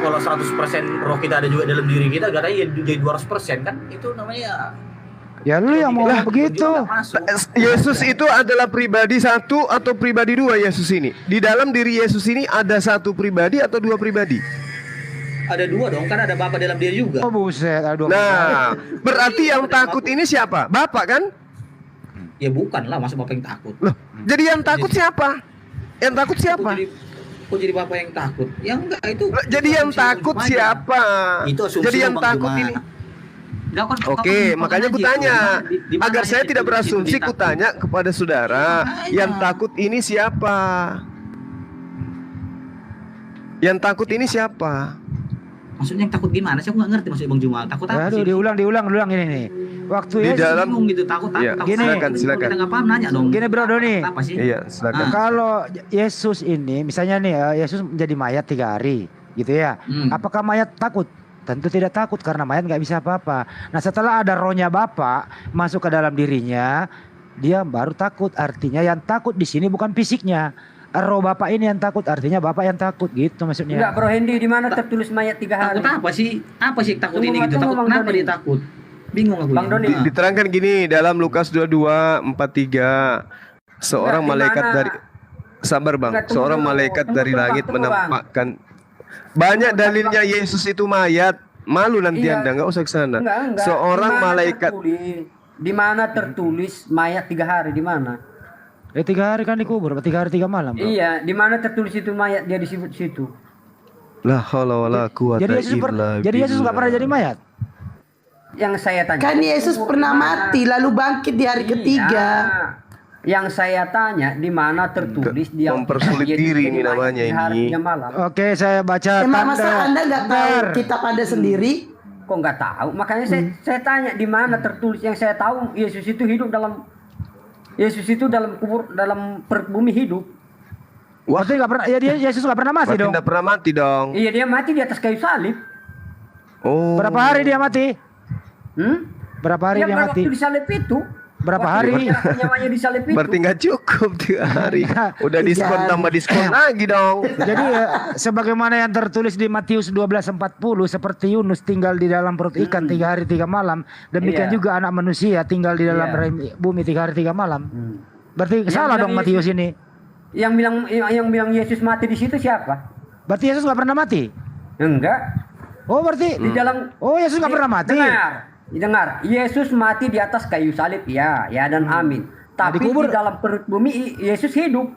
kalau 100% roh kita ada juga dalam diri kita, katanya jadi 200% kan? Itu namanya ya lu yang mau begitu. Yesus itu adalah pribadi satu atau pribadi dua Yesus ini? Di dalam diri Yesus ini ada satu pribadi atau dua pribadi? Ada dua dong, kan ada Bapa dalam dia juga. Oh buset, ada dua. Nah, berarti yang takut ini siapa? Bapak kan? Ya bukan lah, masa bapak yang takut. Loh, jadi yang takut siapa? Yang takut siapa? Kok jadi bapak yang takut? Ya enggak itu. Loh, jadi yang takut siapa? Itu asumsi jadi yang Bang takut Juma. ini. Enggak, kan, Oke, makanya ku tanya. Agar saya tidak berasumsi, ku tanya kepada saudara, yang takut ini siapa? Yang takut ini siapa? Maksudnya yang takut gimana sih? Aku nggak ngerti maksudnya Bang Juma. Takut apa Aduh, sih? diulang ini nih. Waktu Di Yesus dalam bingung gitu, takut Iya, takut. silakan. Kita nggak paham nanya dong. Gini Bro Doni. Apa sih? Iya, silakan. Kalau Yesus ini, misalnya nih, Yesus menjadi mayat 3 hari, gitu ya. Apakah mayat takut? Tentu tidak takut karena mayat nggak bisa apa-apa. Nah, setelah ada rohnya Bapa masuk ke dalam dirinya, dia baru takut. Artinya yang takut di sini bukan fisiknya. Roh Bapak ini yang takut, artinya Bapak yang takut, gitu maksudnya. Enggak, Bro Hendy, di mana tertulis mayat 3 hari? Takut apa sih? Apa sih takut Tunggu, ini gitu? tunggu, Takut Bang kenapa Doni. dia takut? Bingung aku. Bang Doni. Diterangkan gini dalam Lukas 22:43. Seorang Enggak, di malaikat mana? dari Sabar Bang, Enggak, tunggu seorang dulu. malaikat Tunggu, dari Bang, langit tunggu, Bang. menampakkan banyak dalilnya Yesus itu mayat. Malu nanti Iya. Anda, enggak usah ke sana. Enggak. Seorang Di mana malaikat di mana tertulis mayat 3 hari? Di mana? 3 hari kan dikubur, 3 hari 3 malam. Bro. Iya, di mana tertulis itu mayat dia disebut situ? La haula wala quwata illa Jadi Yesus nggak pernah jadi mayat. Yang saya tanya. Kan Yesus pernah mati lalu bangkit di hari ketiga. Yang saya tanya di mana tertulis dia mempersulit diri ini namanya ini. Malam. Oke, saya baca Emang tanda. masa Anda nggak tahu kitab Anda sendiri? Kok nggak tahu? Makanya saya tanya di mana tertulis. Yang saya tahu Yesus itu hidup dalam kubur, dalam perut bumi hidup. Waktu nggak pernah, ya dia Yesus nggak pernah mati dong. Tidak pernah mati dong. Iya, dia mati di atas kayu salib. Oh. Berapa hari dia mati? Berapa hari dia mati? Waktu di salib itu. Berapa hari? Nyawanya di salib itu. Berarti nggak cukup 3 hari. Udah diskon tambah diskon lagi dong. Jadi sebagaimana yang tertulis di Matius 12:40, seperti Yunus tinggal di dalam perut ikan 3 hari 3 malam, demikian Iya. juga anak manusia tinggal di dalam Iya. rahim bumi 3 hari 3 malam. Berarti Yang salah bilang dong Matius ini. Yang bilang Yesus mati di situ siapa? Berarti Yesus nggak pernah mati? Enggak. Oh berarti Di dalam Yesus nggak pernah mati. Dengar, Yesus mati di atas kayu salib, ya dan amin. Tapi dikubur. di dalam perut bumi Yesus hidup.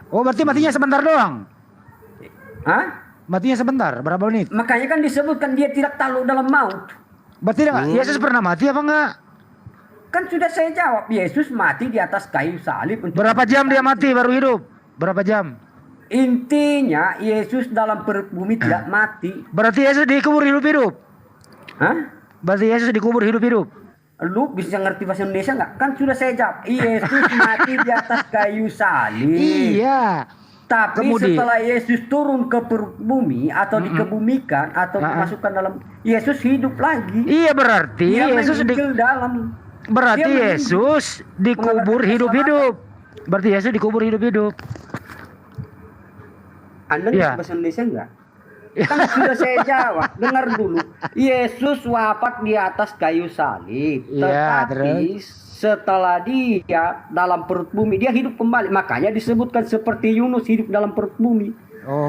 Oh berarti matinya sebentar doang. Hah? Matinya sebentar, berapa menit? Makanya kan disebutkan dia tidak takluk dalam maut. Berarti Yesus pernah mati apa enggak? Kan sudah saya jawab, Yesus mati di atas kayu salib. Berapa jam dia mati baru hidup? Berapa jam? Intinya Yesus dalam perut bumi tidak mati. Berarti Yesus dikubur hidup-hidup? Hah? Berarti Yesus dikubur hidup-hidup? Lu bisa ngerti bahasa Indonesia nggak? Kan sudah saya jawab, Yesus mati di atas kayu salib. Iya. Tapi Kemudian setelah Yesus turun ke perut bumi atau dikebumikan atau dimasukkan dalam, Yesus hidup lagi. Iya berarti Dia Yesus meninggal dalam. berarti Dia Yesus dikubur hidup-hidup. Berarti Yesus dikubur hidup-hidup. Anda Iya. ngerti bahasa Indonesia enggak? Kan sudah saya jawab. Dengar dulu. Yesus wafat di atas kayu salib. Iya, Tetapi setelah dia dalam perut bumi, dia hidup kembali. Makanya disebutkan seperti Yunus hidup dalam perut bumi.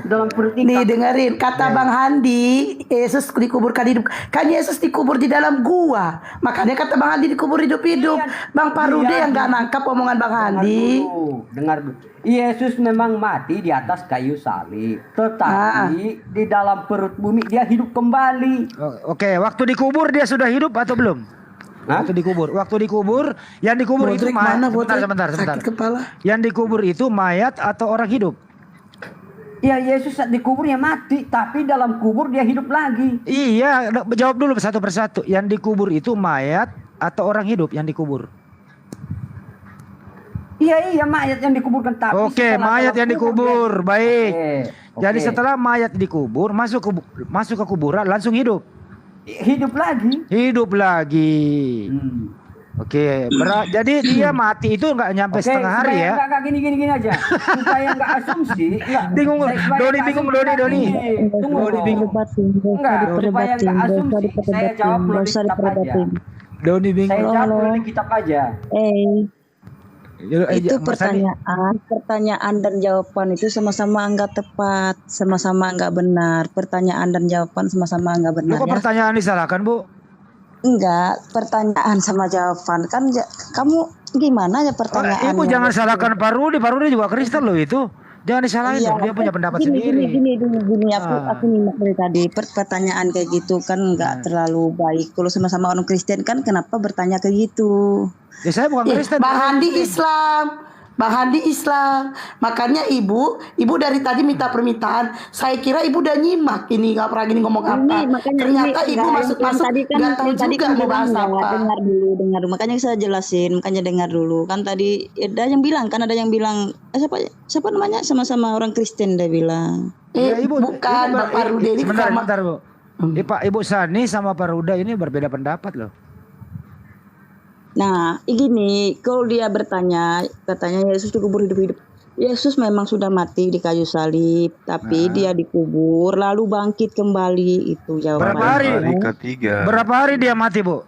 Dalam perut ikan. Nih dengerin kata Bang Handi, Yesus dikuburkan hidup. Kan Yesus dikubur di dalam gua. Makanya kata Bang Handi dikubur hidup-hidup. Bang Parude yang gak nangkap omongan Bang Handi. Dengar dulu. Yesus memang mati di atas kayu salib. Tetapi di dalam perut bumi dia hidup kembali. Oke, waktu dikubur dia sudah hidup atau belum? Waktu dikubur, yang dikubur itu mayat. Sebentar. Sakit kepala. Yang dikubur itu mayat atau orang hidup? Ya Yesus saat dikubur ya mati, tapi dalam kubur dia hidup lagi. Iya, jawab dulu satu persatu. Yang dikubur itu mayat atau orang hidup yang dikubur? Iya mayat yang dikuburkan. Tapi Oke, mayat yang dikubur. Baik. Oke. Jadi setelah mayat dikubur, masuk ke kuburan langsung hidup. Hidup lagi. Hidup lagi. Oke, jadi dia mati itu nggak nyampe setengah hari ya? Enggak gini aja. Supaya enggak asumsi. Bingung, Doni bingung, Doni. Tunggu. Enggak, supaya enggak asumsi. Saya jawab melalui kitab aja. Doni bingung. Saya jawab melalui kitab aja. Itu pertanyaan dan jawaban itu sama-sama enggak tepat, sama-sama enggak benar. Pertanyaan dan jawaban sama-sama enggak benar. Kok pertanyaan disalahkan, Bu? Enggak, pertanyaan sama jawaban kan kamu gimana ya pertanyaannya? Ibu jangan salahkan Pak Rudi juga Kristen loh itu. Jangan disalahin Iya, dong, dia punya pendapat gini, sendiri. Gini, aku nyimak dari tadi pertanyaan kayak gitu kan nggak terlalu baik. Kalau sama-sama orang Kristen kan kenapa bertanya kayak gitu? Ya saya bukan Kristen. Bang Handi Islam. Bang Handi Islam. Makanya ibu dari tadi minta permintaan. Saya kira ibu udah nyimak ini nggak pernah gini ngomong apa. Ternyata ibu masuk-masuk nggak tahu juga mau bahas apa. Dengar dulu. Makanya saya jelasin. Makanya dengar dulu. Kan tadi ada yang bilang siapa namanya sama-sama orang Kristen dia bilang. Ibu, bukan Bapak Ruda ini. Sebentar Bu. Ibu Sani sama Pak Ruda ini berbeda pendapat loh. Nah, gini, kalau dia bertanya, katanya Yesus dikubur hidup-hidup. Yesus memang sudah mati di kayu salib, tapi dia dikubur lalu bangkit kembali, itu jawabannya. Berapa hari? Hari ketiga. Berapa hari dia mati, Bu?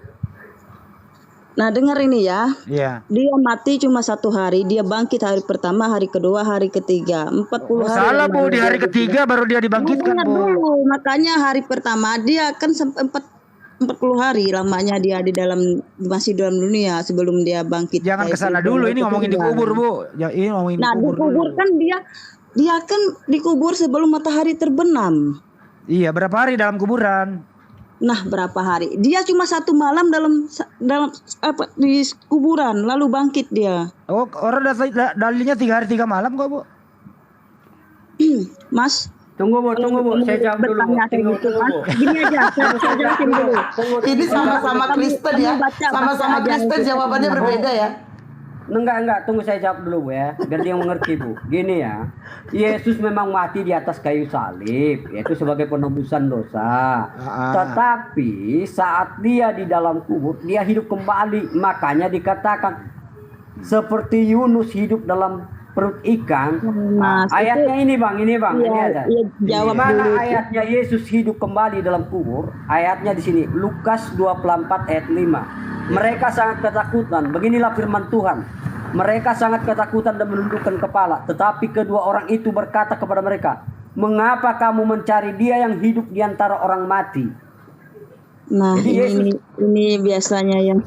Nah, dengar ini ya. Iya. Dia mati cuma 1 hari, dia bangkit hari pertama, hari kedua, hari ketiga, 40 hari. Salah Bu, di hari ketiga baru dia dibangkitkan, Bu. Dulu. Makanya hari pertama dia kan 40 hari lamanya dia masih dalam dunia sebelum dia bangkit. Jangan kesana dulu, ini ngomongin dikubur Bu. Ya, ini ngomongin dikubur kan dia kan dikubur sebelum matahari terbenam. Iya, berapa hari dalam kuburan? Nah, berapa hari? Dia cuma 1 malam dalam di kuburan lalu bangkit dia. Oh, orang dalilnya 3 hari 3 malam kok Bu. Mas, Tunggu Bu, saya jawab dulu. Gini aja, saya jelasin dulu. Ini sama-sama Kristen ya. Sama-sama Kristen jawabannya berbeda ya. Enggak, tunggu saya jawab dulu Bu ya, biar dia mengerti Bu. Gini ya, Yesus memang mati di atas kayu salib, yaitu sebagai penebusan dosa. Tetapi saat dia di dalam kubur, dia hidup kembali. Makanya dikatakan seperti Yunus hidup dalam perut ikan. Ayatnya ini bang, ini ada. Jawab mana dulu. ayatnya Yesus hidup kembali dalam kubur? Ayatnya di sini, Lukas 24 ayat 5. Mereka sangat ketakutan. Beginilah firman Tuhan. Mereka sangat ketakutan dan menundukkan kepala. Tetapi kedua orang itu berkata kepada mereka, "Mengapa kamu mencari Dia yang hidup di antara orang mati?" Nah, ini biasanya yang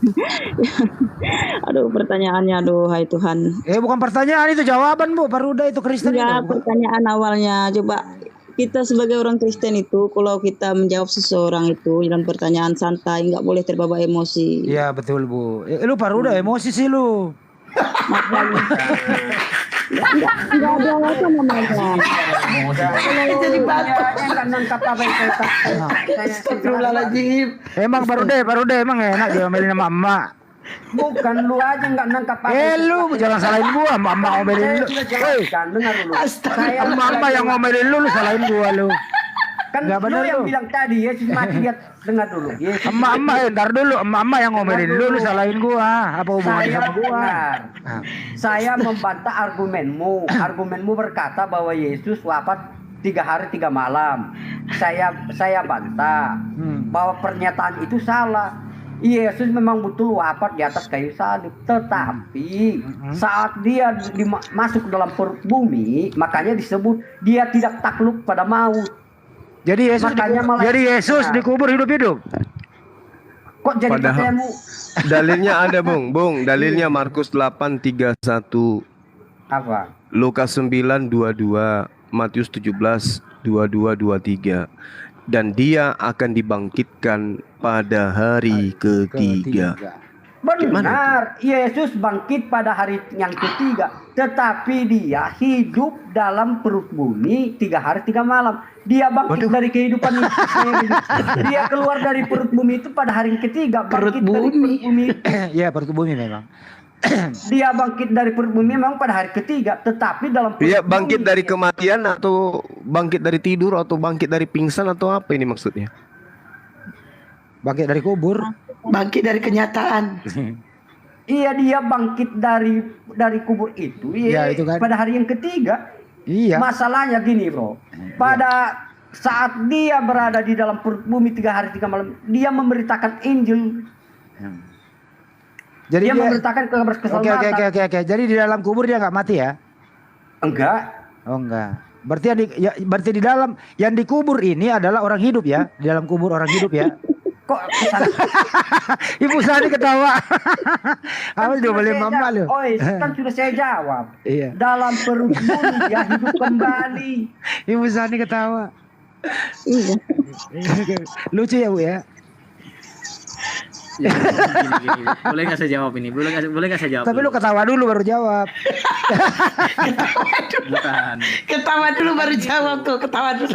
aduh pertanyaannya, hai Tuhan. Bukan pertanyaan, itu jawaban Bu. Pak Ruda itu Kristen. Ya, pertanyaan awalnya. Coba kita sebagai orang Kristen itu kalau kita menjawab seseorang itu dalam pertanyaan santai, nggak boleh terbawa emosi. Iya betul Bu. Lu Pak Ruda emosi sih lu. Enggak ada apa namanya. Jadi batu. Emang Pak Ruda emang enak diomelin sama emak. Bukan lu aja nggak nangkap apa. Lu jangan salahin gua, emak ngomelin lu. Dengar dulu. Emak yang ngomelin lu salahin gua lu. Kan lu yang bilang tadi Yesus mati, dia dengar dulu. Emak ntar dulu, emak yang ngomelin lu salahin gua. Apa hubungannya sama gua? Saya membantah argumenmu. Argumenmu berkata bahwa Yesus wafat 3 hari 3 malam. Saya bantah bahwa pernyataan itu salah. Yesus memang betul wafat di atas kayu salib, tetapi saat dia masuk dalam perut bumi, makanya disebut dia tidak takluk pada maut. Jadi Yesus dikubur hidup-hidup. Kok jadi pertanyaanmu? Dalilnya ada Bung, dalilnya Markus 8:31. Apa? Lukas 9:22, Matius 17:22-23. Dan dia akan dibangkitkan pada hari ketiga. Benar, Yesus bangkit pada hari yang ketiga. Tetapi dia hidup dalam perut bumi 3 hari 3 malam. Dia bangkit dari kehidupan ini. Dia keluar dari perut bumi itu pada hari ketiga. Bangkit dari perut bumi. Iya, perut bumi memang. Dia bangkit dari perut bumi memang pada hari ketiga. Tetapi dalam perut Dia bangkit dari kematian atau bangkit dari tidur atau bangkit dari pingsan atau apa ini maksudnya? Bangkit dari kubur. Bangkit dari kenyataan. Iya, dia bangkit dari kubur itu. Iya, itu kan. Pada hari yang ketiga. Iya. Masalahnya gini, Bro. Pada saat dia berada di dalam perut bumi 3 hari 3 malam, dia memberitakan Injil. Jadi dia memberitakan kabar keselamatan. Oke. Jadi di dalam kubur dia nggak mati ya? Enggak. Oh enggak. Berarti di dalam yang dikubur ini adalah orang hidup ya? Di dalam kubur orang hidup ya? kok Ibu Sani ketawa. Awal dia boleh mama lu. Oh, kan sudah saya jawab. Iya. Dalam perut bumi dia hidup kembali. Ibu Sani ketawa. Iya. Lucu ya Bu ya. Gini. Boleh nggak saya jawab ini? Boleh nggak saya jawab? Tapi lu ketawa dulu baru jawab. Bukan. Ketawa dulu baru jawab tuh, ketawa dulu.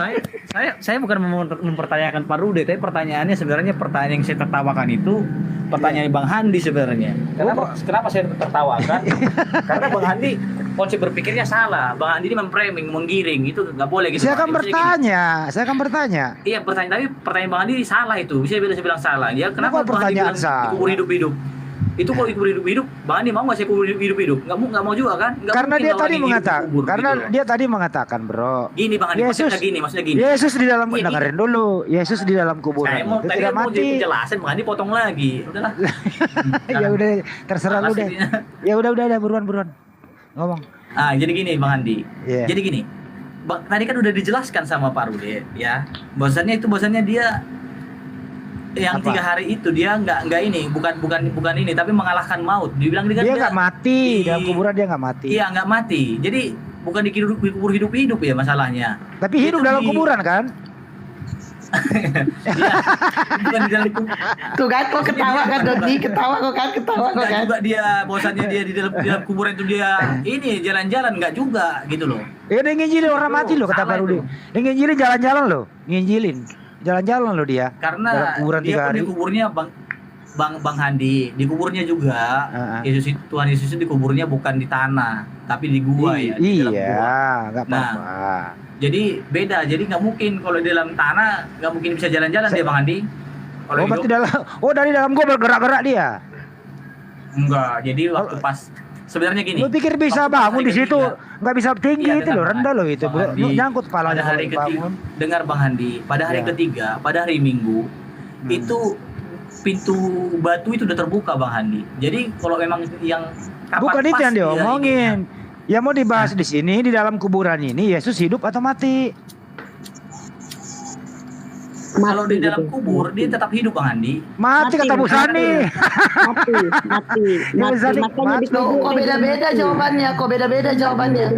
Saya bukan mempertanyakan Pak Rude, tapi pertanyaannya sebenarnya pertanyaan yang saya tertawakan itu pertanyaan Bang Handi sebenarnya. Kenapa saya tertawakan? Karena Bang Handi konsep berpikirnya salah. Bang Handi ini memframing, menggiring, itu nggak boleh gitu. Saya akan bertanya. Iya, tapi pertanyaan Bang Handi salah itu. Bisa bilang salah. Ya kenapa Bang Handi bilang dikubur hidup-hidup? Itu kalau dikubur hidup-hidup, Bang Handi mau nggak saya kubur hidup-hidup? Nggak mau juga kan? Karena dia tadi mengatakan, bro. Gini Bang Handi, maksudnya gini. Yesus di dalam dengerin dulu. Yesus di dalam kuburan saya mau itu tidak mati. Jelasin Bang Handi potong lagi. Udahlah. Ya udah, terserah lu deh. Ya udah buruan ngomong. Jadi gini Bang Handi. Yeah. Jadi gini. Tadi kan udah dijelaskan sama Pak Rude ya. Bahwasannya dia yang 3 hari itu dia nggak ini bukan ini tapi mengalahkan maut. Dibilang dia nggak mati dalam kuburan, dia nggak mati. Iya, nggak mati. Jadi bukan dikubur hidup ya masalahnya. Tapi hidup dalam kuburan kan? Bukan di dalam Tuh kan kok ketawa kan Dodi, ketawa kan. Juga dia bosannya dia di dalam kuburan itu dia ini jalan-jalan nggak juga gitu loh. Dia nginjilin orang mati loh kata Pak Rude. Dia nginjilin jalan-jalan loh, jalan-jalan loh dia. Karena dia pun di kuburnya Bang Handi, di kuburnya juga Tuhan Yesus itu dikuburnya bukan di tanah, tapi di gua ya. Di dalam gua. Nggak apa-apa. Jadi beda, jadi nggak mungkin kalau di dalam tanah nggak mungkin bisa jalan-jalan dia Bang Handi. Dari dalam gua bergerak-gerak dia. Enggak, jadi waktu pas sebenarnya gini. Lu pikir bisa bangun di situ? Nggak bisa tinggi itu loh, rendah loh itu. Nyangkut kepalanya. Pada hari ketiga, dengar Bang Handi, pada hari ketiga, pada hari Minggu itu pintu batu itu udah terbuka Bang Handi. Jadi kalau memang yang bukan itu yang diomongin. Ya mau dibahas di sini, di dalam kuburan ini Yesus hidup atau mati? Kalau di dalam kubur dia tetap hidup Bang Handi. Mati kata Bu Sani. Mati. Makanya dikubur. Kok beda-beda jawabannya.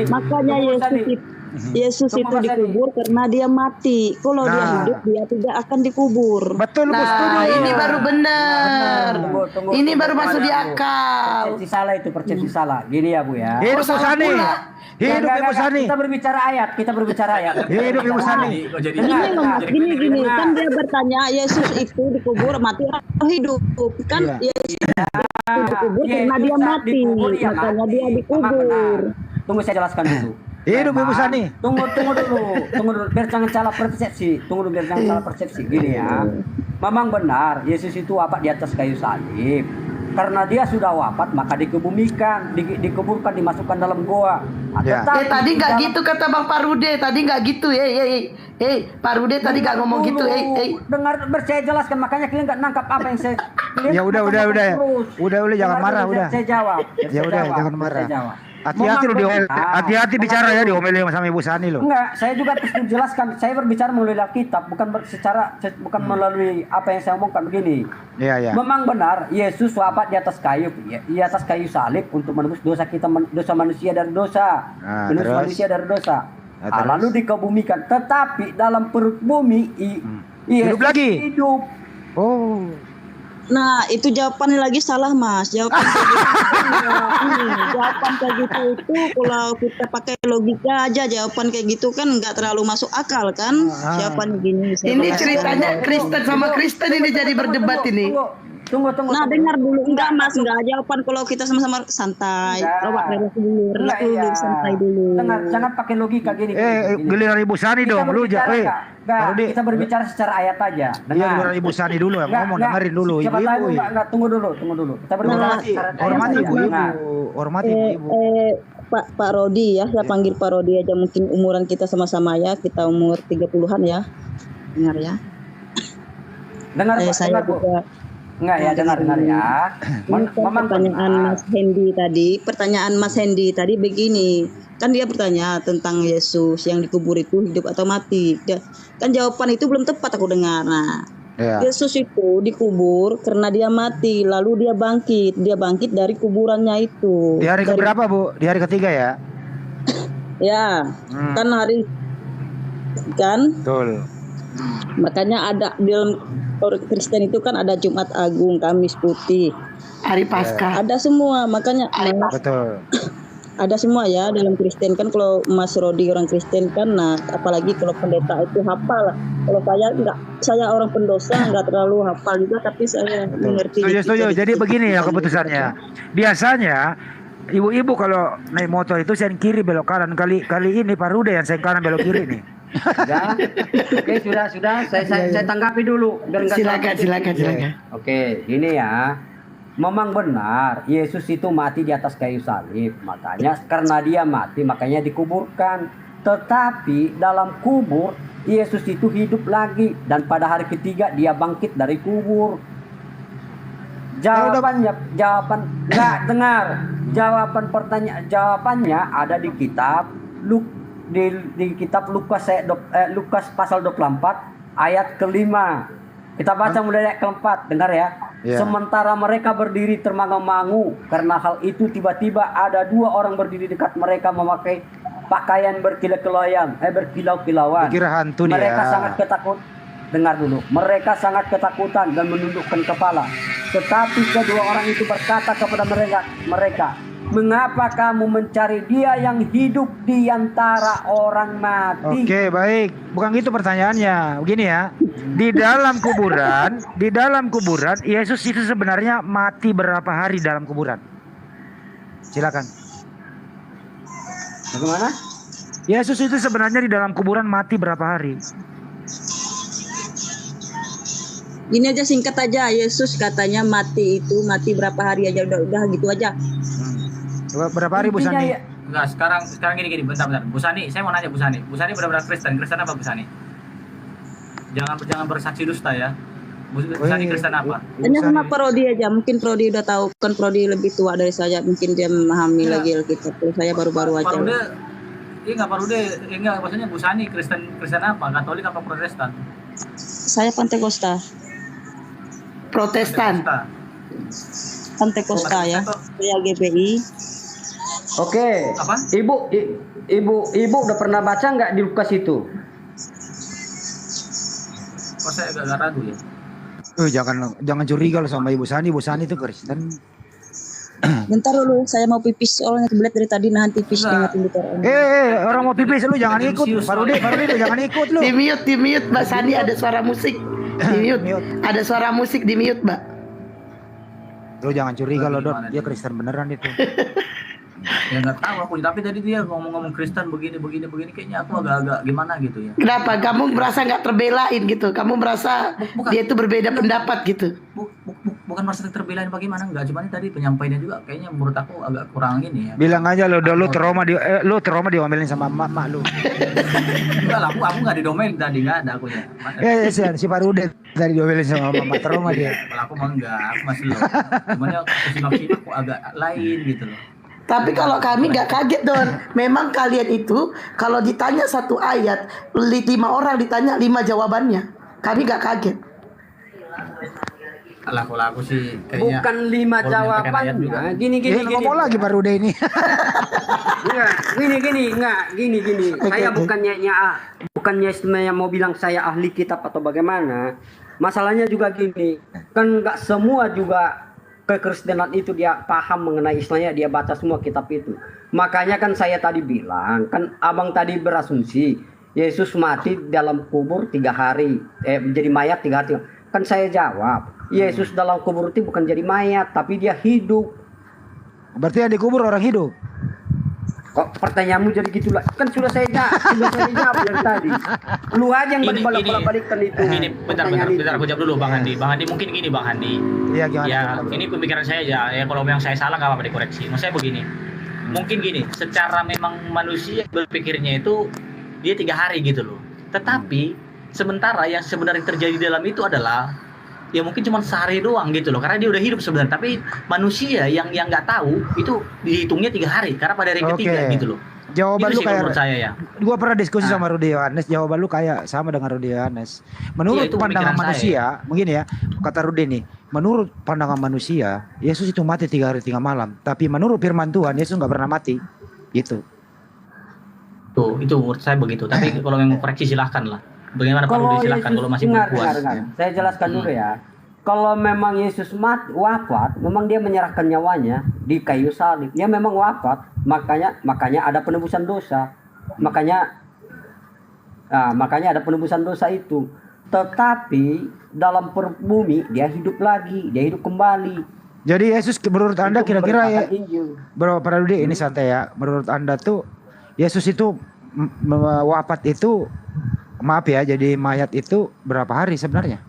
Makanya Yesus itu dikubur karena dia mati. Kalau dia hidup dia tidak akan dikubur. Betul, ini baru benar. Ini baru masuk di akal. Persepsi salah. Gini ya Bu ya. Hidup Bu Sani. Hidup Ibu Sani. Kita berbicara ayat. Hidup Ibu Sani. Gini kan dia bertanya Yesus itu dikubur mati atau hidup? Kan Yesus dikubur karena dia mati. Makanya dia dikubur. Tunggu saya jelaskan dulu. Hidup Ibu Sani. Tunggu dulu. Biar jangan salah persepsi. Gini ya. Memang benar Yesus itu wafat di atas kayu salib. Karena dia sudah wafat maka dikebumikan, dikuburkan, dimasukkan dalam goa. Tadi nggak gitu kata Bang Parude. Tadi nggak gitu. Pak Rude tadi nggak ngomong gitu. Dengar saya jelaskan, makanya kalian nggak nangkap apa yang saya. Ya udah jangan marah udah. Saya jawab. Ya udah jangan marah. Hati-hati lu hati-hati bicara ya diomeli sama Ibu Sani lo. Enggak, saya juga terus menjelaskan. Saya berbicara melalui Alkitab, bukan melalui apa yang saya omongkan begini. Iya. Memang benar Yesus wafat di atas kayu salib untuk menebus dosa kita, dosa manusia dari dosa. Lalu dikebumikan, tetapi dalam perut bumi hidup lagi. Oh. Nah, itu jawabannya lagi salah, Mas. Jawaban kayak gitu itu kalau kita pakai logika aja, jawaban kayak gitu kan nggak terlalu masuk akal kan? Jawabannya gini. Ini ceritanya Kristen sama Kristen ini jadi berdebat ini. Tunggu. Nah, dengar dulu. Enggak, Mas, enggak jawaban kalau kita sama-sama santai. Coba relax dulu, santai dulu. Jangan pakai logika gini. Giliran Ibu Sani dong, lu kita berbicara secara ayat aja. Iya, giliran Ibu Sani dulu yang ngomong, dengerin dulu Ibu. Enggak, tunggu dulu. Kita berbicara secara hormati Ibu. Pak Rodi ya, saya panggil Pak Rodi aja, mungkin umuran kita sama-sama ya, kita umur 30-an ya. Dengar ya. Dengar saya juga. Enggak ya, dengar ya. Pertanyaan Mas Hendy tadi begini. Kan dia bertanya tentang Yesus yang dikubur itu hidup atau mati. Kan jawaban itu belum tepat aku dengar. Nah, Yesus itu dikubur karena dia mati, lalu dia bangkit dari kuburannya itu. Di hari keberapa, Bu? Di hari ketiga ya? Ya, kan hari kan? Betul. Makanya ada di dalam orang Kristen itu kan ada Jumat Agung, Kamis Putih, hari Paskah. ada semua, makanya Betul. ada semua ya dalam Kristen kan. Kalau Mas Rodi orang Kristen kan, nah apalagi kalau pendeta itu hafal. Kalau saya enggak, saya orang pendosa enggak terlalu hafal juga, tapi saya mengerti. Setuju. Jadi begini ya keputusannya. Biasanya ibu-ibu kalau naik motor itu sen kiri belok kanan. Kali ini Pak Rude yang sen kanan belok kiri nih. Sudah. Oke, sudah. Saya tanggapi dulu. Silakan. Oke, ini ya. Memang benar, Yesus itu mati di atas kayu salib. Makanya karena dia mati, makanya dikuburkan. Tetapi dalam kubur, Yesus itu hidup lagi. Dan pada hari ketiga dia bangkit dari kubur. Jawabannya jawabannya ada di kitab di kitab Lukas pasal 24 ayat kelima. Kita baca mulai ayat keempat, dengar ya. Sementara mereka berdiri termangu-mangu karena hal itu, tiba-tiba ada 2 orang berdiri dekat mereka memakai pakaian berkilau-kilauan. Kira hantu dia. Mereka sangat dengar dulu. Mereka sangat ketakutan dan menundukkan kepala. Tetapi kedua orang itu berkata kepada mereka, mengapa kamu mencari dia yang hidup di antara orang mati? Oke, baik. Bukan gitu pertanyaannya. Begini ya. Di dalam kuburan Yesus itu sebenarnya mati berapa hari dalam kuburan? Silakan. Bagaimana? Yesus itu sebenarnya di dalam kuburan mati berapa hari? Ini aja singkat aja, Yesus katanya mati berapa hari aja, udah gitu aja. Berapa hari Bu Sani? Enggak, sekarang gini, bentar. Bu Sani, saya mau nanya Bu Sani benar-benar Kristen apa Bu Sani? Jangan bersaksi dusta ya. Bu Sani Kristen apa? Tanya sama Prodi aja, mungkin Prodi udah tahu, kan Prodi lebih tua dari saya, mungkin dia memahami lagi Alkitab. Kalau saya baru-baru aja. Enggak, maksudnya Bu Sani Kristen apa? Katolik apa Protestan? Saya Pantekosta. Protestan. Pantekosta ya. Saya GPI. Oke. Apa? Ibu udah pernah baca nggak di Lukas itu? Kok saya agak ragu ya? Jangan curiga loh sama Ibu Sani. Ibu Sani itu Kristen. Bentar dulu, saya mau pipis soalnya kebelet dari tadi nahan pipis dengan tindikan. Orang mau pipis lu jangan ikut. Parudi jangan ikut lu. Di mute Mbak Sani, ada suara musik. Di mute. Ada suara musik di mute, Mbak. Lu jangan curiga loh, Dot. Dia Kristen beneran itu. Ya nggak tahu aku, tapi tadi dia ngomong Kristen begini kayaknya aku agak gimana gitu ya. Kenapa? Kamu merasa nggak terbelain gitu? Kamu merasa dia itu berbeda pendapat gitu? Bukan merasa terbelain bagaimana, enggak, cuman tadi penyampaiannya juga kayaknya menurut aku agak kurang ini ya. Bilang aja lu trauma diomelin sama emak lu. Enggak lah, aku enggak diomelin tadi, enggak ada aku ya. Si Parude tadi diomelin sama mama, trauma dia. Kalau aku mah enggak, aku masih loh. Cuman ya simak aku agak lain gitu loh. Tapi kalau kami nggak kaget, Don. Memang kalian itu kalau ditanya satu ayat, 5 orang ditanya 5 jawabannya. Kami nggak kaget. Kalau aku sih kayaknya bukan 5 jawabannya. Gini. Ngomong lagi baru deh ini. Gini. Saya bukannya sebenarnya mau bilang saya ahli kitab atau bagaimana. Masalahnya juga gini, kan nggak semua juga kekristenan itu dia paham mengenai istilahnya, dia baca semua kitab itu. Makanya kan saya tadi bilang, kan abang tadi berasumsi Yesus mati dalam kubur 3 hari, menjadi mayat 3 hari. Kan saya jawab, Yesus dalam kubur itu bukan jadi mayat, tapi dia hidup. Berarti yang dikubur orang hidup. Kok pertanyaanmu jadi gitu lah? Kan sudah saya jawab dari tadi. Lu aja yang balik-balikkan itu. Ini bentar aku jawab dulu Bang Handi. Bang Handi mungkin gini Bang Handi. Iya gimana? Ya, ini pemikiran saya aja. Ya kalau yang saya salah enggak apa-apa dikoreksi. Maksud saya begini. Mungkin gini, secara memang manusia berpikirnya itu dia 3 hari gitu loh. Tetapi sementara yang sebenarnya terjadi dalam itu adalah ya mungkin cuma sehari doang gitu loh, karena dia udah hidup sebenarnya. Tapi manusia yang nggak tahu itu dihitungnya 3 hari karena pada hari ketiga gitu loh. Jawaban Itu lu sih kalau kayak menurut saya ya. gua pernah diskusi Nah. sama Rudy Yohanes, jawaban lu kayak sama dengan Rudy Yohanes. Iya, Menurut itu pandangan pemikiran manusia, mungkin ya, kata Rudy nih, menurut pandangan manusia, Yesus itu mati 3 hari 3 malam. Tapi menurut firman Tuhan, Yesus nggak pernah mati. Gitu. Tuh, itu menurut saya begitu. Tapi kalau memang koreksi silahkan lah. Bagaimana Pak Rudi, silahkan kalau masih belum puas. Saya jelaskan dulu ya. Kalau memang Yesus wafat, memang dia menyerahkan nyawanya di kayu salib. Dia memang wafat, makanya ada penebusan dosa. Makanya ada penebusan dosa itu. Tetapi dalam bumi dia hidup lagi, dia hidup kembali. Jadi Yesus menurut Anda kira-kira ya, Bro Pak Rudi, ini santai ya. Menurut Anda tuh Yesus itu wafat itu, maaf ya, jadi mayat itu berapa hari sebenarnya?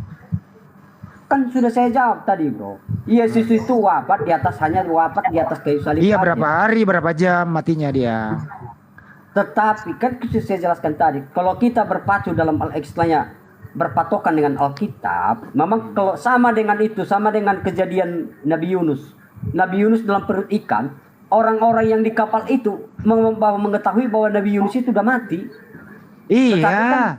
Kan sudah saya jawab tadi, Bro. Yesus itu wafat di atas kayu salib. Iya, berapa hari, berapa jam matinya dia? Tetapi kan saya jelaskan tadi, kalau kita berpacu dalam istilahnya berpatokan dengan Alkitab, memang kalau sama dengan kejadian Nabi Yunus. Nabi Yunus dalam perut ikan, orang-orang yang di kapal itu mengetahui bahwa Nabi Yunus itu sudah mati. Iya.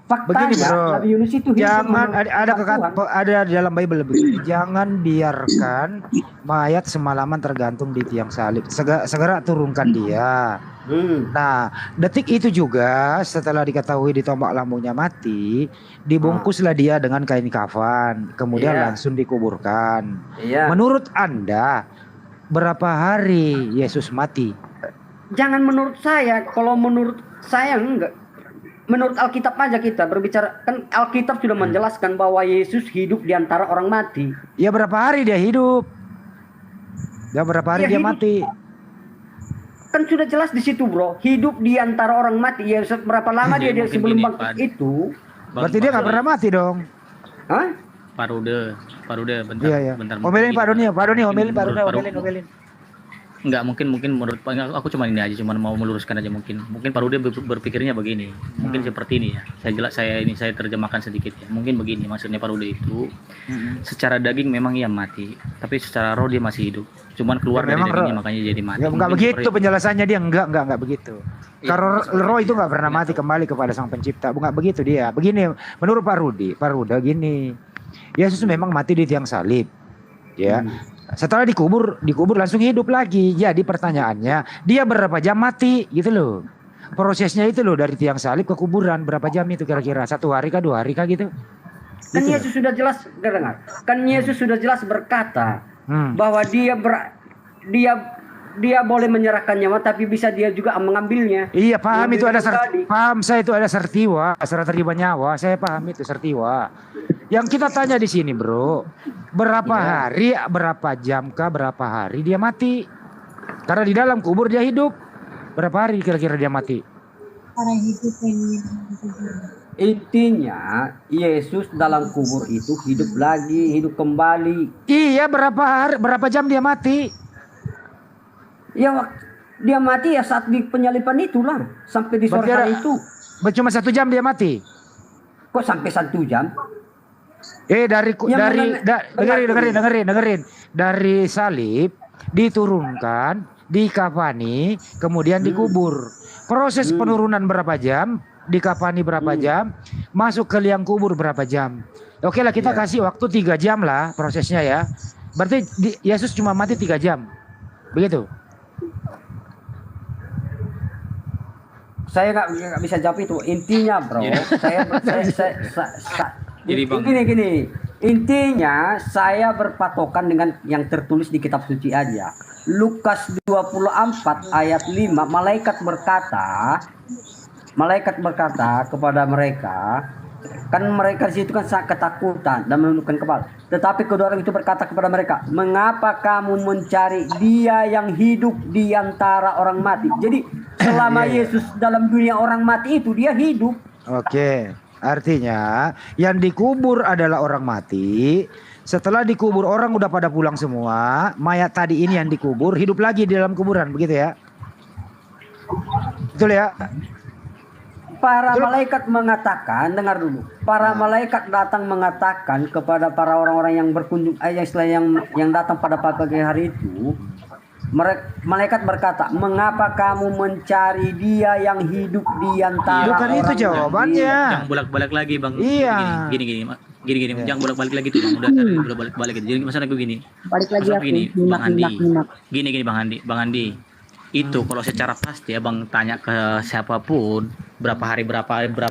Faktanya, begini bro, Nabi Yunus itu jangan ada di dalam Bible begini, jangan biarkan mayat semalaman tergantung di tiang salib, segera turunkan dia. Nah, detik itu juga setelah diketahui ditombak lambungnya mati, dibungkuslah dia dengan kain kafan, kemudian langsung dikuburkan. Menurut Anda berapa hari Yesus mati? Jangan menurut saya, kalau menurut saya enggak. Menurut Alkitab aja kita berbicara, kan Alkitab sudah menjelaskan bahwa Yesus hidup di antara orang mati. Ya berapa hari dia hidup? Ya berapa hari dia mati? Kan sudah jelas di situ, Bro. Hidup di antara orang mati. Ya berapa lama dia sebelum bangkit itu? Berarti dia nggak pernah mati dong. Hah? Pak Rude, bentar. Iya. Bentar. Omelin Pak Doni, omelin. Enggak, mungkin menurut aku cuma ini aja, cuma mau meluruskan aja mungkin Pak Rude berpikirnya begini, mungkin seperti ini ya. Saya terjemahkan sedikit ya. Mungkin begini maksudnya Pak Rude itu, secara daging memang ia mati, tapi secara roh dia masih hidup. Cuman keluar dari dagingnya makanya jadi mati. Ya, enggak begitu penjelasannya dia, enggak begitu. Karena roh itu enggak pernah mati, kembali kepada Sang Pencipta. Enggak begitu dia. Begini, menurut Pak Rude gini. Yesus memang mati di tiang salib. Ya. Setelah dikubur langsung hidup lagi. Jadi pertanyaannya, dia berapa jam mati gitu loh. Prosesnya itu loh, dari tiang salib ke kuburan berapa jam itu kira-kira? 1 hari kah, 2 hari kah gitu? Kan Yesus sudah jelas, dengar. Kan Yesus sudah jelas berkata bahwa dia boleh menyerahkan nyawa, tapi bisa dia juga mengambilnya. Iya, paham itu ada paham saya itu ada sertiwa, serah terima nyawa. Saya paham itu sertiwa. Yang kita tanya di sini, Bro, berapa hari, berapa jam kah, berapa hari dia mati? Karena di dalam kubur dia hidup. Berapa hari kira-kira dia mati? Intinya Yesus dalam kubur itu hidup lagi, hidup kembali. Iya, berapa jam dia mati? Ya, dia mati ya saat di penyalipan itulah, sampai di sore hari itu. Cuma 1 jam dia mati? Kok sampai 1 jam? Dengerin. Dari salib diturunkan, dikafani, kemudian dikubur. Proses penurunan berapa jam? Dikafani berapa jam? Masuk ke liang kubur berapa jam? Oke lah, kita kasih waktu 3 jam lah prosesnya ya. Berarti Yesus cuma mati 3 jam. Begitu. Saya nggak bisa jawab itu. Intinya, Bro, gini. Intinya saya berpatokan dengan yang tertulis di kitab suci aja. Lukas 24 ayat 5, malaikat berkata kepada mereka, kan mereka di situ kan sangat ketakutan dan menundukkan kepala. Tetapi kedua orang itu berkata kepada mereka, "Mengapa kamu mencari Dia yang hidup di antara orang mati?" Jadi selama Yesus dalam dunia orang mati itu dia hidup. Oke. Artinya yang dikubur adalah orang mati. Setelah dikubur orang udah pada pulang semua. Mayat tadi ini yang dikubur hidup lagi di dalam kuburan, begitu ya? Betul ya? Para malaikat mengatakan, dengar dulu. Para malaikat datang mengatakan kepada para orang-orang yang berkunjung, yang datang pada pagi hari itu, Malaikat berkata, mengapa kamu mencari dia yang hidup di antara Bukan itu orang jawabannya. Jangan bolak-balik lagi Bang. Iya. Gini. Jangan bolak-balik lagi tuh Bang. Udah bolak-balik gitu. Jadi maksudnya gue gini. Balik lagi Maksud aku. gini, Bang Andi. Nyimak. Gini Bang Andi. Itu kalau secara pasti Abang tanya ke siapapun berapa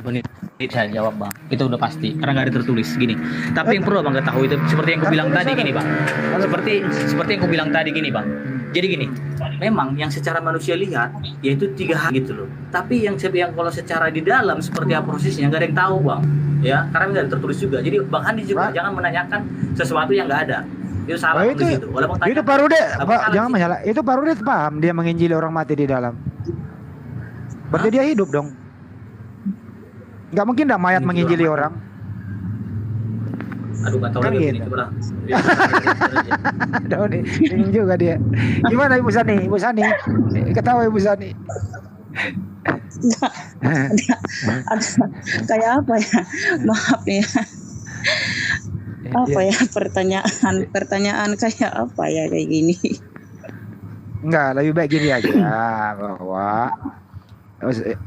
menit saya jawab Bang. Itu udah pasti karena nggak ada tertulis gini. Tapi yang perlu Abang ketahui itu seperti yang aku bilang tadi gini Bang. Seperti yang aku bilang tadi gini Bang. Jadi gini, memang yang secara manusia lihat yaitu 3 hal gitu loh. Tapi yang kalau secara di dalam seperti apa prosesnya nggak ada yang tahu Bang. Ya, karena nggak ada tertulis juga. Jadi Bang Andi juga jangan menanyakan sesuatu yang nggak ada. Itu salah itu. Itu Pak Rudet, jangan menyalah. Itu Pak Rudet paham dia menginjili orang mati di dalam. Berarti dia hidup dong. Nggak mungkin dah mayat menginjili orang. Aduh, nggak tahu Kan lagi gitu. ini coba. Tahu nih, bingung juga dia. Gimana Ibu Sani? Ketawa Ibu Sani. Kayak apa ya? Maaf ya. Apa ya pertanyaan kayak apa ya kayak gini? Enggak, lebih baik gini aja bahwa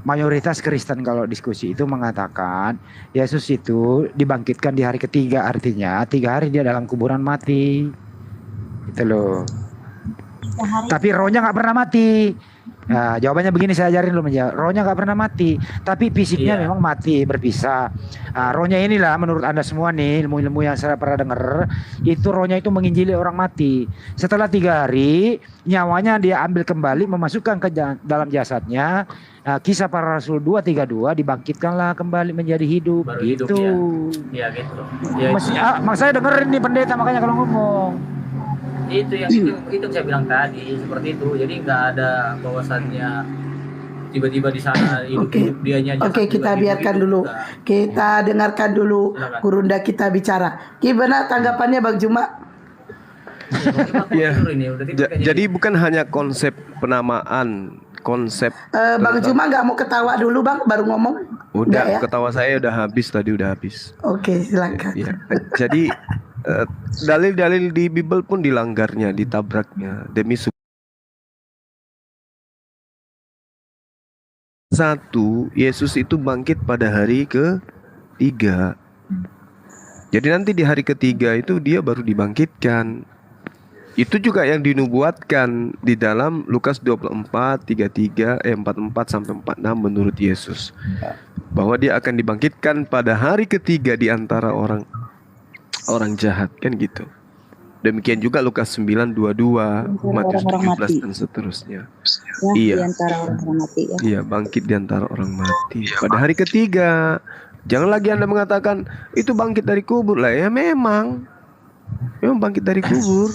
mayoritas Kristen kalau diskusi itu mengatakan Yesus itu dibangkitkan di hari ketiga, artinya 3 hari dia dalam kuburan mati. Itu loh. Tapi rohnya nggak pernah mati. Nah, jawabannya begini, saya ajarin dulu menjawab. Rohnya nggak pernah mati, tapi fisiknya memang mati, berpisah. Nah, rohnya inilah menurut Anda semua nih, ilmu-ilmu yang saya pernah dengar, itu rohnya itu menginjili orang mati. Setelah 3 hari, nyawanya dia ambil kembali, memasukkan ke dalam jasadnya. Nah, Kisah Para Rasul 2:32, dibangkitkanlah kembali menjadi hidup. Baru gitu. Hidup, ya gitu. Ya, Mas saya dengerin nih pendeta, makanya kalau ngomong. itu saya bilang tadi seperti itu. Jadi nggak ada bahwasannya tiba-tiba di sana hidup dianya. Oke, kita biarkan dulu. Kita dengarkan dulu Gurunda kita bicara. Gimana tanggapannya Bang Juma? Ya. Jadi bukan hanya konsep penamaan, konsep. Bang Juma nggak mau ketawa dulu Bang, baru ngomong? Udah, ya? ketawa saya udah habis tadi, udah habis. Oke, silakan. Ya. Jadi dalil-dalil di Bible pun dilanggarnya, ditabraknya demi satu, Yesus itu bangkit pada hari ke-3. Jadi nanti di hari ke-3 itu dia baru dibangkitkan. Itu juga yang dinubuatkan di dalam Lukas 24, 44 sampai 46 menurut Yesus. Bahwa dia akan dibangkitkan pada hari ke-3 di antara orang jahat, kan gitu. Demikian juga Lukas 9:22, Matius 17 dan seterusnya. Ya, Iya. di antara orang mati ya. Iya, bangkit di antara orang mati pada hari ke-3. Jangan lagi Anda mengatakan itu bangkit dari kubur lah. Ya memang bangkit dari kubur.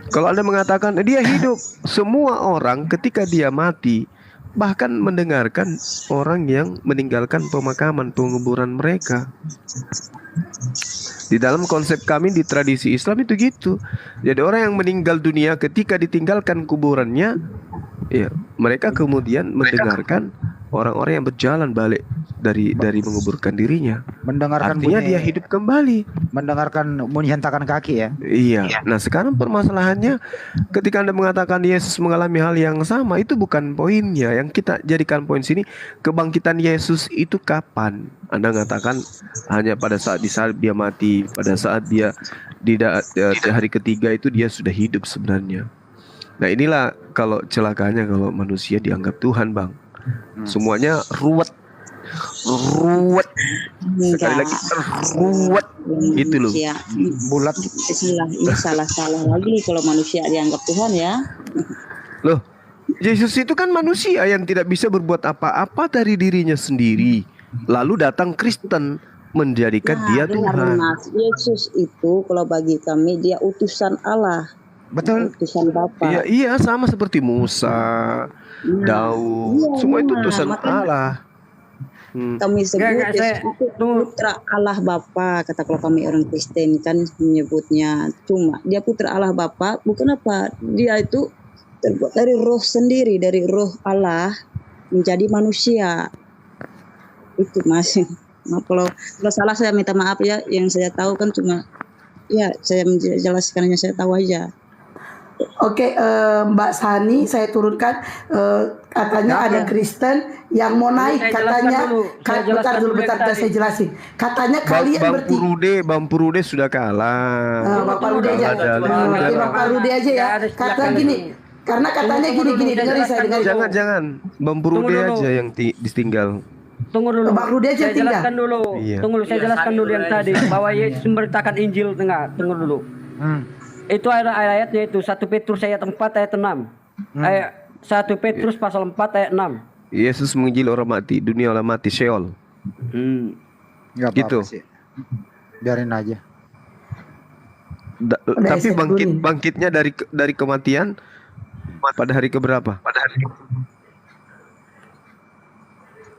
Kalau Anda mengatakan dia hidup, semua orang ketika dia mati bahkan mendengarkan orang yang meninggalkan pemakaman, penguburan mereka. Di dalam konsep kami di tradisi Islam itu gitu. Jadi orang yang meninggal dunia ketika ditinggalkan kuburannya, ya mereka kemudian mendengarkan orang-orang yang berjalan balik dari menguburkan dirinya. Mendengarkan artinya bunyi, dia hidup kembali. Mendengarkan bunyi hentakan kaki ya. Iya. Nah sekarang permasalahannya ketika Anda mengatakan Yesus mengalami hal yang sama, itu bukan poinnya. Yang kita jadikan poin sini, kebangkitan Yesus itu kapan? Anda mengatakan hanya pada saat disalib dia mati, pada saat dia di hari ke-3 itu dia sudah hidup sebenarnya. Nah inilah kalau celakanya kalau manusia dianggap Tuhan, Bang. Semuanya ruwet. Sekali lagi ruwet. Itu loh. Bulat. Ini salah lagi kalau manusia dianggap Tuhan ya. Loh, Yesus itu kan manusia yang tidak bisa berbuat apa-apa dari dirinya sendiri. Lalu datang Kristen menjadikan dia Tuhan. Mas, Yesus itu kalau bagi kami dia utusan Allah. Betul. Utusan Bapa. Iya, sama seperti Musa, Daud, semua itu utusan Allah. Kami sebut Yesus itu putra Allah Bapa, kata kalau kami orang Kristen kan menyebutnya. Cuma dia putra Allah Bapa, bukan apa? Dia itu terbuat dari roh sendiri, dari roh Allah menjadi manusia. Itu Mas. Nah, kalau salah saya minta maaf ya. Yang saya tahu kan cuma ya saya menjelaskan, hanya saya tahu aja. Oke, Mbak Sani, saya turunkan katanya ada Kristen yang mau naik katanya. Bentar saya jelasin. Katanya kalian Bang Purude sudah kalah. Bapak Rude aja. Bapak Rude aja ya. Kata gini, karena katanya gini, dengerin saya. Jangan, Bang Purude aja yang ditinggal. Tunggu dulu. Bang Rude aja saya jelaskan dulu. Iya. Tunggu dulu, saya jelaskan dulu yang tadi bahwa Yesus memberitakan Injil tengah. Tunggu dulu. Itu ada ayatnya itu 1 Petrus ayat 4 ayat 6. Ayat 1 Petrus pasal 4 ayat 6. Yesus menginjil orang mati, dunia orang mati, Sheol. Nggak Gitu. apa-apa sih. Biarin aja. Tapi bangkitnya dari kematian pada hari keberapa?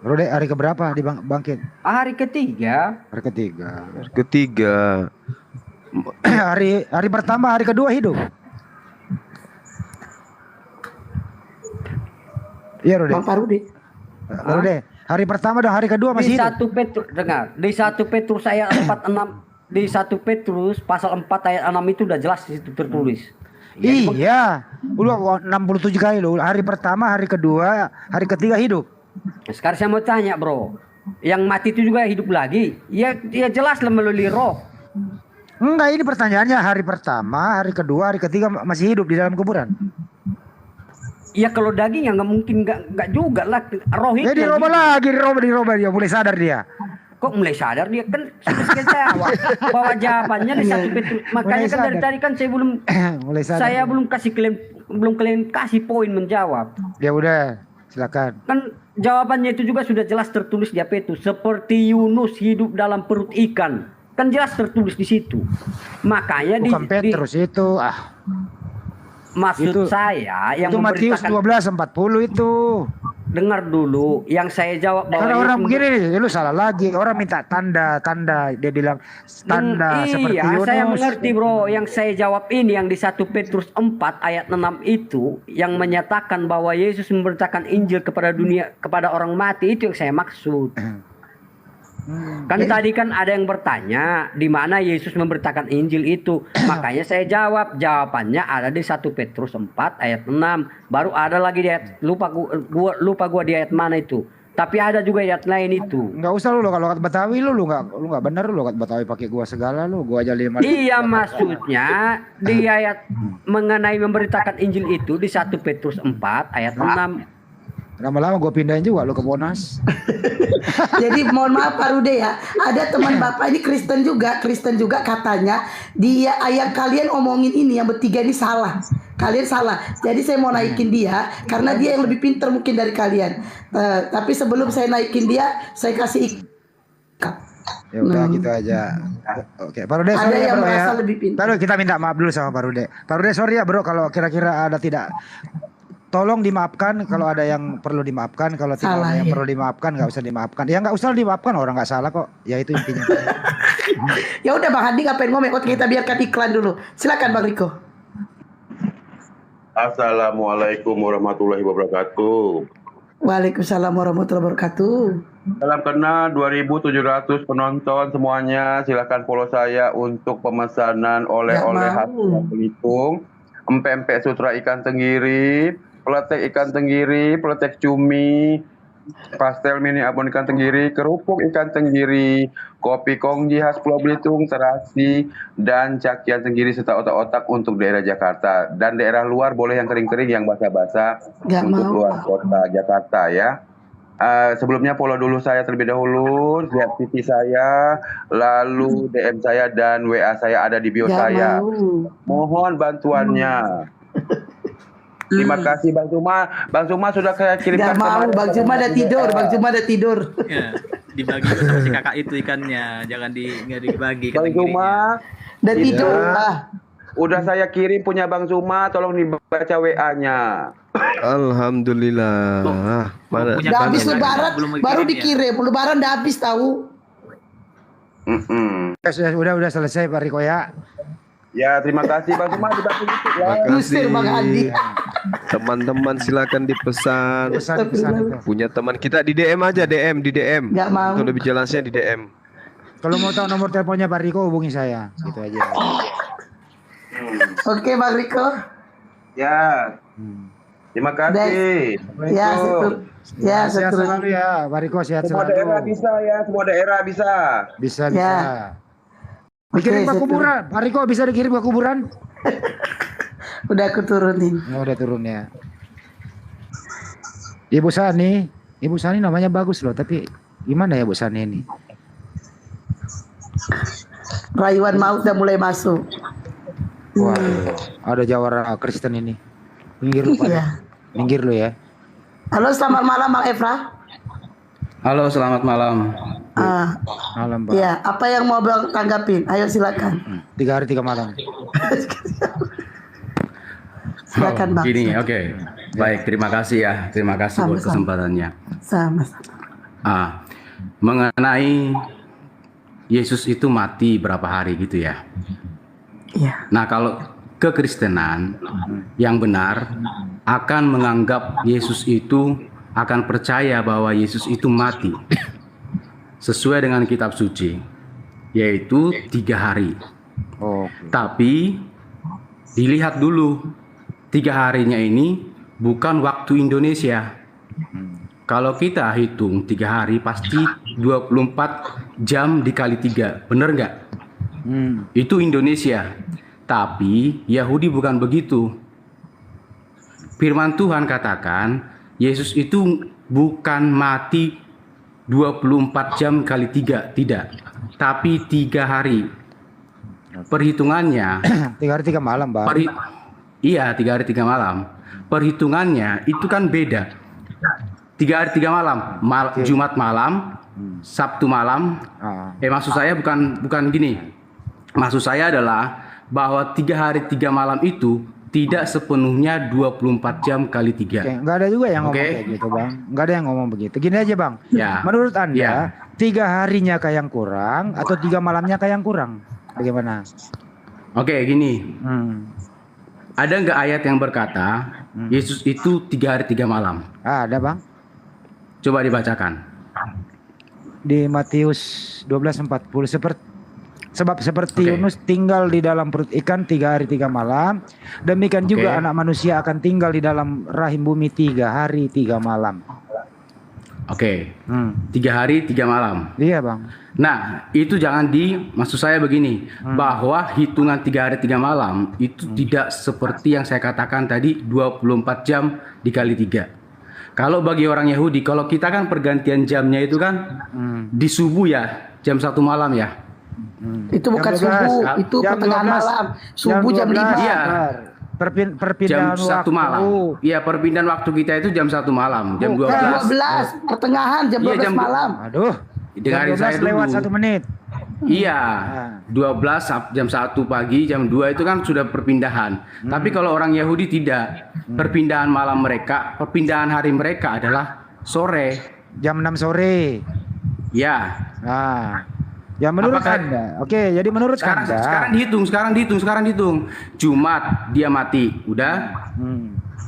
Rude, hari keberapa bangkit? Hari ketiga. Hari ketiga. hari pertama, hari kedua hidup. Iya Rude. Bang Rude. Hari pertama dan hari kedua masih hidup. 1 Petrus, dengar. Di 1 Petrus ayat 4-6. Di 1 Petrus pasal 4 ayat 6 itu udah jelas di situ tertulis. Iya. Udah 67 kali loh. Hari pertama, hari kedua, hari ketiga hidup. Sekarang saya mau tanya, bro. Yang mati itu juga hidup lagi? Ya jelas lah melalui roh. Enggak, ini pertanyaannya hari pertama, hari kedua, hari ketiga masih hidup di dalam kuburan. Ya kalau daging ya nggak mungkin, nggak juga lah. Roh itu. Jadi dirubah dia, mulai sadar dia. Kok mulai sadar dia kan sudah jawab bahwa jawabannya di 1 Petrus. Makanya kan dari tadi kan saya belum kalian kasih poin menjawab. Ya udah, silakan. Kan jawabannya itu juga sudah jelas tertulis di apa itu. Seperti Yunus hidup dalam perut ikan. Kan jelas tertulis di situ. Makanya bukan Petrus itu. Maksud itu, saya yang itu Matius 12:40 itu. Dengar dulu, yang saya jawab bahwa karena orang begini, lu salah lagi. Orang minta tanda, dia bilang tanda seperti Yunus. Saya mengerti bro. Yang saya jawab ini yang di 1 Petrus 4 ayat 6 itu yang menyatakan bahwa Yesus memberitakan Injil kepada dunia, kepada orang mati, itu yang saya maksud. Kan tadi kan ada yang bertanya di mana Yesus memberitakan Injil itu. Makanya saya jawab, jawabannya ada di 1 Petrus 4 ayat 6. Baru ada lagi di ayat, lupa gua di ayat mana itu. Tapi ada juga ayat lain itu. Enggak usah lu kalau kata Betawi lu enggak benar lu kata Betawi pakai gua segala gua aja 5. Iya, maksudnya di ayat mengenai memberitakan Injil itu di 1 Petrus 4 ayat 6. Lama-lama gue pindahin juga lo ke Monas. Jadi mohon maaf Pak Rude ya, ada teman Bapak ini Kristen juga katanya dia ayat kalian omongin ini yang bertiga ini salah. Kalian salah. Jadi saya mau naikin dia karena dia yang lebih pintar mungkin dari kalian. Tapi sebelum saya naikin dia, saya kasih Ya udah gitu aja. Oke, Pak Rude sorry ya bro ya. Taruh kita minta maaf dulu sama Pak Rude. Pak Rude sorry ya bro kalau kira-kira ada tidak. Tolong dimaafkan kalau ada yang perlu dimaafkan, kalau tidak ada yang perlu dimaafkan nggak usah dimaafkan. Ya nggak usah dimaafkan, orang nggak salah kok. Ya itu intinya. Ya udah Bang Hadi ngapain ngomong? Kita biarkan iklan dulu. Silakan Bang Riko. Assalamualaikum warahmatullahi wabarakatuh. Waalaikumsalam warahmatullahi wabarakatuh. Salam kenal 2.700 penonton semuanya. Silakan follow saya untuk pemesanan oleh-oleh khas Belitung. Empek-empek sutra ikan tenggiri, peletek ikan tenggiri, peletek cumi, pastel mini abon ikan tenggiri, kerupuk ikan tenggiri, kopi kongji khas Pulau Belitung, terasi, dan cakian tenggiri serta otak-otak untuk daerah Jakarta. Dan daerah luar boleh yang kering-kering, yang basah-basah untuk luar kota Jakarta ya. Sebelumnya follow dulu saya terlebih dahulu, lihat TV saya, lalu DM saya dan WA saya ada di bio saya. Mohon bantuannya. Terima kasih Bang Cuma. Bang Cuma sudah saya kirimkan kemarin. Bang Cuma udah tidur, Bang Cuma udah tidur. Ya, dibagi sama si kakak itu ikannya, jangan nggak dibagi. Bang Cuma udah tidur. Udah saya kirim punya Bang Cuma, tolong dibaca WA-nya. Alhamdulillah. Udah habis lebaran baru dikirim. Lebaran udah habis tahu. Udah selesai Pak Riko ya. Ya terima kasih Bang Cuma dibantu gitu ya. Teman-teman silakan dipesan. Pesan. Punya teman kita di DM aja, di DM. Nggak mau. Untuk lebih jelasnya di DM. Kalau mau tahu nomor teleponnya Pak Riko hubungi saya. Gitu aja. Oke Bang Riko. Ya. Terima kasih. Ya, sehat selalu ya, Pak Riko, sehat Semua selalu. daerah bisa ya, semua daerah bisa. Bisa. Oke, Dikirim ke kuburan, Pak Riko bisa dikirim ke kuburan? Udah aku turunin. Udah turun ya. Ibu Sani namanya bagus loh, tapi gimana ya Bu Sani ini? Rayuan maut udah mulai masuk. Wah, ada jawara Kristen ini. Minggir lu, Pak. Iya. Minggir lu ya. Halo, selamat malam Bang Efra. Halo, selamat malam. Malam, Pak. Iya, apa yang mau Bang tanggapin? Ayo silakan. 3 hari 3 malam. Silakan Bang. Gini, oke. Baik, terima kasih ya. Terima kasih buat kesempatannya. Sama. Mengenai Yesus itu mati berapa hari gitu ya. Iya. Nah, kalau kekristenan yang benar akan menganggap Yesus itu akan percaya bahwa Yesus itu mati sesuai dengan kitab suci, yaitu 3 hari. Tapi dilihat dulu 3 harinya ini bukan waktu Indonesia. Kalau kita hitung 3 hari pasti 24 jam dikali 3, bener nggak? Itu Indonesia. Tapi Yahudi bukan begitu. Firman Tuhan katakan Yesus itu bukan mati 24 jam kali 3, tidak. Tapi 3 hari. Perhitungannya 3 hari 3 malam, Bang. Iya, 3 hari 3 malam. Perhitungannya itu kan beda. 3 hari 3 malam, Jumat malam, Sabtu malam. Maksud saya bukan gini. Maksud saya adalah bahwa 3 hari 3 malam itu tidak sepenuhnya 24 jam kali 3. Nggak ada juga yang ngomong kayak gitu, Bang. Nggak ada yang ngomong begitu. Gini aja, Bang. Ya. Menurut Anda, Ya. 3 harinya kayak yang kurang atau 3 malamnya kayak yang kurang? Bagaimana? Oke, gini. Ada nggak ayat yang berkata Yesus itu 3 hari 3 malam? Ada, Bang. Coba dibacakan. Di Matius 12:40 sebab seperti Yunus tinggal di dalam perut ikan 3 hari 3 malam, demikian juga anak manusia akan tinggal di dalam rahim bumi 3 hari 3 malam. 3 hari 3 malam. Iya, Bang. Nah, itu maksud saya begini, bahwa hitungan 3 hari 3 malam itu tidak seperti yang saya katakan tadi 24 jam dikali 3. Kalau bagi orang Yahudi, kalau kita kan pergantian jamnya itu kan di subuh ya, jam 1 malam ya. Itu bukan subuh, itu pertengahan malam. Subuh jam 5. Iya. Perpindahan jam 1 malam. Iya, perpindahan waktu kita itu jam 1 malam, jam 12. 12, pertengahan jam 12 malam. Aduh. Dengarin saya dulu. Lewat 1 menit. Iya, 12 jam 1 pagi, jam 2 itu kan sudah perpindahan. Tapi kalau orang Yahudi tidak. Perpindahan malam mereka, perpindahan hari mereka adalah sore. Jam 6 sore. Ya. Ya menurut Anda. Oke, jadi menurut Anda. Sekarang dihitung. Jumat dia mati, udah.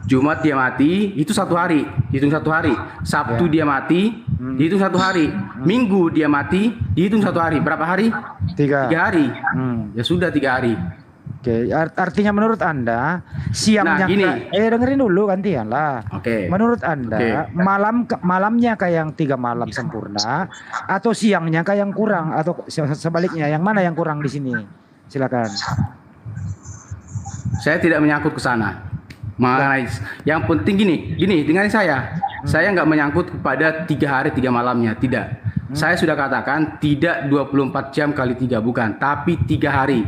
Jumat dia mati, itu 1 hari, hitung 1 hari. Sabtu dia mati, dihitung 1 hari. Minggu dia mati, dihitung 1 hari. Berapa hari? 3 hari. Ya sudah 3 hari. Oke, artinya menurut Anda siangnya dengerin dulu gantian lah. Menurut Anda malamnya kayak yang 3 malam sempurna atau siangnya kayak yang kurang atau sebaliknya, yang mana yang kurang di sini? Silakan. Saya tidak menyangkut ke sana. Mengenai yang penting gini dengarin saya. Saya nggak menyangkut kepada 3 hari 3 malamnya, tidak. Saya sudah katakan tidak 24 jam kali 3, bukan, tapi 3 hari.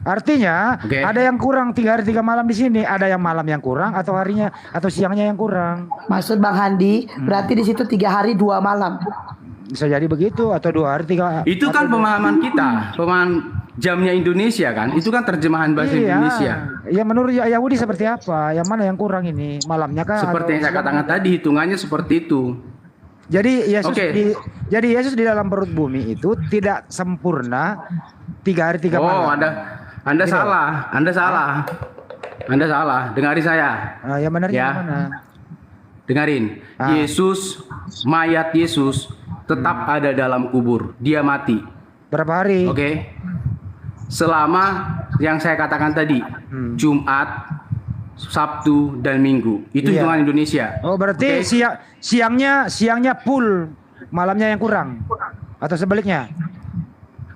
Artinya ada yang kurang 3 hari 3 malam di sini, ada yang malam yang kurang atau harinya atau siangnya yang kurang. Maksud Bang Handi, berarti di situ 3 hari 2 malam. Bisa jadi begitu atau 2 hari 3. Itu kan pemahaman kita, pemahaman jamnya Indonesia kan. Itu kan terjemahan bahasa Indonesia. Ya menurut Yahudi seperti apa? Yang mana yang kurang ini? Malamnya kah? Seperti yang saya katakan tadi, hitungannya seperti itu. Jadi Yesus di dalam perut bumi itu tidak sempurna 3 hari 3 malam. Anda salah. Dengarin saya. Yang benarnya mana? Dengarin. Mayat Yesus tetap ada dalam kubur. Dia mati. Berapa hari? Selama yang saya katakan tadi, Jumat, Sabtu, dan Minggu. Itu hitungan Indonesia. Oh, berarti siangnya full, malamnya yang kurang. Atau sebaliknya?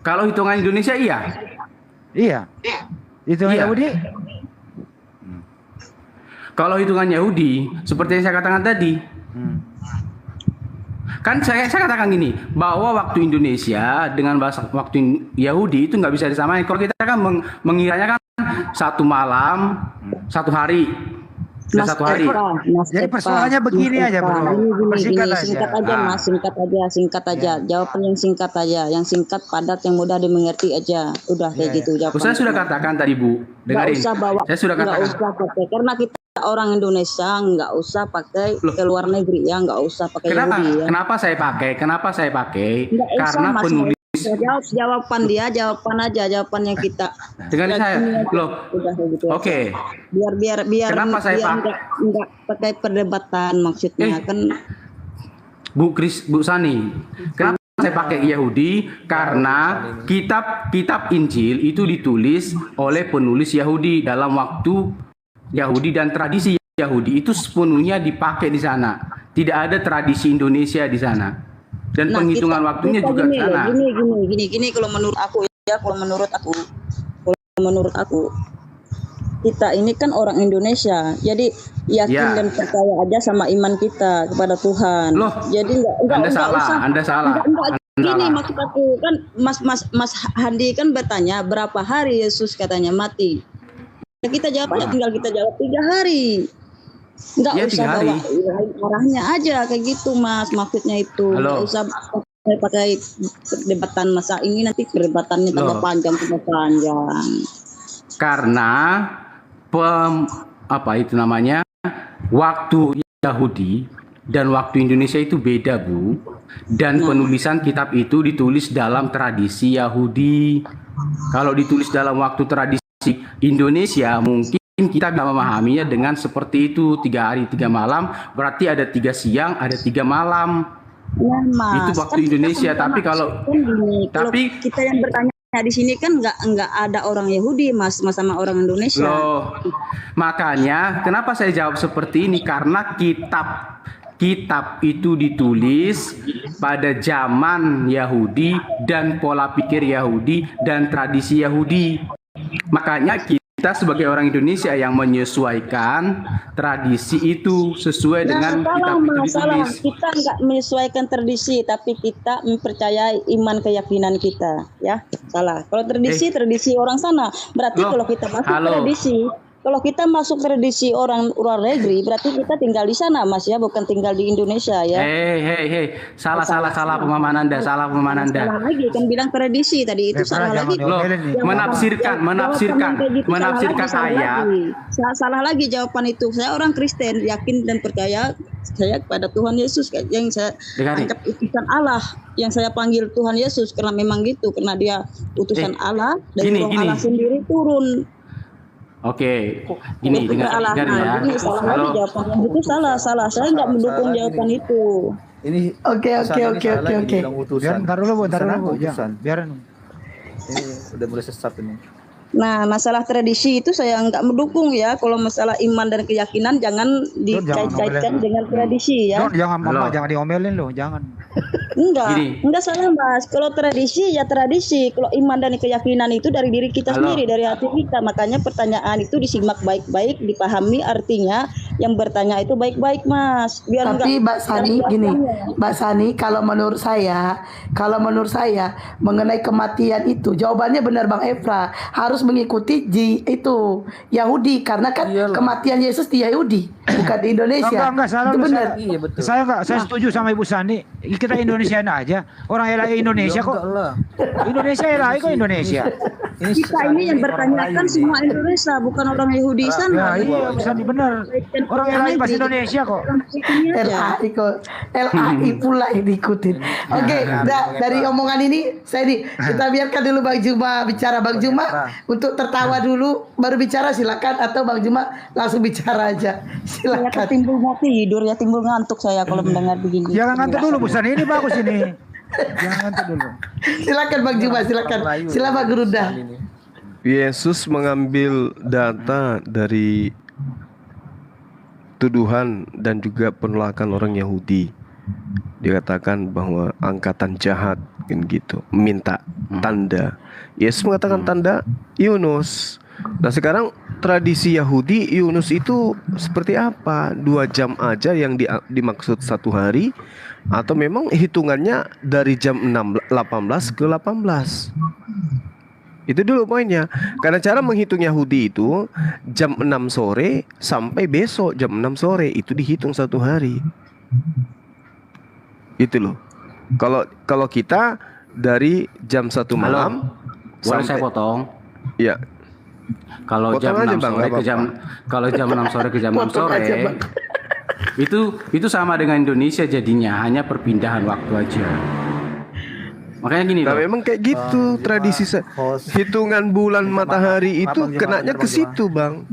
Kalau hitungan Indonesia iya. Iya. Hitungan Yahudi? Kalau hitungan Yahudi, seperti yang saya katakan tadi. Kan saya katakan gini, bahwa waktu Indonesia dengan bahasa waktu Yahudi itu nggak bisa disamain. Kalau kita kan mengiranya kan satu malam, satu hari. Satu hari. Jadi persoalannya begini aja, Bro. Singkat aja. Jawaban yang singkat aja, yang singkat, padat, yang mudah dimengerti aja. Udah kayak gitu jawaban. Saya sudah katakan tadi, Bu. Dengarin. Saya sudah katakan. Nggak usah pakai, karena kita orang Indonesia nggak usah pakai ke luar negeri ya, nggak usah pakai Yahudi ya. Kenapa saya pakai? Karena penulis. Jawaban jawaban yang kita. Dengan saya, udah gitu. Oke. Biar kenapa saya nggak pakai perdebatan maksudnya kan. Bu Sani, kenapa saya pakai Yahudi? Karena kitab Injil itu ditulis oleh penulis Yahudi dalam waktu Yahudi, dan tradisi Yahudi itu sepenuhnya dipakai di sana. Tidak ada tradisi Indonesia di sana. Dan penghitungan waktunya juga di sana. Gini kalau menurut aku kita ini kan orang Indonesia. Jadi yakin dan percaya aja sama iman kita kepada Tuhan. Jadi enggak usah. Anda salah. Gini maksud aku kan Mas Handi kan bertanya berapa hari Yesus katanya mati. Kita jawab aja, tinggal kita jawab 3 hari. Enggak usah bawa arahnya aja kayak gitu, Mas. Maksudnya itu enggak usah pakai perdebatan masa ini, nanti perdebatannya tambah panjang. Karena waktu Yahudi dan waktu Indonesia itu beda, Bu. Dan penulisan kitab itu ditulis dalam tradisi Yahudi. Kalau ditulis dalam waktu tradisi Indonesia, mungkin kita bisa memahaminya dengan seperti itu, 3 hari 3 malam, berarti ada 3 siang, ada 3 malam. Ya, Mas. Itu waktu kan Indonesia. Tapi kalau kita yang bertanya di sini kan nggak ada orang Yahudi, Mas, sama orang Indonesia. Makanya kenapa saya jawab seperti ini, karena kitab itu ditulis pada zaman Yahudi dan pola pikir Yahudi dan tradisi Yahudi. Makanya kita sebagai orang Indonesia yang menyesuaikan tradisi itu sesuai dengan kitab itu ditulis. Kita nggak menyesuaikan tradisi, tapi kita mempercayai iman keyakinan kita, ya. Salah. Kalau tradisi orang sana, berarti kalau kita masuk tradisi orang luar negeri, berarti kita tinggal di sana, Mas, ya, bukan tinggal di Indonesia, ya. Salah pemahaman Anda. Salah lagi kan bilang tradisi tadi itu salah lagi. Menafsirkan ayat. Salah lagi jawaban itu. Saya orang Kristen, yakin dan percaya saya kepada Tuhan Yesus yang saya anggap utusan Allah, yang saya panggil Tuhan Yesus karena memang gitu, karena dia utusan Allah dan Allah sendiri turun. Oke, gini dengar ya. Salah jawaban itu salah. Saya nggak mendukung jawaban itu. Ini Oke. Bentar dulu, Bu. Biarin. Ini udah mulai sesat ini. Nah, masalah tradisi itu saya nggak mendukung ya. Kalau masalah iman dan keyakinan jangan dikait-kaitkan dengan tradisi ya. Jangan diomelin loh, jangan. Enggak salah, Mas. Kalau tradisi ya tradisi. Kalau iman dan keyakinan itu dari diri kita sendiri, dari hati kita. Makanya pertanyaan itu disimak baik-baik, dipahami artinya. Yang bertanya itu baik-baik, Mas. Tapi Mbak Sani, kalau menurut saya mengenai kematian itu jawabannya benar Bang Efra, harus mengikuti itu Yahudi, karena kan kematian Yesus di Yahudi, bukan di Indonesia. Enggak salah. Itu benar. Iya, betul. Saya setuju sama Ibu Sani. Kita Indonesia aja. Orang LAI Indonesia kok. Indonesia LAI kok Indonesia. Kita ini yang bertanyakan semua Indonesia, bukan orang Yahudi sana. Iya, Sani benar. Orang LAI pasti Indonesia kok. LAI pula yang diikutin. Oke, dari omongan ini kita biarkan dulu Bang Juma bicara. Bang Juma untuk tertawa dulu baru bicara, silakan, atau Bang Juma langsung bicara aja. Silakan. Timbul ngantuk saya kalau mendengar begini. Jangan ngantuk dulu, Bu Sani. Ini bagus ini. Jangan ngantuk dulu. Silakan Bang Juma, silakan. Silakan Bang Gerunda. Yesus mengambil data dari tuduhan dan juga penolakan orang Yahudi. Dikatakan bahwa angkatan jahat kan gitu, minta tanda. Yesus mengatakan tanda Yunus. Nah sekarang tradisi Yahudi Yunus itu seperti apa? 2 jam aja yang dimaksud 1 hari, atau memang hitungannya dari jam 18 ke 18? Itu dulu poinnya. Karena cara menghitung Yahudi itu jam 6 sore sampai besok jam 6 sore itu dihitung 1 hari. Itu loh. Kalau kita dari jam 1 malam boleh saya potong? Iya. Kalau jam 6 sore ke jam 6 sore ke jam 6 sore itu sama dengan Indonesia jadinya, hanya perpindahan waktu aja. Makanya gini nah, memang kayak gitu tradisi hitungan bulan matahari itu kenanya ke situ, Bang.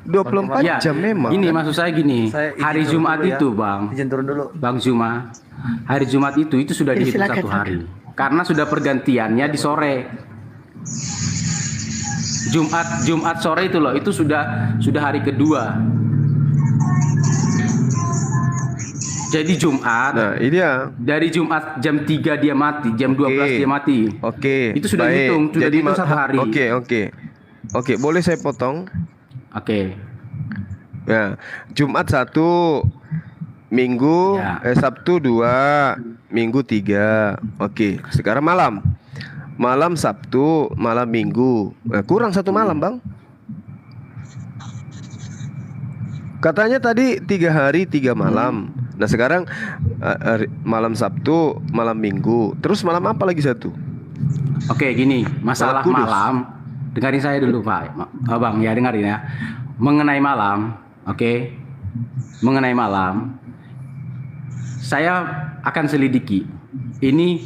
24 jam memang. Ini maksud saya gini, hari Jumat itu, Bang. Izin turun dulu. Bang Zuma. Hari Jumat itu sudah dihitung 1 hari. Karena sudah pergantiannya di sore. Jumat sore itu loh, itu sudah hari kedua. Jadi Jumat, nah ini ya. Dari Jumat jam 3 dia mati, jam 12 dia mati. Oke. Itu sudah dihitung, sudah dihitung 1 hari. Oke, boleh saya potong? Oke. Ya, Jumat 1, Minggu, Sabtu 2, Minggu 3. Oke, sekarang malam. Malam Sabtu, malam Minggu. Kurang 1 malam, Bang. Katanya tadi 3 hari 3 malam. Nah sekarang malam Sabtu, malam Minggu, terus malam apa lagi satu? Oke gini, masalah malam. Dengarin saya dulu Pak, Bang ya, dengarin ya. Mengenai malam, oke. Mengenai malam, saya akan selidiki. Ini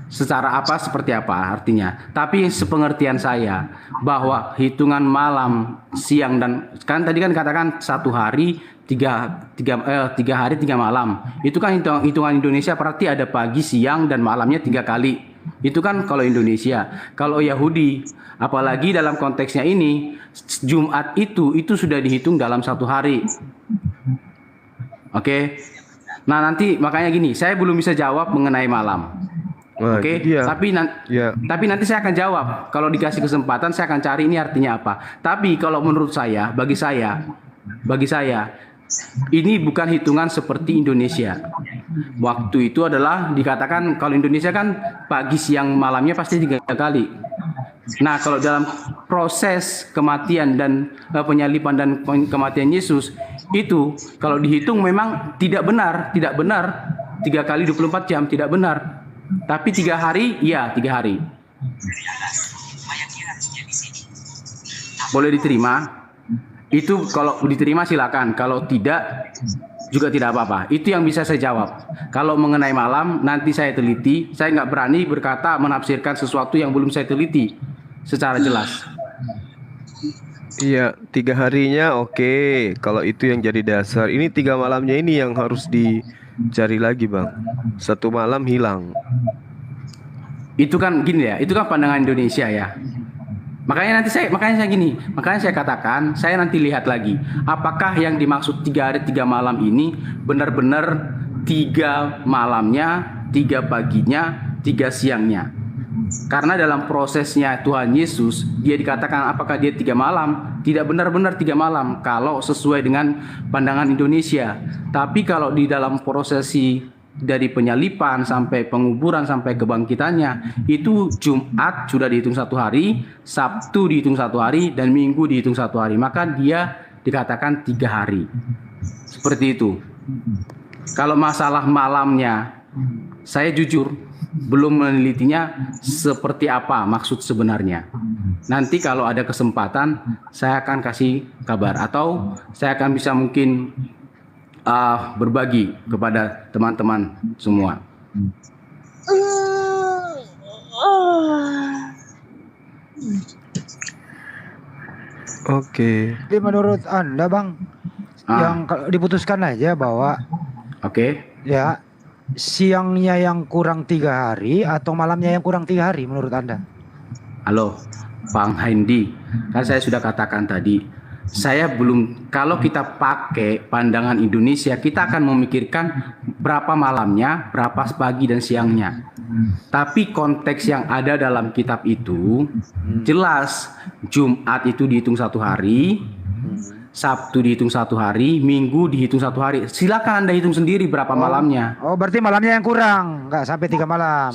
secara apa, seperti apa artinya. Tapi sepengertian saya bahwa hitungan malam, siang dan kan tadi kan katakan 1 hari 3 hari 3 malam. Itu kan hitungan Indonesia berarti ada pagi, siang dan malamnya 3 kali. Itu kan kalau Indonesia. Kalau Yahudi, apalagi dalam konteksnya ini Jumat itu sudah dihitung dalam 1 hari. Oke. Nah nanti makanya gini, saya belum bisa jawab mengenai malam. Oke, tapi nanti saya akan jawab. Kalau dikasih kesempatan saya akan cari ini artinya apa. Tapi kalau menurut saya, bagi saya ini bukan hitungan seperti Indonesia. Waktu itu adalah dikatakan kalau Indonesia kan pagi, siang, malamnya pasti 3 kali. Nah, kalau dalam proses kematian dan penyaliban dan kematian Yesus itu kalau dihitung memang tidak benar 3 kali 24 jam tidak benar. Tapi 3 hari, ya 3 hari. Boleh diterima? Itu kalau diterima silakan. Kalau tidak juga tidak apa-apa. Itu yang bisa saya jawab. Kalau mengenai malam nanti saya teliti. Saya nggak berani berkata menafsirkan sesuatu yang belum saya teliti secara jelas. Iya, 3 harinya oke. Kalau itu yang jadi dasar. Ini 3 malamnya ini yang harus dicari lagi, Bang. 1 malam hilang. Itu kan gini ya. Itu kan pandangan Indonesia ya. Makanya saya katakan, saya nanti lihat lagi apakah yang dimaksud 3 hari 3 malam ini benar-benar 3 malamnya, 3 paginya, 3 siangnya. Karena dalam prosesnya Tuhan Yesus, dia dikatakan apakah dia 3 malam? Tidak benar-benar 3 malam kalau sesuai dengan pandangan Indonesia. Tapi kalau di dalam prosesi dari penyalipan sampai penguburan sampai kebangkitannya itu Jumat sudah dihitung 1 hari, Sabtu dihitung 1 hari, dan Minggu dihitung 1 hari. Maka dia dikatakan 3 hari. Seperti itu. Kalau masalah malamnya, saya jujur belum menelitinya seperti apa maksud sebenarnya. Nanti kalau ada kesempatan saya akan kasih kabar atau saya akan bisa mungkin berbagi kepada teman-teman semua. Oke. Jadi menurut Anda, Bang, yang diputuskan aja bahwa ya siangnya yang kurang 3 hari atau malamnya yang kurang 3 hari menurut Anda? Halo, Bang Hendi, kan saya sudah katakan tadi saya belum, kalau kita pakai pandangan Indonesia, kita akan memikirkan berapa malamnya, berapa pagi dan siangnya. Tapi konteks yang ada dalam kitab itu jelas, Jumat itu dihitung 1 hari, Sabtu dihitung 1 hari, Minggu dihitung 1 hari. Silakan Anda hitung sendiri berapa malamnya. Oh, berarti malamnya yang kurang, nggak sampai 3 malam.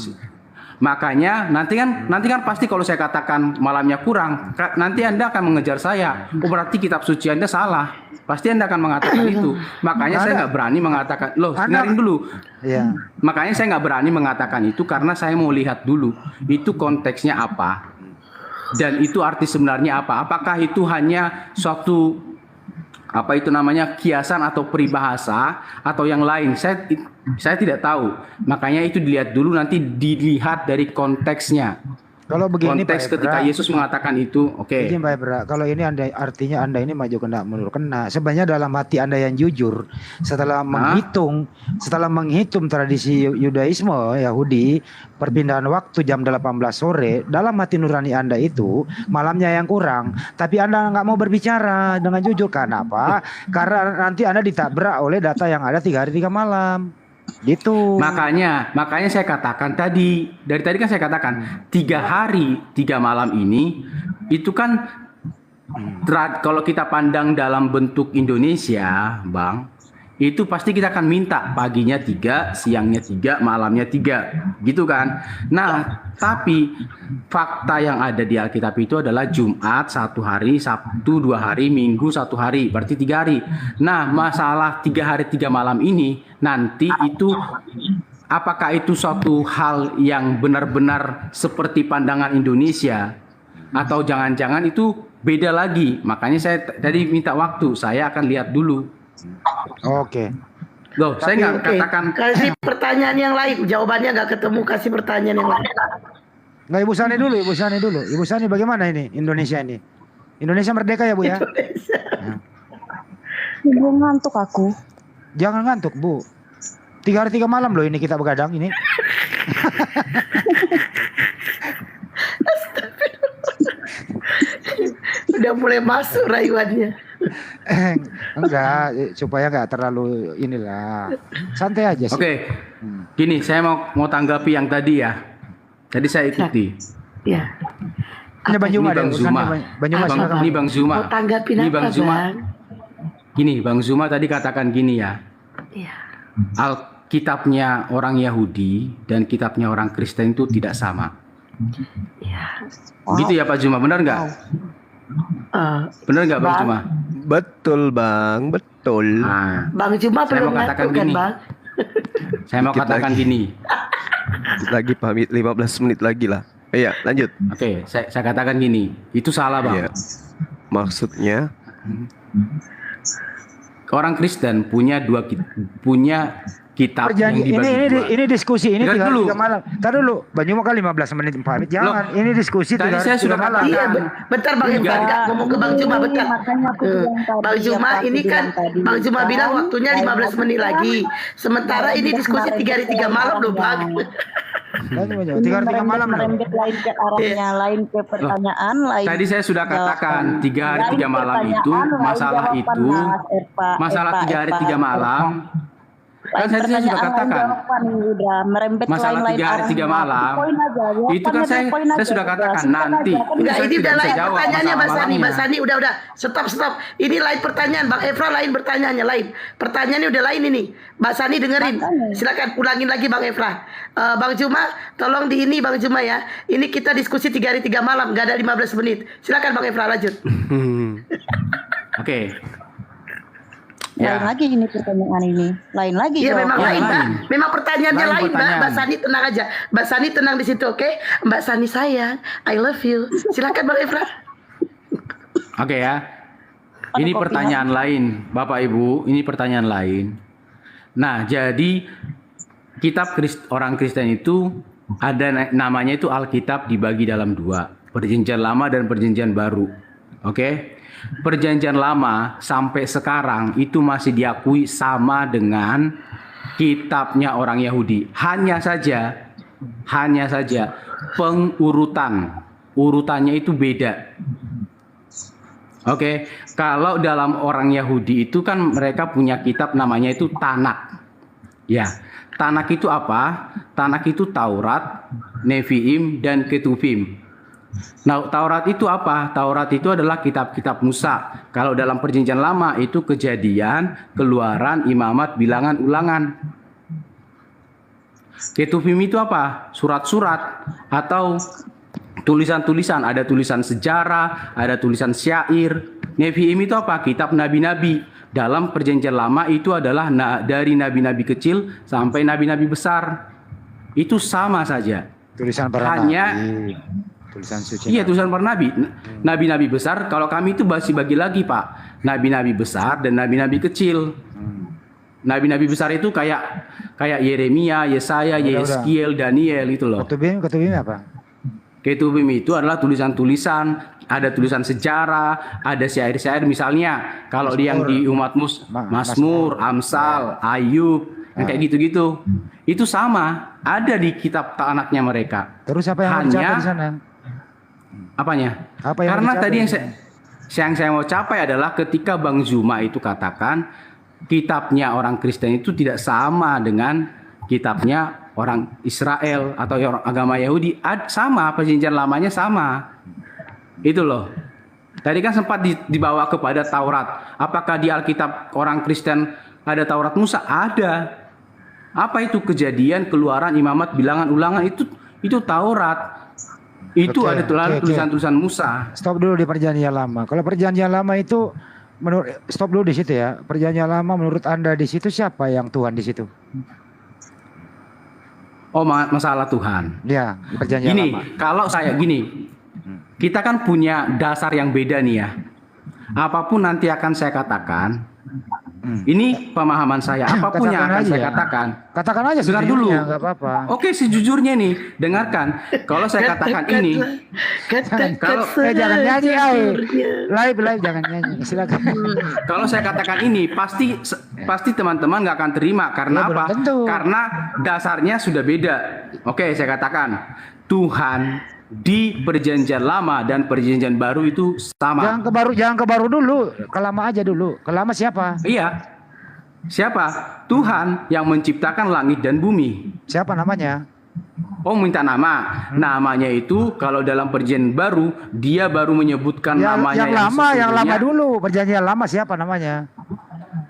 Makanya nanti kan pasti kalau saya katakan malamnya kurang, nanti Anda akan mengejar saya. Oh, berarti kitab suci Anda salah. Pasti Anda akan mengatakan itu. Makanya saya nggak berani mengatakan. Loh, dengerin dulu. Iya. Makanya saya nggak berani mengatakan itu karena saya mau lihat dulu itu konteksnya apa dan itu arti sebenarnya apa. Apakah itu hanya suatu kiasan atau peribahasa atau yang lain, saya tidak tahu. Makanya itu dilihat dulu, nanti dilihat dari konteksnya. Kalau begini konteks Pak ketika Ebra, Yesus mengatakan itu, oke. Begini Pak Ebra, kalau ini artinya Anda ini maju kena mundur kena. Sebenarnya dalam hati Anda yang jujur, setelah menghitung tradisi Yudaisme Yahudi, perpindahan waktu jam 18 sore, dalam hati nurani Anda itu malamnya yang kurang. Tapi Anda nggak mau berbicara dengan jujur. Kenapa? Karena nanti Anda ditabrak oleh data yang ada 3 hari 3 malam. Gitu. Makanya saya katakan dari tadi kan saya katakan 3 hari 3 malam ini itu kan kalau kita pandang dalam bentuk Indonesia, Bang, itu pasti kita akan minta paginya 3, siangnya 3, malamnya 3, gitu kan. Nah, tapi fakta yang ada di Alkitab itu adalah Jumat 1 hari, Sabtu 2 hari, Minggu 1 hari, berarti 3 hari. Nah, masalah 3 hari 3 malam ini nanti itu apakah itu suatu hal yang benar-benar seperti pandangan Indonesia atau jangan-jangan itu beda lagi. Makanya saya tadi minta waktu, saya akan lihat dulu. Oke. Loh, saya nggak katakan. Kasih pertanyaan yang lain, jawabannya nggak ketemu. Kasih pertanyaan yang lain. Nggak, Ibu Sani dulu. Ibu Sani bagaimana ini Indonesia ini? Indonesia merdeka ya Bu ya? Ibu ngantuk aku. Jangan ngantuk Bu. 3 hari 3 malam loh ini kita begadang ini. Udah mulai masuk rayuannya. Enggak, supaya enggak terlalu inilah. Santai aja sih. Oke. Gini, saya mau tanggapi yang tadi ya. Tadi saya ikuti. Ya. Ini Bang Zuma deh. Ini Bang Zuma. Mau tanggapin apa, Bang? Gini, Bang Zuma tadi katakan gini ya. Iya. Alkitabnya orang Yahudi dan kitabnya orang Kristen itu tidak sama. Iya. Gitu ya Pak Zuma, benar nggak? Benar nggak Bang Zuma? Betul Bang, betul. Nah, Bang Zuma belum ngaku kan Bang? Saya mau katakan gini. Lagi pamit 15 menit lagi lah. Iya, lanjut. Oke, saya katakan gini. Itu salah Bang. Iya. Maksudnya? Orang Kristen punya kitab yang dibagi ini diskusi ini 3 dulu. malam. Entar dulu, Bang Zuma kan 15 menit pamit. Jangan, ini diskusi 3 saya sudah malam. Iya, bentar Bang Irfan, ngomong ke Bang Zuma bentar. Bang Zuma ini kan Bang Zuma bilang waktunya 15 menit lagi. Sementara ini diskusi 3 hari 3 malam loh, Bang. 3 hari 3 malam merembet lain ke arahnya, lain ke pertanyaan, lain. Tadi saya sudah katakan 3 hari 3 malam itu masalah 3 hari 3 malam. Kan saya sudah katakan masalah 3 hari 3 malam itu kan saya sudah katakan nanti. Enggak, ini udah lain pertanyaannya Mbak Sani, udah stop. Ini lain pertanyaan, Bang Efra lain pertanyaannya lain. Pertanyaannya udah lain ini. Mbak Sani dengerin. Silakan ulangin lagi Bang Efra. Bang Zuma, tolong di ini Bang Zuma ya. Ini kita diskusi 3 hari 3 malam, enggak ada 15 menit. Silakan Bang Efra lanjut. Oke. Lain lagi ini pertanyaan ini. Lain lagi. Iya memang lain, Mbak. lain. Memang pertanyaannya lain, Mbak. pertanyaan. Mbak Sani tenang aja. Mbak Sani tenang di situ, oke? Mbak Sani sayang, I love you. Silakan Bang Efra. Oke ya. Ini pertanyaan lain, Bapak Ibu. Ini pertanyaan lain. Nah, jadi kitab orang Kristen itu ada namanya itu Alkitab dibagi dalam 2, Perjanjian Lama dan Perjanjian Baru. Oke? Perjanjian Lama sampai sekarang itu masih diakui sama dengan kitabnya orang Yahudi. Hanya saja urutannya itu beda. Oke, kalau dalam orang Yahudi itu kan mereka punya kitab namanya itu Tanak. Ya, Tanak itu apa? Tanak itu Taurat, Neviim, dan Ketuvim. Nah, Taurat itu apa? Taurat itu adalah kitab-kitab Musa. Kalau dalam Perjanjian Lama itu Kejadian, Keluaran, Imamat, Bilangan, Ulangan. Ketuvim itu apa? Surat-surat atau tulisan-tulisan. Ada tulisan sejarah, ada tulisan syair. Neviim itu apa? Kitab nabi-nabi. Dalam Perjanjian Lama itu adalah dari nabi-nabi kecil sampai nabi-nabi besar. Itu sama saja. Tulisan para nabi. Tulisan suci. Iya, tulisan para nabi. Nabi-nabi besar, kalau kami itu bagi lagi, Pak. Nabi-nabi besar dan nabi-nabi kecil. Nabi-nabi besar itu kayak Yeremia, Yesaya, Yeskiel, Daniel itu loh. Ketuvim apa? Ketuvim itu adalah tulisan-tulisan, ada tulisan sejarah, ada syair-syair misalnya. Kalau yang di umat Mazmur, Amsal, Ayub, yang kayak gitu-gitu. Itu sama, ada di kitab Tanaknya mereka. Terus apa yang dicapai di sana? Apanya? Apa yang Karena dicapai? tadi yang saya mau capai adalah ketika Bang Zuma itu katakan kitabnya orang Kristen itu tidak sama dengan kitabnya orang Israel atau orang agama Yahudi. Sama, Perjanjian Lamanya sama. Itu loh. Tadi kan sempat dibawa kepada Taurat. Apakah di Alkitab orang Kristen ada Taurat Musa? Ada. Apa itu? Kejadian, Keluaran, Imamat, Bilangan, Ulangan, itu Taurat. Itu ada tulisan-tulisan Musa. Stop dulu di Perjanjian Lama. Kalau Perjanjian Lama itu stop dulu di situ ya. Perjanjian Lama menurut Anda di situ siapa yang Tuhan di situ? Oh, masalah Tuhan. Ya, di Perjanjian Lama. Kalau saya kita kan punya dasar yang beda nih ya. Apapun nanti akan saya katakan. Ini pemahaman saya. Apapun yang akan saya katakan. Katakan aja dengar dulu. Enggak apa-apa. Oke, sejujurnya nih, dengarkan. Kalau saya katakan ini, kalau jangan nyanyi, live jangan nyanyi. Silakan. Kalau saya katakan ini, pasti teman-teman nggak akan terima. Karena apa? Karena dasarnya sudah beda. Oke, saya katakan Tuhan di Perjanjian Lama dan Perjanjian Baru itu sama. Jangan ke baru dulu, ke lama aja dulu. Ke lama siapa? Iya. Siapa? Tuhan yang menciptakan langit dan bumi. Siapa namanya? Oh, minta nama. Namanya itu kalau dalam Perjanjian Baru dia baru menyebutkan namanya yang lama dulu. Perjanjian Lama siapa namanya?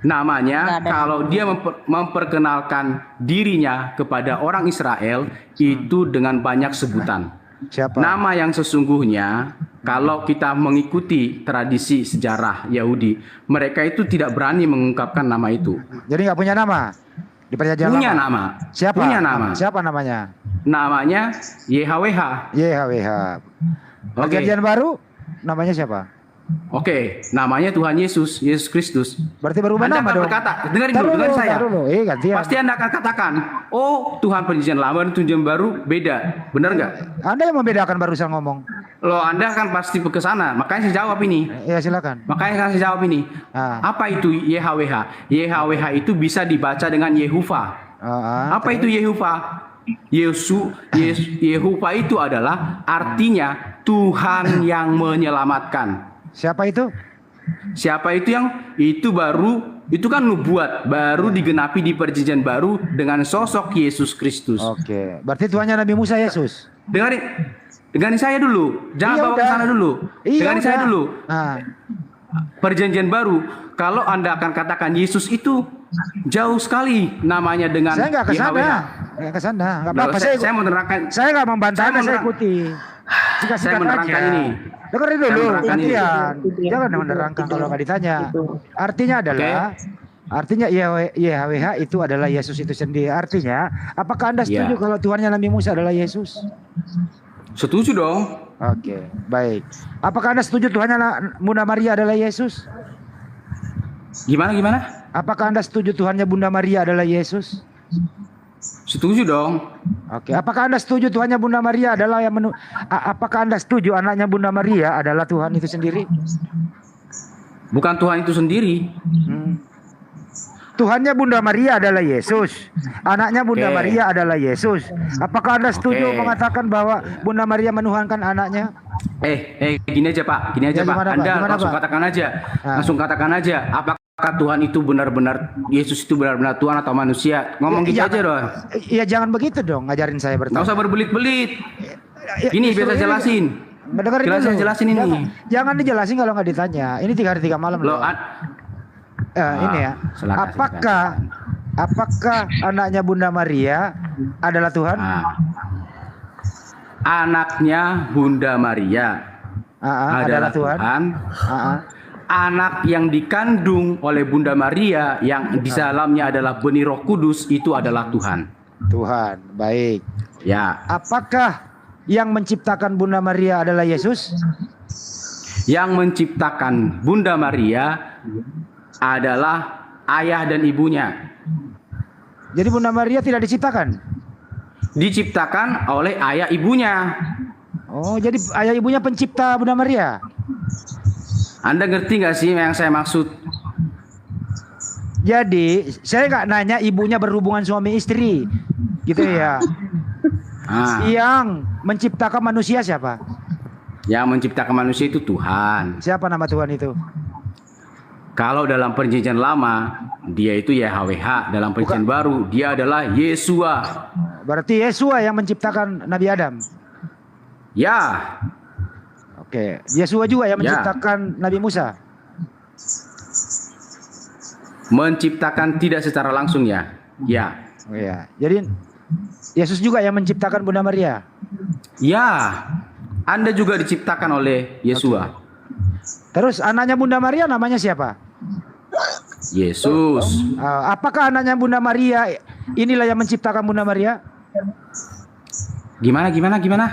Namanya kalau dia memperkenalkan dirinya kepada orang Israel itu dengan banyak sebutan. Siapa? Nama yang sesungguhnya kalau kita mengikuti tradisi sejarah Yahudi, mereka itu tidak berani mengungkapkan nama itu. Jadi nggak punya nama di Perjanjian Punya Lama? nama. Siapa? Punya nama. Siapa namanya? Namanya YHWH. YHWH. Perjanjian Baru namanya siapa? Oke, namanya Tuhan Yesus Kristus. Berarti berubah Anda nama akan dong. berkata, dengarin saya. Gantian. Pasti Anda akan katakan, oh Tuhan Perjanjian Lama dan Perjanjian Baru beda. Benar nggak? Anda yang membedakan barusan ngomong. Loh, Anda kan pasti ke sana. Makanya saya jawab ini. Ya, silakan. Makanya saya jawab ini. Apa itu YHWH? YHWH itu bisa dibaca dengan Yehuva. Apa itu Yehuva? Yehuva itu adalah artinya Tuhan yang menyelamatkan. Siapa itu? Siapa itu yang itu kan nubuat baru digenapi di Perjanjian Baru dengan sosok Yesus Kristus. Oke, berarti Tuhannya Nabi Musa Yesus. Dengarin saya dulu. Jangan bawa ke sana dulu. Dengarin saya dulu. Perjanjian Baru, kalau Anda akan katakan Yesus itu jauh sekali namanya dengan saya nggak ke sana, nggak apa-apa. Saya mau menerangkan. Saya nggak membantah, saya ikuti. Saya menerangkan ini. Dengerin dulu, gantian. Jangan menerangkan kalau nggak ditanya. Artinya adalah, artinya YHWH itu adalah Yesus itu sendiri. Artinya, apakah Anda setuju kalau Tuhannya Nabi Musa adalah Yesus? Setuju dong. Oke, baik. Apakah Anda setuju Tuhannya Bunda Maria adalah Yesus? Gimana? Apakah Anda setuju Tuhannya Bunda Maria adalah Yesus? Setuju dong. Oke, apakah Anda setuju Tuhannya Bunda Maria adalah apakah Anda setuju anaknya Bunda Maria adalah Tuhan itu sendiri? Bukan Tuhan itu sendiri. Tuhannya Bunda Maria adalah Yesus. Anaknya Bunda Maria adalah Yesus. Apakah Anda setuju mengatakan bahwa Bunda Maria menuhankan anaknya? Gini aja Pak, Anda langsung katakan aja. Langsung katakan aja, apakah Tuhan itu benar-benar, Yesus itu benar-benar Tuhan atau manusia? Ngomong gitu aja dong. Iya, jangan begitu dong, ngajarin saya bertanya. Nggak usah berbelit-belit. Ini biar saya jelasin. Jelasin ini. Jangan dijelasin kalau nggak ditanya. Ini 3 hari 3 malam loh. Ini ya. Apakah anaknya Bunda Maria adalah Tuhan? Anaknya Bunda Maria adalah Tuhan. Anak yang dikandung oleh Bunda Maria yang di dalamnya adalah benih Roh Kudus itu adalah Tuhan. Tuhan, baik. Ya. Apakah yang menciptakan Bunda Maria adalah Yesus? Yang menciptakan Bunda Maria adalah ayah dan ibunya. Jadi Bunda Maria tidak diciptakan? Diciptakan oleh ayah ibunya. Oh, jadi ayah ibunya pencipta Bunda Maria? Anda ngerti nggak sih yang saya maksud? Jadi saya nggak nanya ibunya berhubungan suami istri, gitu ya. Yang menciptakan manusia siapa? Yang menciptakan manusia itu Tuhan. Siapa nama Tuhan itu? Kalau dalam perjanjian lama, dia itu YHWH. Dalam perjanjian baru, dia adalah Yesua. Berarti Yesua yang menciptakan Nabi Adam? Ya. Oke. Yesua juga yang menciptakan Nabi Musa? Menciptakan tidak secara langsung ya. Ya. Oh, ya. Jadi Yesus juga yang menciptakan Bunda Maria? Ya. Anda juga diciptakan oleh Yesua. Terus anaknya Bunda Maria namanya siapa? Yesus. Apakah anaknya Bunda Maria inilah yang menciptakan Bunda Maria? Gimana?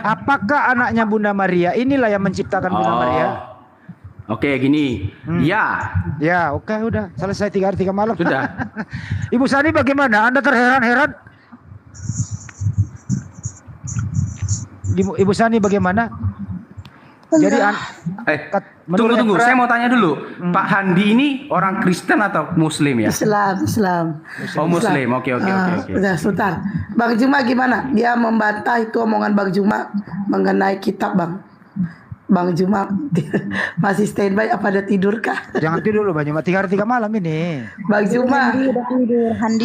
Apakah anaknya Bunda Maria inilah yang menciptakan Bunda Maria? Oke, gini. Ya. Ya, oke, udah selesai 3 hari 3 malam. Sudah. Ibu Sani bagaimana? Anda terheran-heran? Ibu Sani bagaimana? Jadi tunggu, saya mau tanya dulu. Pak Handi ini orang Kristen atau Muslim ya? Islam. Oh, Muslim. Oke. Udah, sebentar. Bang Juma gimana? Dia membantah itu omongan Bang Juma mengenai kitab, Bang. Bang Juma masih standby apa ada tidur kah? Jangan tidur loh Bang Juma, 3 hari 3 malam ini. Bang Juma,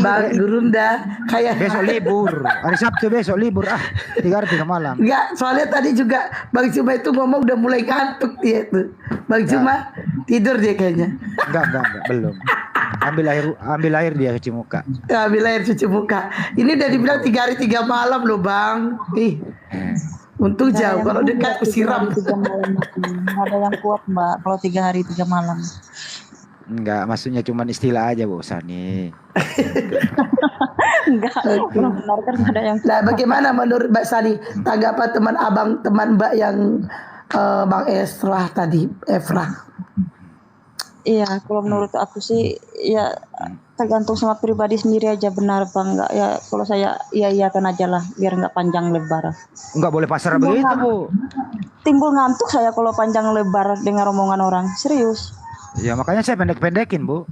Bang Gurunda kayak besok libur, hari Sabtu besok libur 3 hari 3 malam. Enggak, soalnya tadi juga Bang Juma itu ngomong udah mulai ngantuk dia tuh. Bang Juma tidur dia kayaknya. Enggak, belum. Ambil air dia cuci muka. Ambil air cuci muka. Ini udah dibilang 3 hari 3 malam loh Bang. Untung jauh, kalau dekat kusiram. Ada yang kuat Mbak, kalau 3 hari 3 malam. Enggak, maksudnya cuma istilah aja Bu Sani. Enggak, benar kan ada yang. Nah, bagaimana menurut Mbak Sani tanggapan teman abang, teman Mbak yang Bang Esra tadi, Efra? Iya, kalau menurut aku sih ya tergantung sama pribadi sendiri aja, benar apa enggak ya. Kalau saya iya-iyakan aja lah biar enggak panjang lebar. Enggak boleh pasrah begitu Bu. Timbul ngantuk saya kalau panjang lebar dengar omongan orang, serius. Ya makanya saya pendek-pendekin Bu.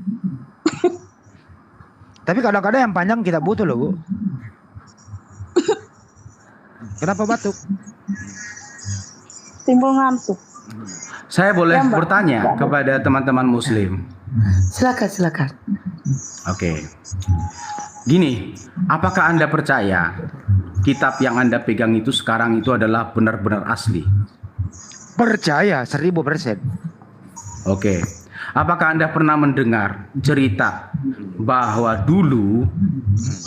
Tapi kadang-kadang yang panjang kita butuh loh Bu. Kenapa batuk? Timbul ngantuk. Saya boleh bertanya kepada teman-teman Muslim? Silakan. Oke. Gini, apakah Anda percaya kitab yang Anda pegang itu sekarang itu adalah benar-benar asli? Percaya 1000%. Oke. Apakah Anda pernah mendengar cerita bahwa dulu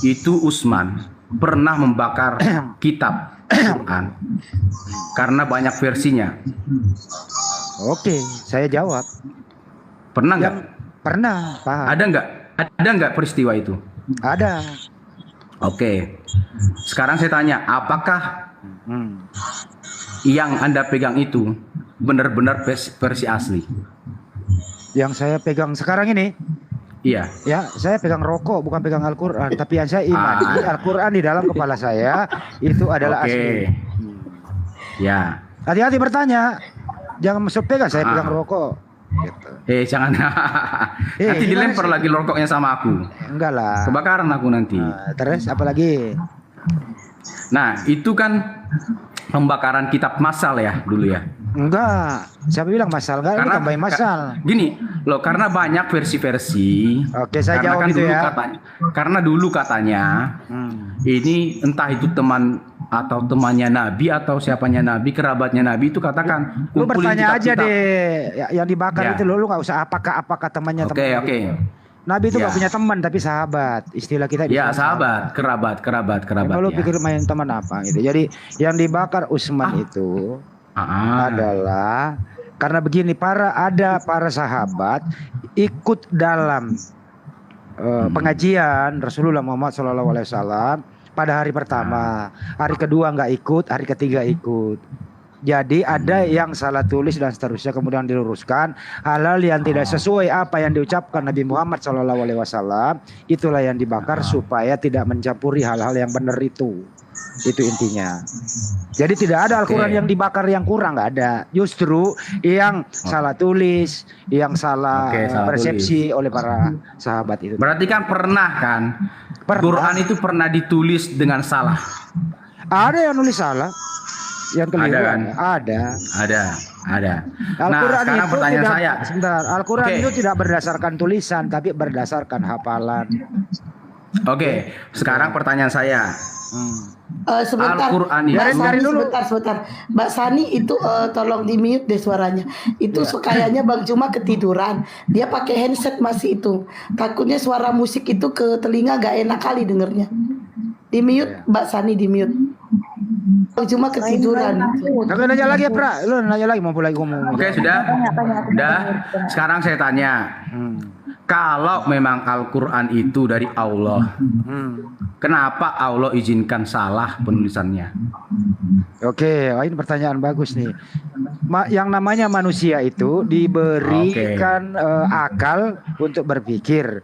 itu Utsman pernah membakar kitab Quran karena banyak versinya? Oke, saya jawab. Pernah nggak? Pernah, paham. Ada nggak peristiwa itu? Ada. Oke. Sekarang saya tanya, apakah yang Anda pegang itu benar-benar versi asli? Yang saya pegang sekarang ini? Iya. Ya, saya pegang rokok, bukan pegang Al-Quran. Tapi yang saya imani Al-Quran di dalam kepala saya itu adalah asli. Ya. Hati-hati bertanya. Jangan masuk pegang, saya pegang rokok. Gitu. Jangan. Nanti dilempar lagi rokoknya sama aku. Enggak lah. Kebakaran aku nanti. Terus apa lagi? Nah, itu kan pembakaran kitab masal ya dulu ya. Enggak. Siapa bilang masal? Enggak, ini tambahin masal. Gini, loh, karena banyak versi-versi. Oke, saya karena jawab kan itu dulu ya. Karena dulu katanya ini entah itu teman atau temannya Nabi atau siapanya Nabi, kerabatnya Nabi itu katakan. Lu bertanya aja kitab-kitab. deh yang dibakar Ya. itu lu nggak usah apakah temannya Oke, teman. oke. Nabi itu Ya. nggak punya teman tapi sahabat. Istilah kita Ya, disebut sahabat, kerabat Kalau ya. pikir main teman apa gitu. Jadi yang dibakar Utsman itu adalah karena begini, ada para sahabat ikut dalam pengajian Rasulullah Muhammad SAW pada hari pertama, hari kedua nggak ikut, hari ketiga ikut. Jadi ada yang salah tulis dan seterusnya, kemudian diluruskan hal-hal yang tidak sesuai apa yang diucapkan Nabi Muhammad SAW, itulah yang dibakar supaya tidak mencampuri hal-hal yang benar itu intinya. Jadi tidak ada Al-Quran yang dibakar yang kurang, nggak ada. Justru yang salah tulis, yang salah persepsi oleh para sahabat itu. Berarti kan pernah kan? Quran itu pernah ditulis dengan salah. Ada yang nulis salah. Yang keliru Ada kan? Ada. Al-Quran sekarang itu pertanyaan tidak, saya. Sebentar, Al-Quran itu tidak berdasarkan tulisan, tapi berdasarkan hafalan. Oke, sekarang pertanyaan saya. Sebentar, Al-Quran Mbak itu- Sani, sebentar. Mbak Sani itu tolong di mute deh suaranya. Itu kayaknya Bang Juma ketiduran. Dia pakai handset masih itu. Takutnya suara musik itu ke telinga gak enak kali dengernya. Di mute, Mbak Sani di mute. Bang Juma ketiduran. Tapi nanya lagi ya, Pra. Lu nanya lagi, mau lagi ngomong. Oke, sudah. Sekarang saya tanya. Kalau memang Al-Quran itu dari Allah, kenapa Allah izinkan salah penulisannya? Oke, ini pertanyaan bagus nih. Yang namanya manusia itu diberikan akal untuk berpikir.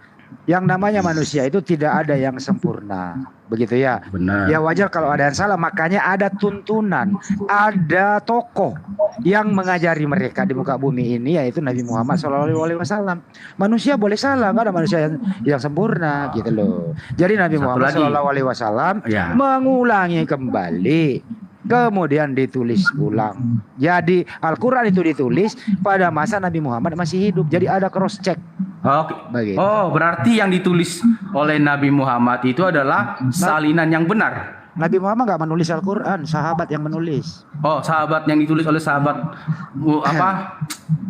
Yang namanya manusia itu tidak ada yang sempurna, begitu ya. Benar. Ya wajar kalau ada yang salah, makanya ada tuntunan, ada tokoh yang mengajari mereka di muka bumi ini, yaitu Nabi Muhammad SAW. Manusia boleh salah, nggak ada manusia yang sempurna, gitu loh. Jadi Nabi Muhammad SAW mengulangi kembali, kemudian ditulis ulang. Jadi Al-Quran itu ditulis pada masa Nabi Muhammad masih hidup. Jadi ada cross check. Oke. Begitu. Oh, berarti yang ditulis oleh Nabi Muhammad itu adalah salinan yang benar. Nabi Muhammad nggak menulis Al-Quran, sahabat yang menulis. Oh, sahabat yang ditulis oleh sahabat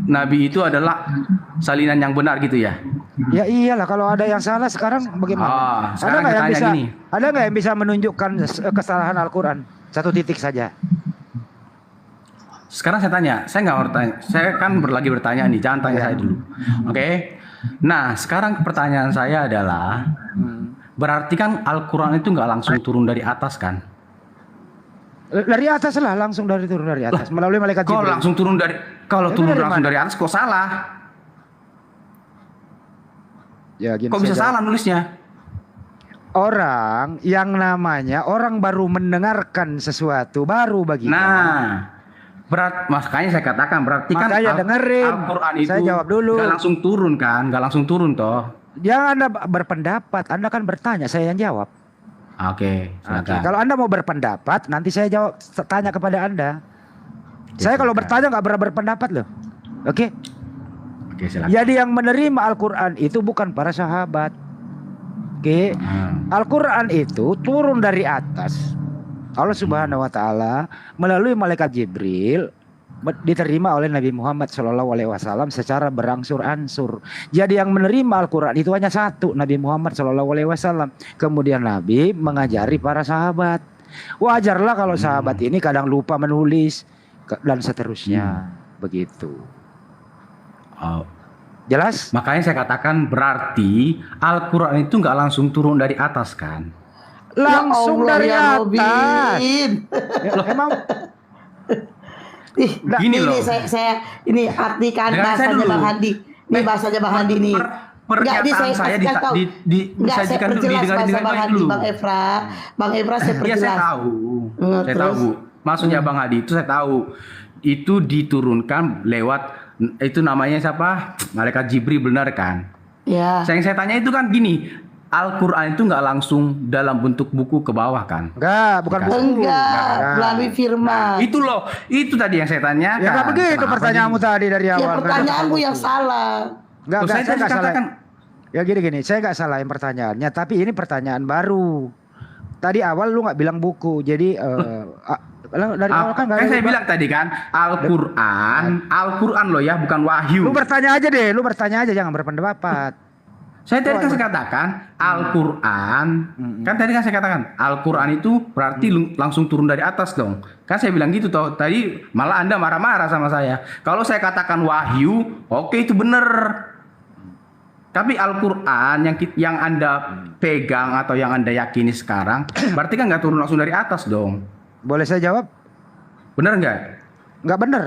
Nabi itu adalah salinan yang benar gitu ya? Ya iyalah, kalau ada yang salah sekarang bagaimana? Sekarang Ada nggak yang bisa menunjukkan kesalahan Al-Quran? Satu titik saja. Sekarang saya tanya, saya nggak bertanya, saya kan lagi bertanya nih, jangan tanya saya dulu. Oke. Nah, sekarang pertanyaan saya adalah, berarti kan Al-Quran itu nggak langsung turun dari atas kan? Dari atas lah, langsung turun dari atas melalui malaikat Jibril. Kalau langsung turun dari, dari atas kok salah? Ya, gini kok bisa salah nulisnya? Orang yang namanya orang baru mendengarkan sesuatu baru baginya. Nah, makanya saya katakan berarti makanya kan Al-Quran itu saya jawab dulu. Nggak langsung turun kan? Nggak langsung turun toh? Jangan Anda berpendapat, Anda kan bertanya, saya yang jawab. Oke, silakan. Kalau Anda mau berpendapat, nanti saya jawab, tanya kepada Anda. Saya kalau bertanya nggak pernah berpendapat loh. Oke, silakan. Jadi yang menerima Al-Quran itu bukan para sahabat. Oke, Al-Quran itu turun dari atas. Allah Subhanahu wa taala melalui malaikat Jibril diterima oleh Nabi Muhammad SAW secara berangsur-angsur. Jadi yang menerima Al-Quran itu hanya satu, Nabi Muhammad SAW. Kemudian Nabi mengajari para sahabat. Wajarlah kalau sahabat ini kadang lupa menulis dan seterusnya. Begitu. Jelas? Makanya saya katakan berarti Al-Quran itu nggak langsung turun dari atas kan? Langsung Ya Allah, dari ya atas. Robin. Emang Gini loh. Saya ini artikan bahasanya Bang Handi. Ini bahasanya Bang Handi nih. Pernyataan saya disajikan dulu, didengar Bang Handi, dulu. Bang Evra saya perjelas. Saya tahu. Saya tahu. Maksudnya Bang Hadi itu saya tahu. Itu diturunkan lewat itu namanya siapa? Malaikat Jibril, benar kan? Ya. Yang saya tanya itu kan gini, Al-Quran itu nggak langsung dalam bentuk buku ke bawah kan? Enggak, bukan buku. Enggak, melalui firman. Itu loh, itu tadi yang saya tanya. Ya nggak begitu pertanyaanmu tadi dari Ya awal. pertanyaanmu yang salah. Enggak, Saya saya nggak salah. katakan, Ya gini, saya nggak salahin pertanyaannya, tapi ini pertanyaan baru. Tadi awal lu nggak bilang buku, jadi dari awal kan nggak ada. saya bilang tadi kan, Al-Quran loh ya, bukan wahyu. Lu bertanya aja deh, jangan berpendapat. Saya tadi kan saya katakan Al-Quran, kan tadi kan saya katakan Al-Quran itu berarti langsung turun dari atas dong. Kan saya bilang gitu toh. Tadi malah Anda marah-marah sama saya. Kalau saya katakan wahyu, oke itu bener. Tapi Al-Quran yang Anda pegang atau yang Anda yakini sekarang, berarti kan nggak turun langsung dari atas dong. Boleh saya jawab? Bener nggak? Nggak bener,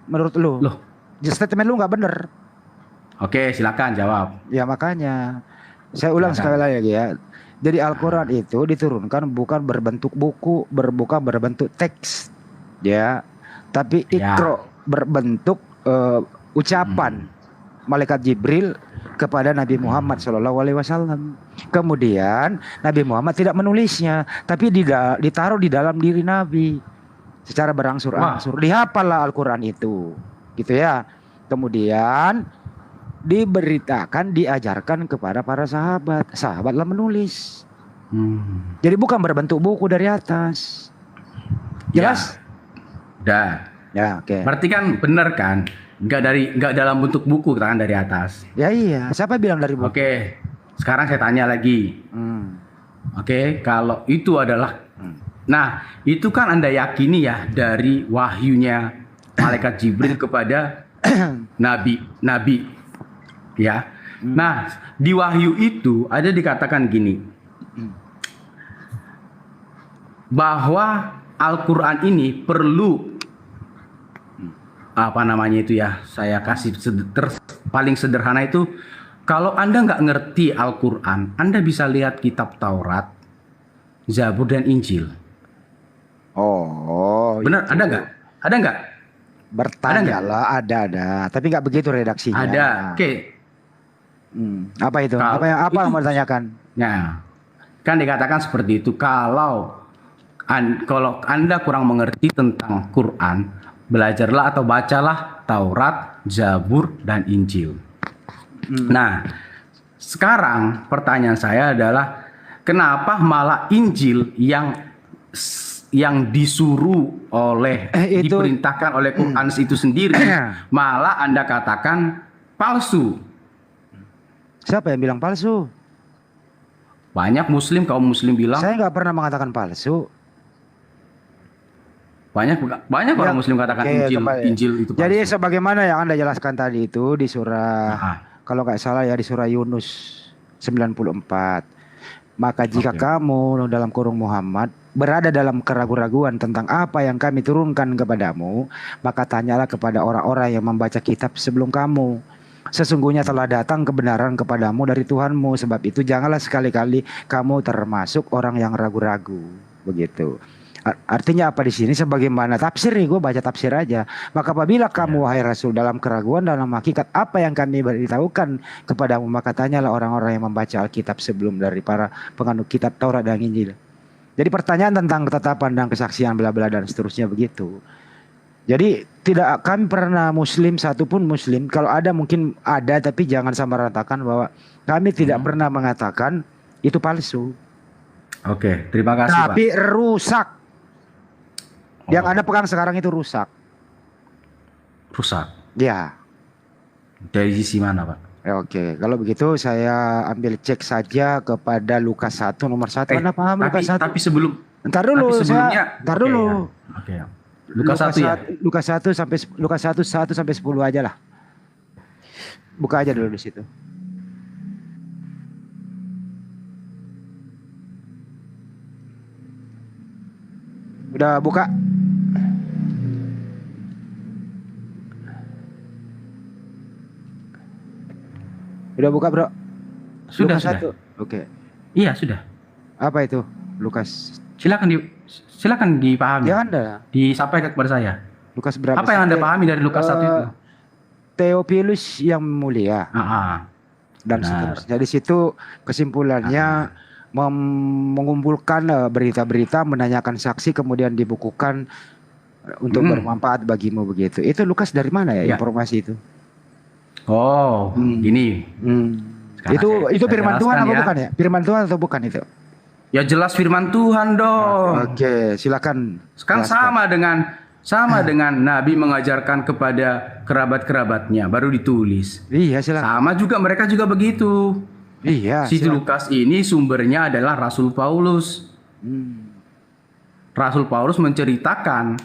menurut lu. Loh, statement lu nggak bener. Oke, silakan jawab. Ya makanya saya ulang sekali lagi ya. Jadi Al-Quran itu diturunkan bukan berbentuk buku, bukan berbentuk teks, ya, tapi ikro, berbentuk ucapan malaikat Jibril kepada Nabi Muhammad SAW. Kemudian Nabi Muhammad tidak menulisnya, tapi ditaruh di dalam diri Nabi secara berangsur-angsur. Dihafallah Al-Quran itu, gitu ya. Kemudian diberitakan, diajarkan kepada para sahabat. Sahabatlah menulis. Jadi bukan berbentuk buku dari atas. Jelas? Udah. Ya, oke. Berarti kan bener kan? Nggak dalam bentuk buku kan dari atas. Ya iya. Siapa bilang dari buku? Oke. Sekarang saya tanya lagi. Oke, kalau itu adalah, nah itu kan Anda yakini ya dari wahyunya malaikat Jibril kepada Nabi. Ya, nah di wahyu itu ada dikatakan gini, bahwa Al-Quran ini perlu apa namanya itu ya, saya kasih paling sederhana itu, kalau Anda nggak ngerti Al-Quran, Anda bisa lihat kitab Taurat, Zabur dan Injil. Oh, benar, itu. Ada nggak? Bertanya lah, ada, tapi nggak begitu redaksinya. Ada, oke. Apa itu? Apa yang mau ditanyakan? Ya, kan dikatakan seperti itu. Kalau Anda kurang mengerti tentang Quran, belajarlah atau bacalah Taurat, Zabur, dan Injil. Nah, sekarang pertanyaan saya adalah, kenapa malah Injil yang disuruh oleh diperintahkan oleh Quran itu sendiri, malah Anda katakan palsu? Siapa yang bilang palsu? Banyak kaum muslim bilang. Saya nggak pernah mengatakan palsu. Banyak orang muslim katakan Injil itu palsu. Jadi sebagaimana yang Anda jelaskan tadi itu di surah, kalau nggak salah ya di surah Yunus 94. Maka jika kamu dalam kurung Muhammad berada dalam keraguan-raguan tentang apa yang kami turunkan kepadamu, maka tanyalah kepada orang-orang yang membaca kitab sebelum kamu. Sesungguhnya telah datang kebenaran kepadamu dari Tuhanmu. Sebab itu janganlah sekali-kali kamu termasuk orang yang ragu-ragu. Begitu. Artinya apa di sini? Sebagaimana tafsir nih, gue baca tafsir aja. Maka apabila kamu wahai Rasul dalam keraguan dalam hakikat apa yang kami beritahukan kepadamu, maka tanyalah orang-orang yang membaca Alkitab sebelum dari para penganut kitab Taurat dan Injil. Jadi pertanyaan tentang ketetapan dan kesaksian bla bla dan seterusnya begitu. Jadi tidak kami pernah muslim satupun muslim, kalau ada mungkin ada, tapi jangan samaratakan bahwa kami tidak pernah mengatakan itu palsu. Oke, terima kasih tapi Pak. Rusak. Yang Anda pegang sekarang itu rusak. Rusak? Ya. Dari sisi mana Pak? Oke, kalau begitu saya ambil cek saja kepada Lukas 1 nomor 1. Anda paham Lukas 1? Tapi sebelum, Ntar dulu, ntar dulu. Oke. Lukas 1 ya? Lukas 1 sampai 10 aja lah. Buka aja dulu di situ. Udah buka? Udah buka, Bro? Sudah, Lukas sudah. 1. Oke. Iya, sudah. Apa itu? Lukas. Silakan dipahami. Ya Anda. Disampaikan kepada saya. Lukas berapa? Apa yang Anda pahami dari Lukas 1 itu? Theophilus yang mulia. Dan Benar. seterusnya. Di situ kesimpulannya mengumpulkan berita-berita, menanyakan saksi, kemudian dibukukan untuk bermanfaat bagimu begitu. Itu Lukas dari mana ya, informasi itu? Oh, gini. Itu firman Tuhan atau bukan ya? Firman Tuhan atau bukan itu? Ya jelas firman Tuhan dong. Oke, silakan. Kan sama dengan Nabi mengajarkan kepada kerabat-kerabatnya baru ditulis. Iya, silakan. Sama juga mereka juga begitu. Iya. Si Lukas ini sumbernya adalah Rasul Paulus. Rasul Paulus menceritakan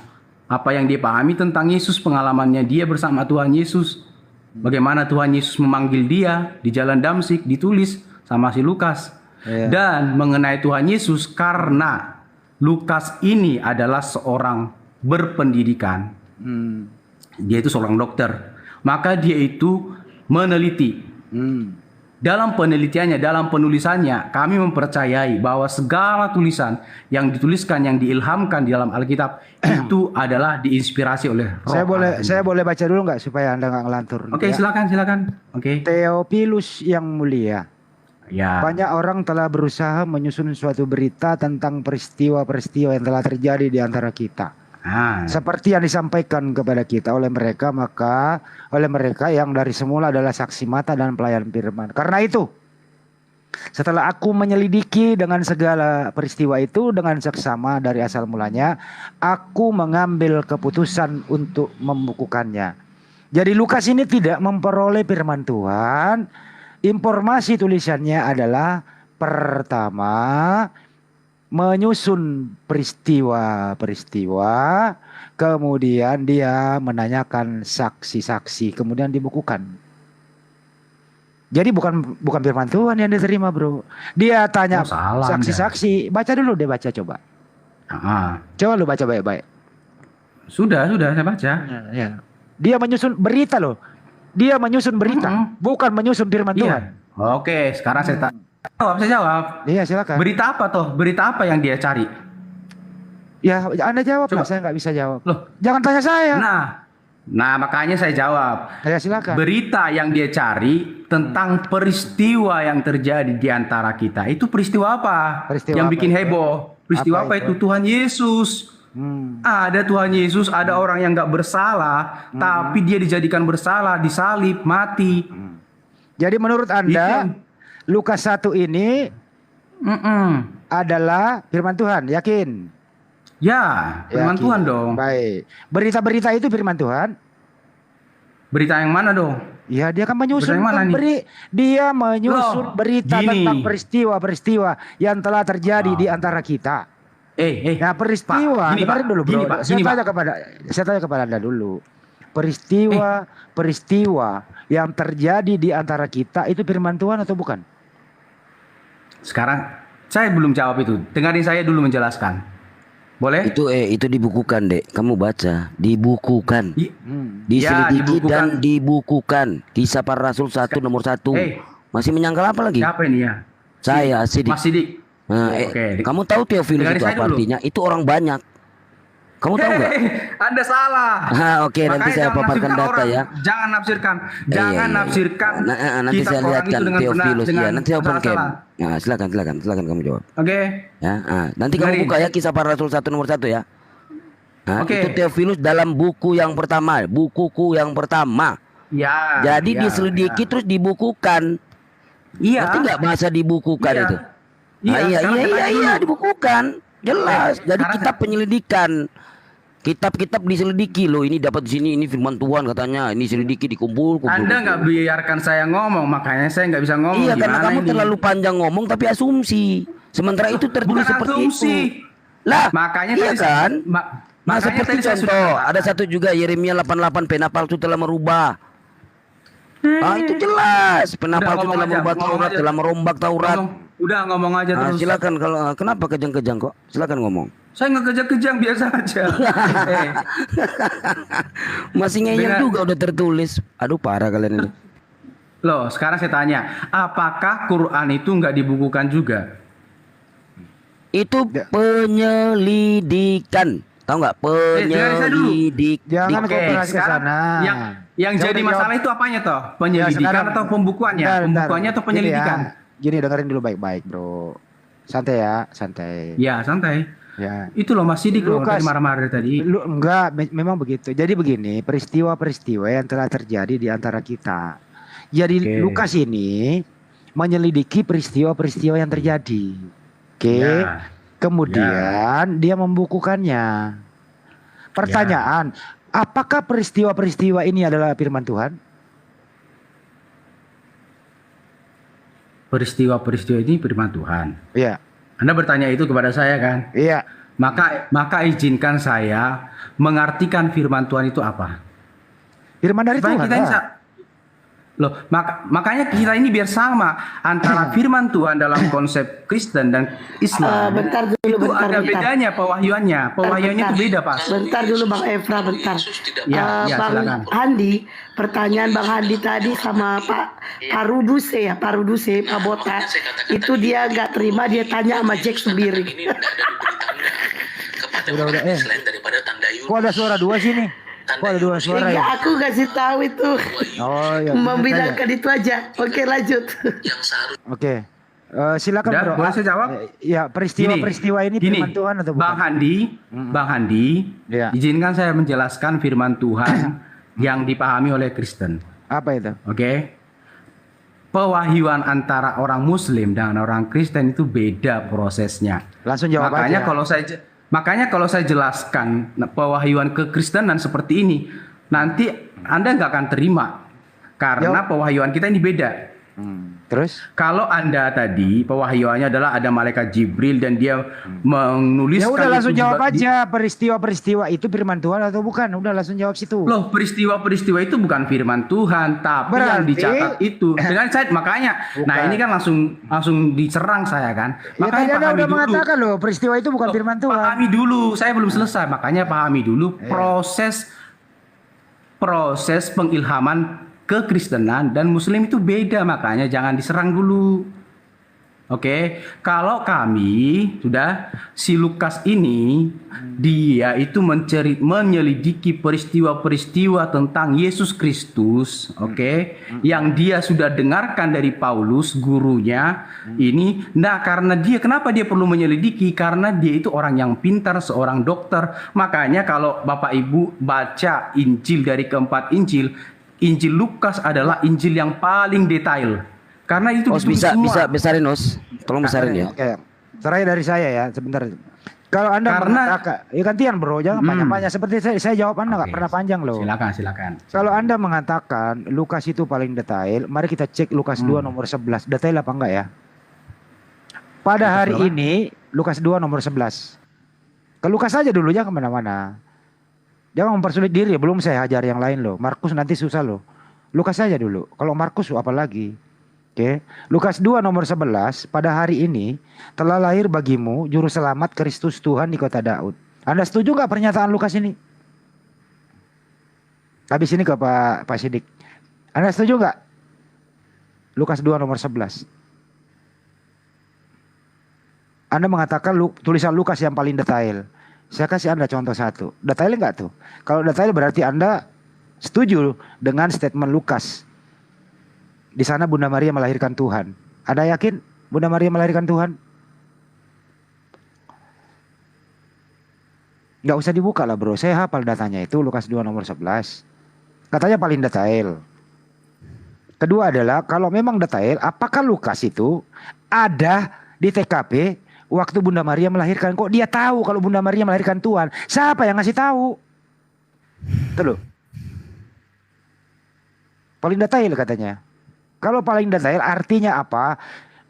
apa yang dia pahami tentang Yesus, pengalamannya dia bersama Tuhan Yesus. Bagaimana Tuhan Yesus memanggil dia di jalan Damsik, ditulis sama si Lukas. Dan mengenai Tuhan Yesus, karena Lukas ini adalah seorang berpendidikan. Dia itu seorang dokter. Maka dia itu meneliti. Dalam penelitiannya, dalam penulisannya, kami mempercayai bahwa segala tulisan yang dituliskan, yang diilhamkan di dalam Alkitab itu adalah diinspirasi oleh Roh. Saya boleh baca dulu nggak supaya Anda nggak ngelantur? Oke, silakan. Oke. Theophilus yang mulia. Ya. Banyak orang telah berusaha menyusun suatu berita tentang peristiwa-peristiwa yang telah terjadi di antara kita. Seperti yang disampaikan kepada kita oleh mereka yang dari semula adalah saksi mata dan pelayan firman. Karena itu, setelah aku menyelidiki dengan segala peristiwa itu dengan seksama dari asal mulanya, aku mengambil keputusan untuk membukukannya. Jadi Lukas ini tidak memperoleh firman Tuhan. Informasi tulisannya adalah pertama, menyusun peristiwa-peristiwa, kemudian dia menanyakan saksi-saksi, kemudian dibukukan. Jadi bukan firman Tuhan yang diterima, bro. Dia tanya saksi-saksi. Baca dulu deh, baca coba. Coba lu baca baik-baik. Sudah saya baca. Ya. Dia menyusun berita loh. Dia menyusun berita, bukan menyusun firman Tuhan. Oke, sekarang saya jawab. Iya, silakan. Berita apa toh? Berita apa yang dia cari? Ya, Anda jawab lah, saya nggak bisa jawab. Loh, jangan tanya saya. Nah, makanya saya jawab. Ya, silakan. Berita yang dia cari tentang peristiwa yang terjadi di antara kita. Itu peristiwa apa? Yang bikin heboh. Peristiwa apa itu? Tuhan Yesus. Ada Tuhan Yesus, ada orang yang nggak bersalah, tapi dia dijadikan bersalah, disalib, mati. Jadi menurut Anda, Lukas 1 ini adalah firman Tuhan, yakin? Ya, firman Tuhan dong. Baik. Berita-berita itu firman Tuhan? Berita yang mana dong? Ya, dia kan menyusun dia menyusun berita tentang peristiwa-peristiwa yang telah terjadi di antara kita. Nah, peristiwa, dengarin dulu, bro. Saya tanya kepada Anda dulu. Peristiwa yang terjadi di antara kita itu firman Tuhan atau bukan? Sekarang saya belum jawab itu. Dengarin saya dulu menjelaskan. Boleh? Itu dibukukan, Dek. Kamu baca, dibukukan. Diselidiki dan dibukukan. Kisah Para Rasul 1 nomor 1. Masih menyangkal apa lagi? Siapa ini ya? Saya, Sidik. Mas Sidik. Nah, kamu tahu Theophilus itu apa artinya? Itu orang banyak. Kamu tahu nggak? Anda salah. Oke, nanti saya paparkan data ya. Jangan nafsirkan. Jangan nafsirkan. Nanti saya lihatkan Theophilus ya. Nanti open cam. Nah, silakan kamu jawab. Oke. Ya, nanti kamu buka ya Kisah Para Rasul 1 nomor 1 ya. Itu Theophilus dalam bukuku yang pertama. Ya. Jadi diselidiki terus dibukukan. Iya. Ngerti nggak bahasa dibukukan itu? Iya, dibukukan. Jelas. Jadi kitab penyelidikan. Kitab-kitab diselidiki loh. Ini dapat di sini, ini firman Tuhan katanya. Ini selidiki, dikumpul. Anda nggak biarkan saya ngomong, makanya saya nggak bisa ngomong. Iya, karena kamu terlalu panjang ngomong tapi asumsi. Sementara itu tertulis seperti itu. Lah, makanya iya kan? Makanya seperti contoh, ada satu juga Yeremia 88, pena palsu telah merubah. Itu jelas. Pena palsu telah merubah Taurat, telah merombak Taurat. Udah ngomong aja terus. Silakan, kalau kenapa kejang-kejang kok? Silakan ngomong. Saya nggak kejang-kejang, biasa aja. Masih ngeyel juga udah tertulis. Aduh, parah kalian ini. Loh, sekarang saya tanya, apakah Quran itu nggak dibukukan juga? Itu penyelidikan. Tahu nggak? dengar saya dulu. Penyelidik. Jangan Oke, konspirasi ke sekarang sana. yang jadi masalah itu apanya toh? Penyelidikan sekarang- atau pembukuannya? Bentar. Pembukuannya atau penyelidikan? Gini dengerin dulu baik-baik, bro. Santai ya, santai. Ya, santai. Ya. Itu loh Mas Sidik loh Lukas, tadi marah-marah tadi. Enggak, memang begitu. Jadi begini, peristiwa-peristiwa yang telah terjadi di antara kita. Jadi Oke. Lukas ini menyelidiki peristiwa-peristiwa yang terjadi. Oke. Ya. Kemudian dia membukukannya. Pertanyaan, apakah peristiwa-peristiwa ini adalah firman Tuhan? Peristiwa-peristiwa ini firman Tuhan. Iya. Anda bertanya itu kepada saya kan? Iya. Maka izinkan saya mengartikan firman Tuhan itu apa? Firman dari Supaya Tuhan. kita bisa loh, makanya kita ini biar sama antara firman Tuhan dalam konsep Kristen dan Islam. Bentar dulu, itu bentar, ada bentar. bedanya pewahyuannya. Pewahyuannya itu beda, Pak. Bentar dulu Bang Efra, bentar. Ya, Bang silakan. Handi, pertanyaan Bang Handi tadi sama Pak Paruduse ya, Paruduse, Pak Bota, itu dia nggak terima, dia tanya sama Jack sendiri. Udah. Kok ada suara dua sih nih? Kok ada dua suara ya? Enggak, aku kasih tahu itu. Oh ya. Membilangkan itu aja. Oke, lanjut. Oke. Silakan Udah, bro. boleh saya jawab? Ya, peristiwa-peristiwa ini Gini, firman Tuhan atau bukan? Bang Handi, Ya. izinkan saya menjelaskan firman Tuhan yang dipahami oleh Kristen. Apa itu? Oke. Pewahyuan antara orang Muslim dan orang Kristen itu beda prosesnya. Langsung jawab Makanya aja. kalau saya jelaskan pewahyuan kekristenan seperti ini, nanti Anda nggak akan terima karena pewahyuan kita ini beda. Terus? Kalau Anda tadi pewahyuannya adalah ada malaikat Jibril dan dia menuliskan. Ya udah langsung itu jawab aja, peristiwa-peristiwa itu firman Tuhan atau bukan? Udah langsung jawab situ. Loh, peristiwa-peristiwa itu bukan firman Tuhan, tapi yang Berarti- dicatat itu. Dengan saya makanya, nah Bukan. ini kan langsung diserang saya kan. Ya, tadi Makanya Anda pahami udah dulu. mengatakan loh, peristiwa itu bukan firman Tuhan. Pahami dulu, saya belum selesai. Makanya pahami dulu proses pengilhaman kekristenan dan Muslim itu beda, makanya jangan diserang dulu. Oke, kalau kami si Lukas ini dia itu menyelidiki peristiwa-peristiwa tentang Yesus Kristus, oke, yang dia sudah dengarkan dari Paulus gurunya ini. Nah, karena kenapa dia perlu menyelidiki? Karena dia itu orang yang pintar, seorang dokter. Makanya kalau Bapak Ibu baca Injil dari keempat Injil, Injil Lukas adalah Injil yang paling detail. Karena itu bisa besarin Os. Tolong besarin ya. Oke. Terakhir dari saya ya, sebentar. Kalau Anda mengatakan, ya gantian bro, jangan panjang-panjang. Seperti saya jawab Anda nggak pernah panjang loh. Silakan. Kalau Anda mengatakan Lukas itu paling detail, mari kita cek Lukas 2 nomor 11. Detail apa enggak ya? Pada hari ini, Lukas 2 nomor 11. Ke Lukas aja dulu, jangan kemana-mana. Jangan mempersulit diri, belum saya hajar yang lain loh. Markus nanti susah loh. Lukas aja dulu. Kalau Markus apa lagi? Oke. Lukas 2 nomor 11. Pada hari ini telah lahir bagimu juru selamat Kristus Tuhan di kota Daud. Anda setuju nggak pernyataan Lukas ini? Habis ini ke Pak Sidik. Anda setuju nggak? Lukas 2 nomor 11. Anda mengatakan tulisan Lukas yang paling detail. Saya kasih Anda contoh satu. Detail nggak tuh? Kalau detail berarti Anda setuju dengan statement Lukas. Di sana Bunda Maria melahirkan Tuhan. Anda yakin Bunda Maria melahirkan Tuhan? Nggak usah dibuka lah bro. Saya hafal datanya itu Lukas 2 nomor 11. Katanya paling detail. Kedua adalah kalau memang detail, apakah Lukas itu ada di TKP waktu Bunda Maria melahirkan? Kok dia tahu kalau Bunda Maria melahirkan Tuhan? Siapa yang ngasih tahu? Itu loh. Paling detail katanya. Kalau paling detail artinya apa?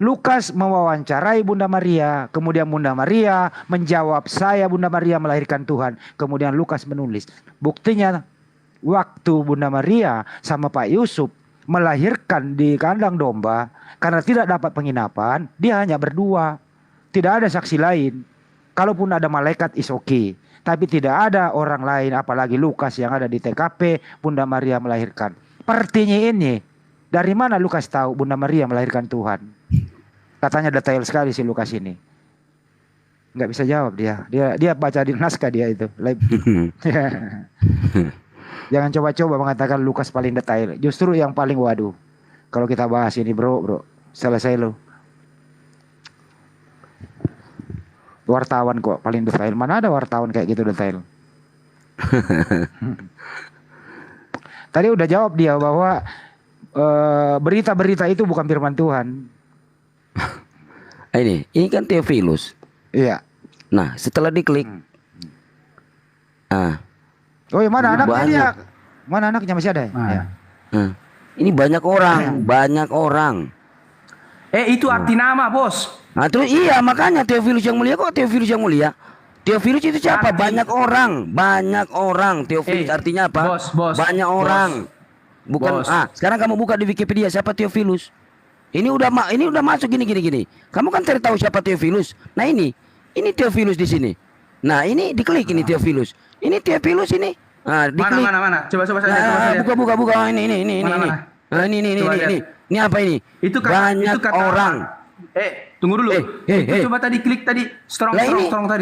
Lukas mewawancarai Bunda Maria, kemudian Bunda Maria menjawab, saya Bunda Maria melahirkan Tuhan. Kemudian Lukas menulis. Buktinya waktu Bunda Maria sama Pak Yusuf melahirkan di kandang domba, karena tidak dapat penginapan, dia hanya berdua. Tidak ada saksi lain. Kalaupun ada malaikat is okay. Tapi tidak ada orang lain, apalagi Lukas yang ada di TKP Bunda Maria melahirkan. Pertanyaan ini, dari mana Lukas tahu Bunda Maria melahirkan Tuhan? Katanya detail sekali si Lukas ini. Nggak bisa jawab dia. Dia baca di naskah dia itu. Jangan coba-coba mengatakan Lukas paling detail. Justru yang paling waduh. Kalau kita bahas ini bro, selesai lo. Wartawan kok paling detail. Mana ada wartawan kayak gitu detail? Tadi udah jawab dia bahwa berita-berita itu bukan firman Tuhan. Ini kan Theophilus. Iya. Nah, setelah diklik. Oh, ya mana anaknya banyak. dia? Mana anaknya masih ada? Ya. Ini banyak orang. Itu arti nama, Bos. Nah, terus iya makanya Theophilus yang mulia kok Theophilus yang mulia? Theophilus itu siapa? Banyak orang. Theophilus artinya apa? Bos. Banyak orang. Bukan. Bos. Sekarang kamu buka di Wikipedia siapa Theophilus? Ini udah masuk gini. Kamu kan cari tahu siapa Theophilus. Nah ini Theophilus di sini. Nah ini diklik ini Theophilus. Ini Theophilus ini. Nah, diklik. Mana? Coba saya lihat. Buka. Ini. Nah, ini. Ini apa ini? Itu kata orang. Tunggu dulu. Coba tadi klik tadi strong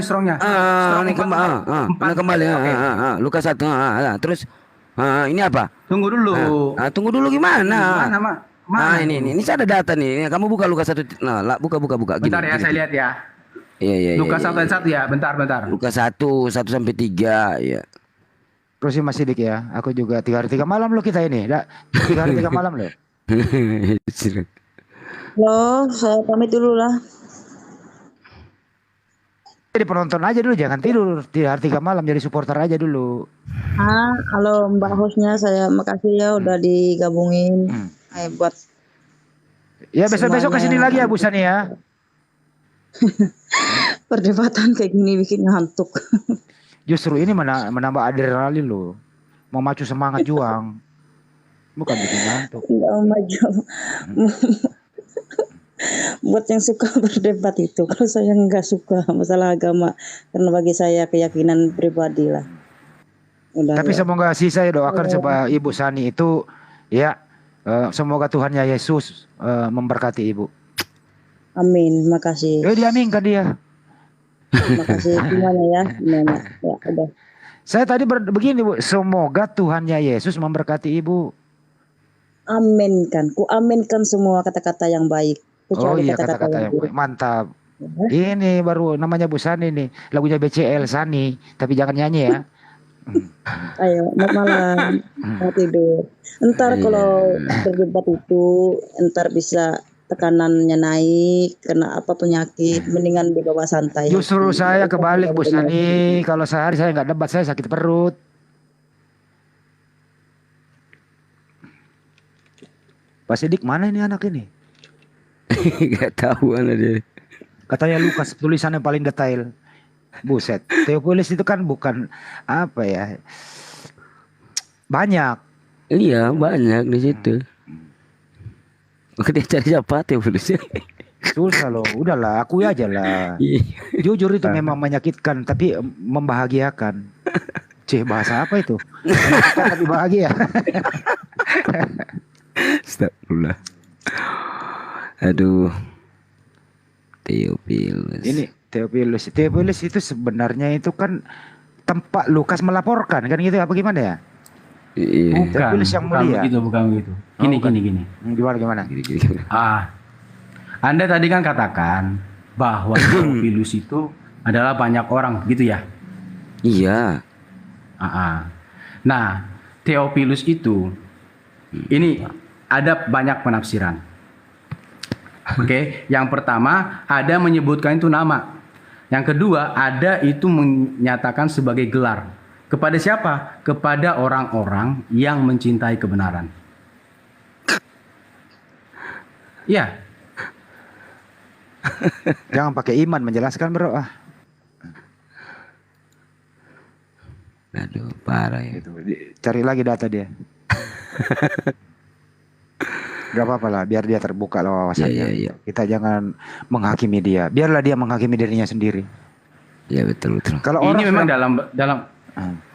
strongnya. Kembali. Lukas 1. Terus ini apa? Tunggu dulu. Tunggu dulu gimana? Mana? Ini saya ada data nih. Kamu buka Lukas 1. Nah, buka. Bentar ya, saya lihat ya. Iya. Lukas 1 ya, bentar. Lukas 1 sampai 3 ya. Terus masih dik ya. Aku juga 3 hari 3 malam lo kita ini. 3 hari 3 malam lo. Halo, saya pamit dulu lah. Jadi penonton aja dulu, jangan tidur. 3 hari 3 malam jadi supporter aja dulu. Halo Mbak hostnya, saya makasih ya udah digabungin. Buat ya besok-besok kesini lagi ya Bu Sani ya. Perdebatan kayak gini bikin ngantuk. Justru ini menambah adrenalin lo. Memacu semangat juang. Bukan bikin ngantuk. Enggak maju. Buat yang suka berdebat itu. Kalau saya nggak suka masalah agama, karena bagi saya keyakinan pribadi lah. Tapi semoga sih saya doakan supaya Ibu Sani itu ya semoga Tuhan Yesus memberkati Ibu. Amin, makasih. Diaminkan dia. Makasih semuanya ya. Ya udah. Saya tadi begini Bu, semoga Tuhan Yesus memberkati Ibu. Aminkan, ku aminkan semua kata-kata yang baik. Kecuali kata-kata yang baik. Mantap. Ini baru namanya Bu Sani nih, lagunya BCL Sani, tapi jangan nyanyi ya. Ayo, malam, mau tidur. Ntar kalau berdebat itu, ntar bisa tekanannya naik, kena apa penyakit, mendingan dibawa santai. Justru saya kebalik Bu Sani, kalau sehari saya nggak debat saya sakit perut. Pak Sidik mana ini anak ini? Gak tahu mana dia. Katanya Lukas tulisannya paling detail. Buset. Theophilus itu kan bukan apa ya? Banyak. Iya banyak di situ. Dia cari siapa Theophilus? Susah loh. Udahlah, akui aja lah. Jujur itu memang menyakitkan, tapi membahagiakan. Bahasa apa itu? Tapi bahagia. Astagfirullah. Aduh. Theophilus. Ini Theophilus itu sebenarnya itu kan tempat Lukas melaporkan kan gitu apa gimana ya? Bukan, Theophilus yang mulia. Bukan begitu. Gini. Gimana? Anda tadi kan katakan bahwa Theophilus itu adalah banyak orang gitu ya? Iya. Nah, Theophilus itu ini ada banyak penafsiran. Oke, yang pertama ada menyebutkan itu nama. Yang kedua ada itu menyatakan sebagai gelar. Kepada siapa? Kepada orang-orang yang mencintai kebenaran. Ya. Jangan pakai iman menjelaskan bro. Aduh, parah ya. Cari lagi data dia. Gak apa-apa lah, biar dia terbuka lah wawasannya. Iya. Kita jangan menghakimi dia. Biarlah dia menghakimi dirinya sendiri. Ya betul. Kalau ini orang memang dalam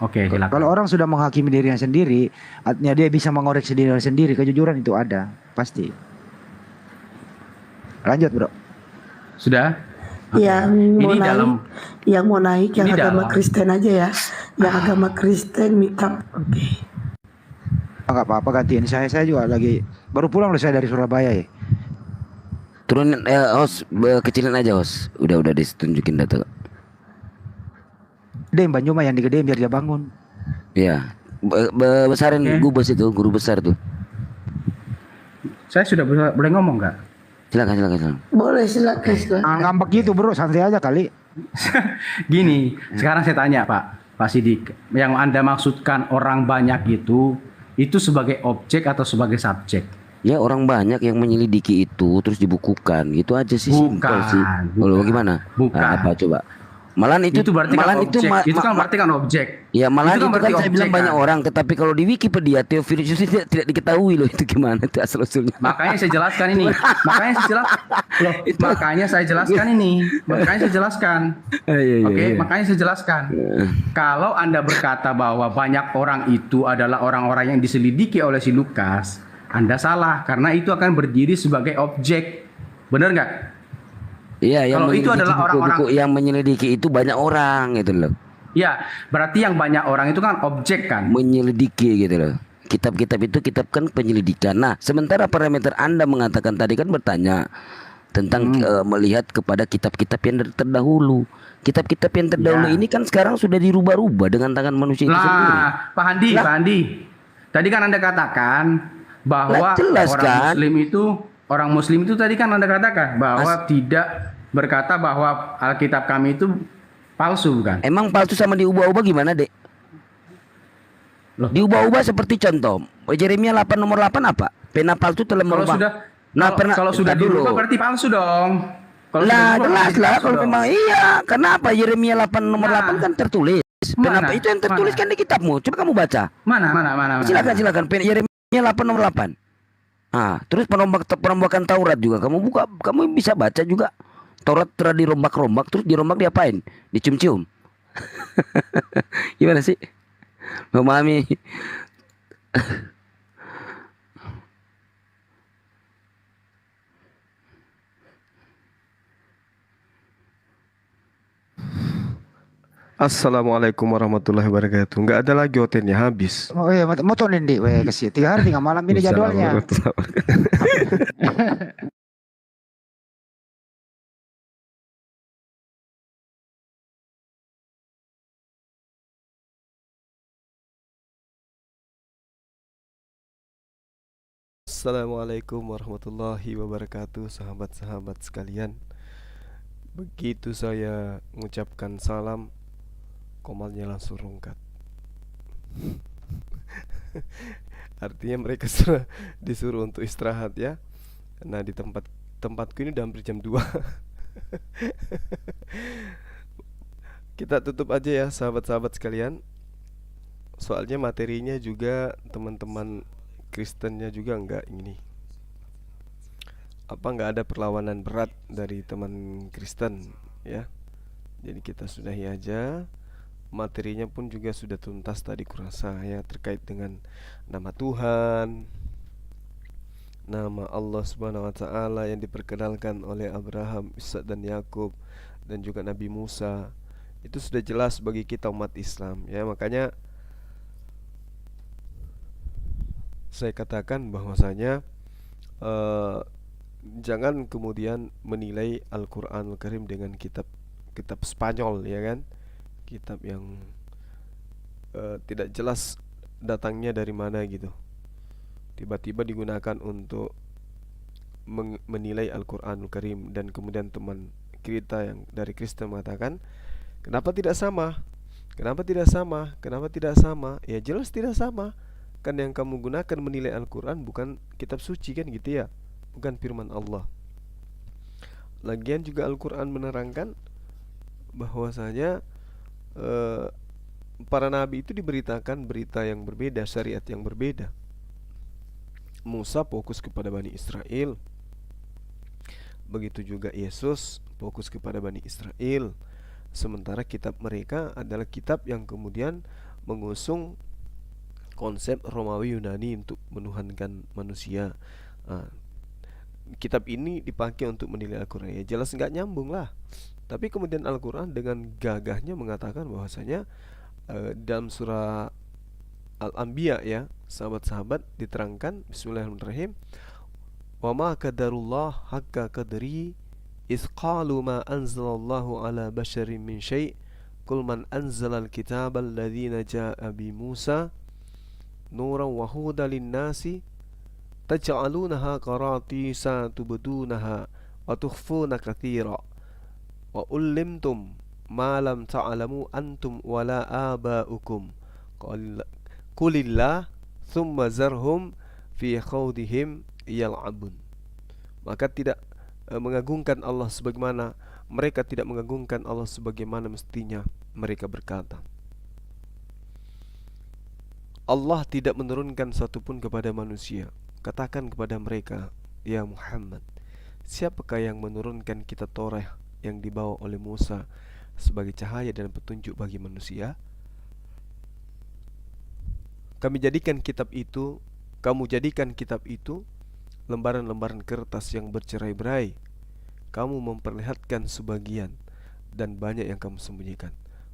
Oke, silakan. Kalau orang sudah menghakimi dirinya sendiri, artinya dia bisa mengoreksi dirinya sendiri. Kejujuran itu ada, pasti. Lanjut bro. Sudah? Yang mau Ini naik, dalam yang mau naik yang ini agama dalam Kristen aja ya. Yang agama Kristen mikap. Oke. Enggak apa-apa, gantiin saya juga lagi baru pulang loh saya dari Surabaya ya. Turunin host, kecilin aja host. Udah ditunjukin data. Dem Banjuma yang digedein biar dia bangun. Iya. Besarin gubes itu, guru besar tuh. Saya sudah boleh ngomong nggak? Silakan. Boleh, silakan. Ngambek gitu bro, santai aja kali. Gini, sekarang saya tanya Pak Sidik, yang Anda maksudkan orang banyak itu sebagai objek atau sebagai subjek? Ya orang banyak yang menyelidiki itu terus dibukukan gitu aja sih. Simpel sih. Kalau gimana? Bukan. Nah, apa coba? Malahan itu berarti kan objek. Itu kan berarti kan objek. Ya malahan itu kan saya objek, bilang banyak kan? orang, tetapi kalau di Wikipedia Theophilus itu tidak diketahui loh itu gimana itu asal usulnya. Makanya saya jelaskan ini. Makanya saya jelaskan. Oke, makanya saya jelaskan. Kalau Anda berkata bahwa banyak orang itu adalah orang-orang yang diselidiki oleh si Lukas, Anda salah karena itu akan berdiri sebagai objek. Benar nggak? Iya, yang kalau itu adalah orang-orang yang menyelidiki itu banyak orang gitu loh. Ya, berarti yang banyak orang itu kan objek kan? Menyelidiki gitu loh. Kitab-kitab itu kitab kan penyelidikan. Nah, sementara parameter Anda mengatakan tadi kan bertanya tentang melihat kepada kitab-kitab yang terdahulu. Kitab-kitab yang terdahulu ini kan sekarang sudah dirubah-rubah dengan tangan manusia itu sendiri. Pak Handi, tadi kan Anda katakan bahwa orang Muslim itu tadi kan Anda katakan bahwa tidak berkata bahwa Alkitab kami itu palsu, bukan? Emang palsu sama diubah-ubah gimana, Dek? Diubah-ubah seperti contoh Yeremia 8 nomor 8 apa? Pena palsu telah merubah. Kalau sudah dirubah berarti palsu dong. Jelas lah kalau memang iya. Kenapa Yeremia 8 nomor 8 kan tertulis? Kenapa itu yang tertulis kan di kitabmu? Coba kamu baca. Mana? Silakan. Yeremia 8 nomor 8. Terus perombakan Taurat juga kamu bisa baca juga. Taurat telah dirombak-rombak, terus dirombak diapain? Dicium-cium. Gimana sih? Memahami. Assalamualaikum warahmatullahi wabarakatuh. Nggak ada lagi hotelnya, habis. Oh iya, mau tonin di kasih 3 hari 3 malam ini jadwalnya. Assalamualaikum warahmatullahi wabarakatuh, sahabat-sahabat sekalian. Begitu saya mengucapkan salam, komalnya langsung rungkat. Artinya mereka sudah disuruh untuk istirahat ya. Nah di tempatku ini udah hampir jam 2. Kita tutup aja ya sahabat-sahabat sekalian. Soalnya materinya juga teman-teman Kristennya juga nggak ada perlawanan berat dari teman Kristen ya. Jadi kita sudahi aja. Materinya pun juga sudah tuntas tadi kurasa ya, terkait dengan nama Tuhan, nama Allah Subhanahu wa taala yang diperkenalkan oleh Abraham, Ishak dan Yakub dan juga Nabi Musa. Itu sudah jelas bagi kita umat Islam ya. Makanya saya katakan bahwasanya jangan kemudian menilai Al-Qur'anul Karim dengan kitab Spanyol ya kan, kitab yang tidak jelas datangnya dari mana gitu, tiba-tiba digunakan untuk menilai Al-Qur'anul Karim. Dan kemudian teman kita yang dari Kristen mengatakan, kenapa tidak sama? Ya jelas tidak sama. Kan yang kamu gunakan menilai Al-Quran bukan kitab suci kan gitu ya, bukan firman Allah. Lagian juga Al-Quran menerangkan bahwasanya para nabi itu diberitakan berita yang berbeda, syariat yang berbeda. Musa fokus kepada Bani Israel, begitu juga Yesus fokus kepada Bani Israel. Sementara kitab mereka adalah kitab yang kemudian mengusung konsep Romawi Yunani untuk menuhankan manusia. Kitab ini dipakai untuk menilai Al-Quran. Ya jelas nggak nyambung lah. Tapi kemudian Al-Quran dengan gagahnya mengatakan bahwasanya dalam surah Al-Anbiya ya, sahabat-sahabat diterangkan, bismillahirrahmanirrahim, wa ma qadarullah haqqa qadri iz qalu ma anzalallahu ala basharin min syai' qul man anzalal kitabal ladzina jaa'a bi Musa nuran wa hudan lin-nasi taj'alunaha qaratisa tubdunaha wa tukhfuna katsira wa ullimtum ma lam ta'lamu antum wala aba'ukum qulillah thumma zarhum fi khawdihim yal'abun. Maka tidak mengagungkan Allah sebagaimana mereka tidak mengagungkan Allah sebagaimana mestinya mereka berkata. Allah tidak menurunkan satupun kepada manusia. Katakan kepada mereka, ya Muhammad, siapakah yang menurunkan kitab Taurat yang dibawa oleh Musa sebagai cahaya dan petunjuk bagi manusia? Kamu jadikan kitab itu lembaran-lembaran kertas yang bercerai-berai. Kamu memperlihatkan sebagian dan banyak yang kamu sembunyikan.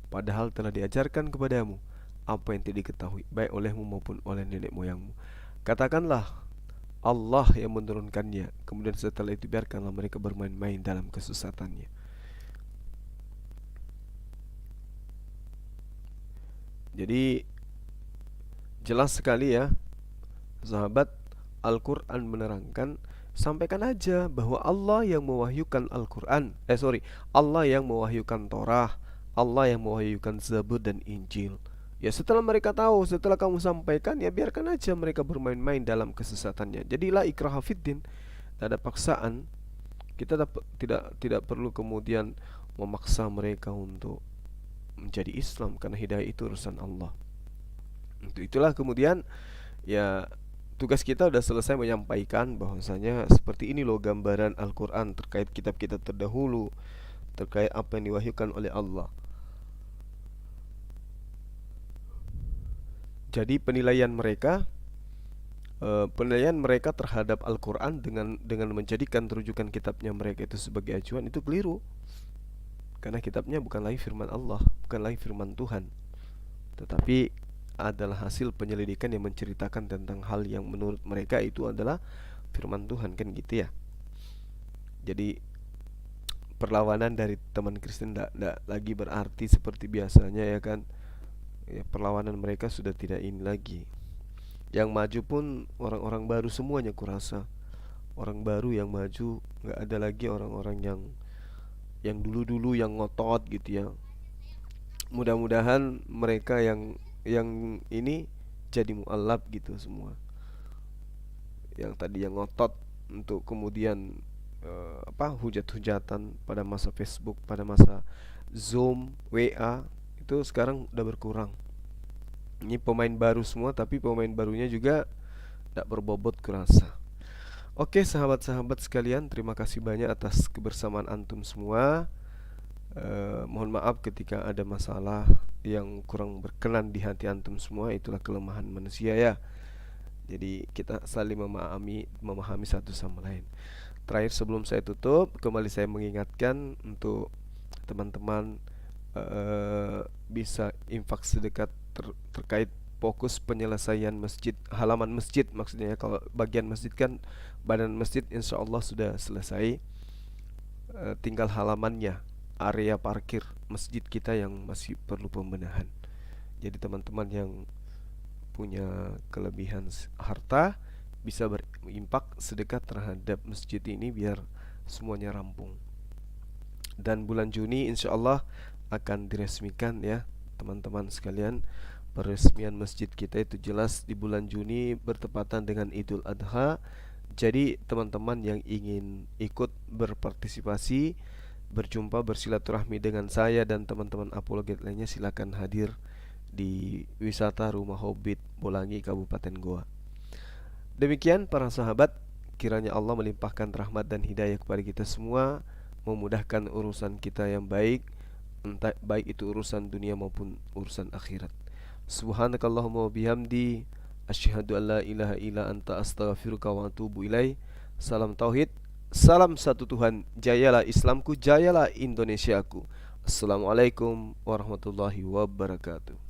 Padahal telah diajarkan kepadamu apa yang tidak diketahui baik olehmu maupun oleh nenek moyangmu. Katakanlah Allah yang menurunkannya, kemudian setelah itu biarkanlah mereka bermain-main dalam kesesatannya. Jadi jelas sekali ya sahabat, Al-Quran menerangkan, sampaikan aja bahwa Allah yang mewahyukan Al-Quran Allah yang mewahyukan Torah, Allah yang mewahyukan Zabur dan Injil. Ya setelah mereka tahu, setelah kamu sampaikan, ya biarkan aja mereka bermain-main dalam kesesatannya. Jadilah ikraha fiddin, tak ada paksaan. Kita tidak perlu kemudian memaksa mereka untuk menjadi Islam, karena hidayah itu urusan Allah. Itulah kemudian ya tugas kita sudah selesai menyampaikan bahwasanya seperti ini loh gambaran Al-Quran terkait kitab-kitab terdahulu, terkait apa yang diwahyukan oleh Allah. Jadi penilaian mereka terhadap Al-Quran dengan menjadikan rujukan kitabnya mereka itu sebagai acuan, itu keliru. Karena kitabnya bukan lagi firman Allah, bukan lagi firman Tuhan, tetapi adalah hasil penyelidikan yang menceritakan tentang hal yang menurut mereka itu adalah firman Tuhan, kan gitu ya. Jadi perlawanan dari teman Kristen tidak lagi berarti seperti biasanya ya kan. Ya, perlawanan mereka sudah tidak ini lagi. Yang maju pun orang-orang baru semuanya kurasa. Orang baru yang maju, nggak ada lagi orang-orang yang dulu-dulu yang ngotot gitu ya. Mudah-mudahan mereka yang ini jadi mu'alaf gitu semua. Yang tadi yang ngotot untuk kemudian hujat-hujatan pada masa Facebook, pada masa Zoom, WA, itu sekarang udah berkurang. Ini pemain baru semua, tapi pemain barunya juga tidak berbobot kurasa. Oke sahabat-sahabat sekalian, terima kasih banyak atas kebersamaan antum semua. Mohon maaf ketika ada masalah yang kurang berkenan di hati antum semua. Itulah kelemahan manusia ya. Jadi kita saling memahami satu sama lain. Terakhir sebelum saya tutup, kembali saya mengingatkan untuk teman-teman bisa infak sedekah terkait fokus penyelesaian masjid, halaman masjid maksudnya. Kalau bagian masjid kan badan masjid insya Allah sudah selesai, tinggal halamannya, area parkir masjid kita yang masih perlu pembenahan. Jadi teman-teman yang punya kelebihan harta bisa berimpak sedekah terhadap masjid ini biar semuanya rampung. Dan bulan Juni insya Allah akan diresmikan ya teman-teman sekalian. Peresmian masjid kita itu jelas di bulan Juni bertepatan dengan Idul Adha. Jadi teman-teman yang ingin ikut berpartisipasi, berjumpa, bersilaturahmi dengan saya dan teman-teman apologet lainnya, silakan hadir di wisata Rumah Hobbit Bolangi, Kabupaten Goa. Demikian para sahabat, kiranya Allah melimpahkan rahmat dan hidayah kepada kita semua, memudahkan urusan kita yang baik, entah baik itu urusan dunia maupun urusan akhirat. Subhanakallahumma wa bihamdi, asyhadu an la ilaha illa anta astaghfiruka wa atubu ilaih. Salam tauhid. Salam satu Tuhan, jayalah Islamku, jayalah Indonesiaku. Assalamualaikum warahmatullahi wabarakatuh.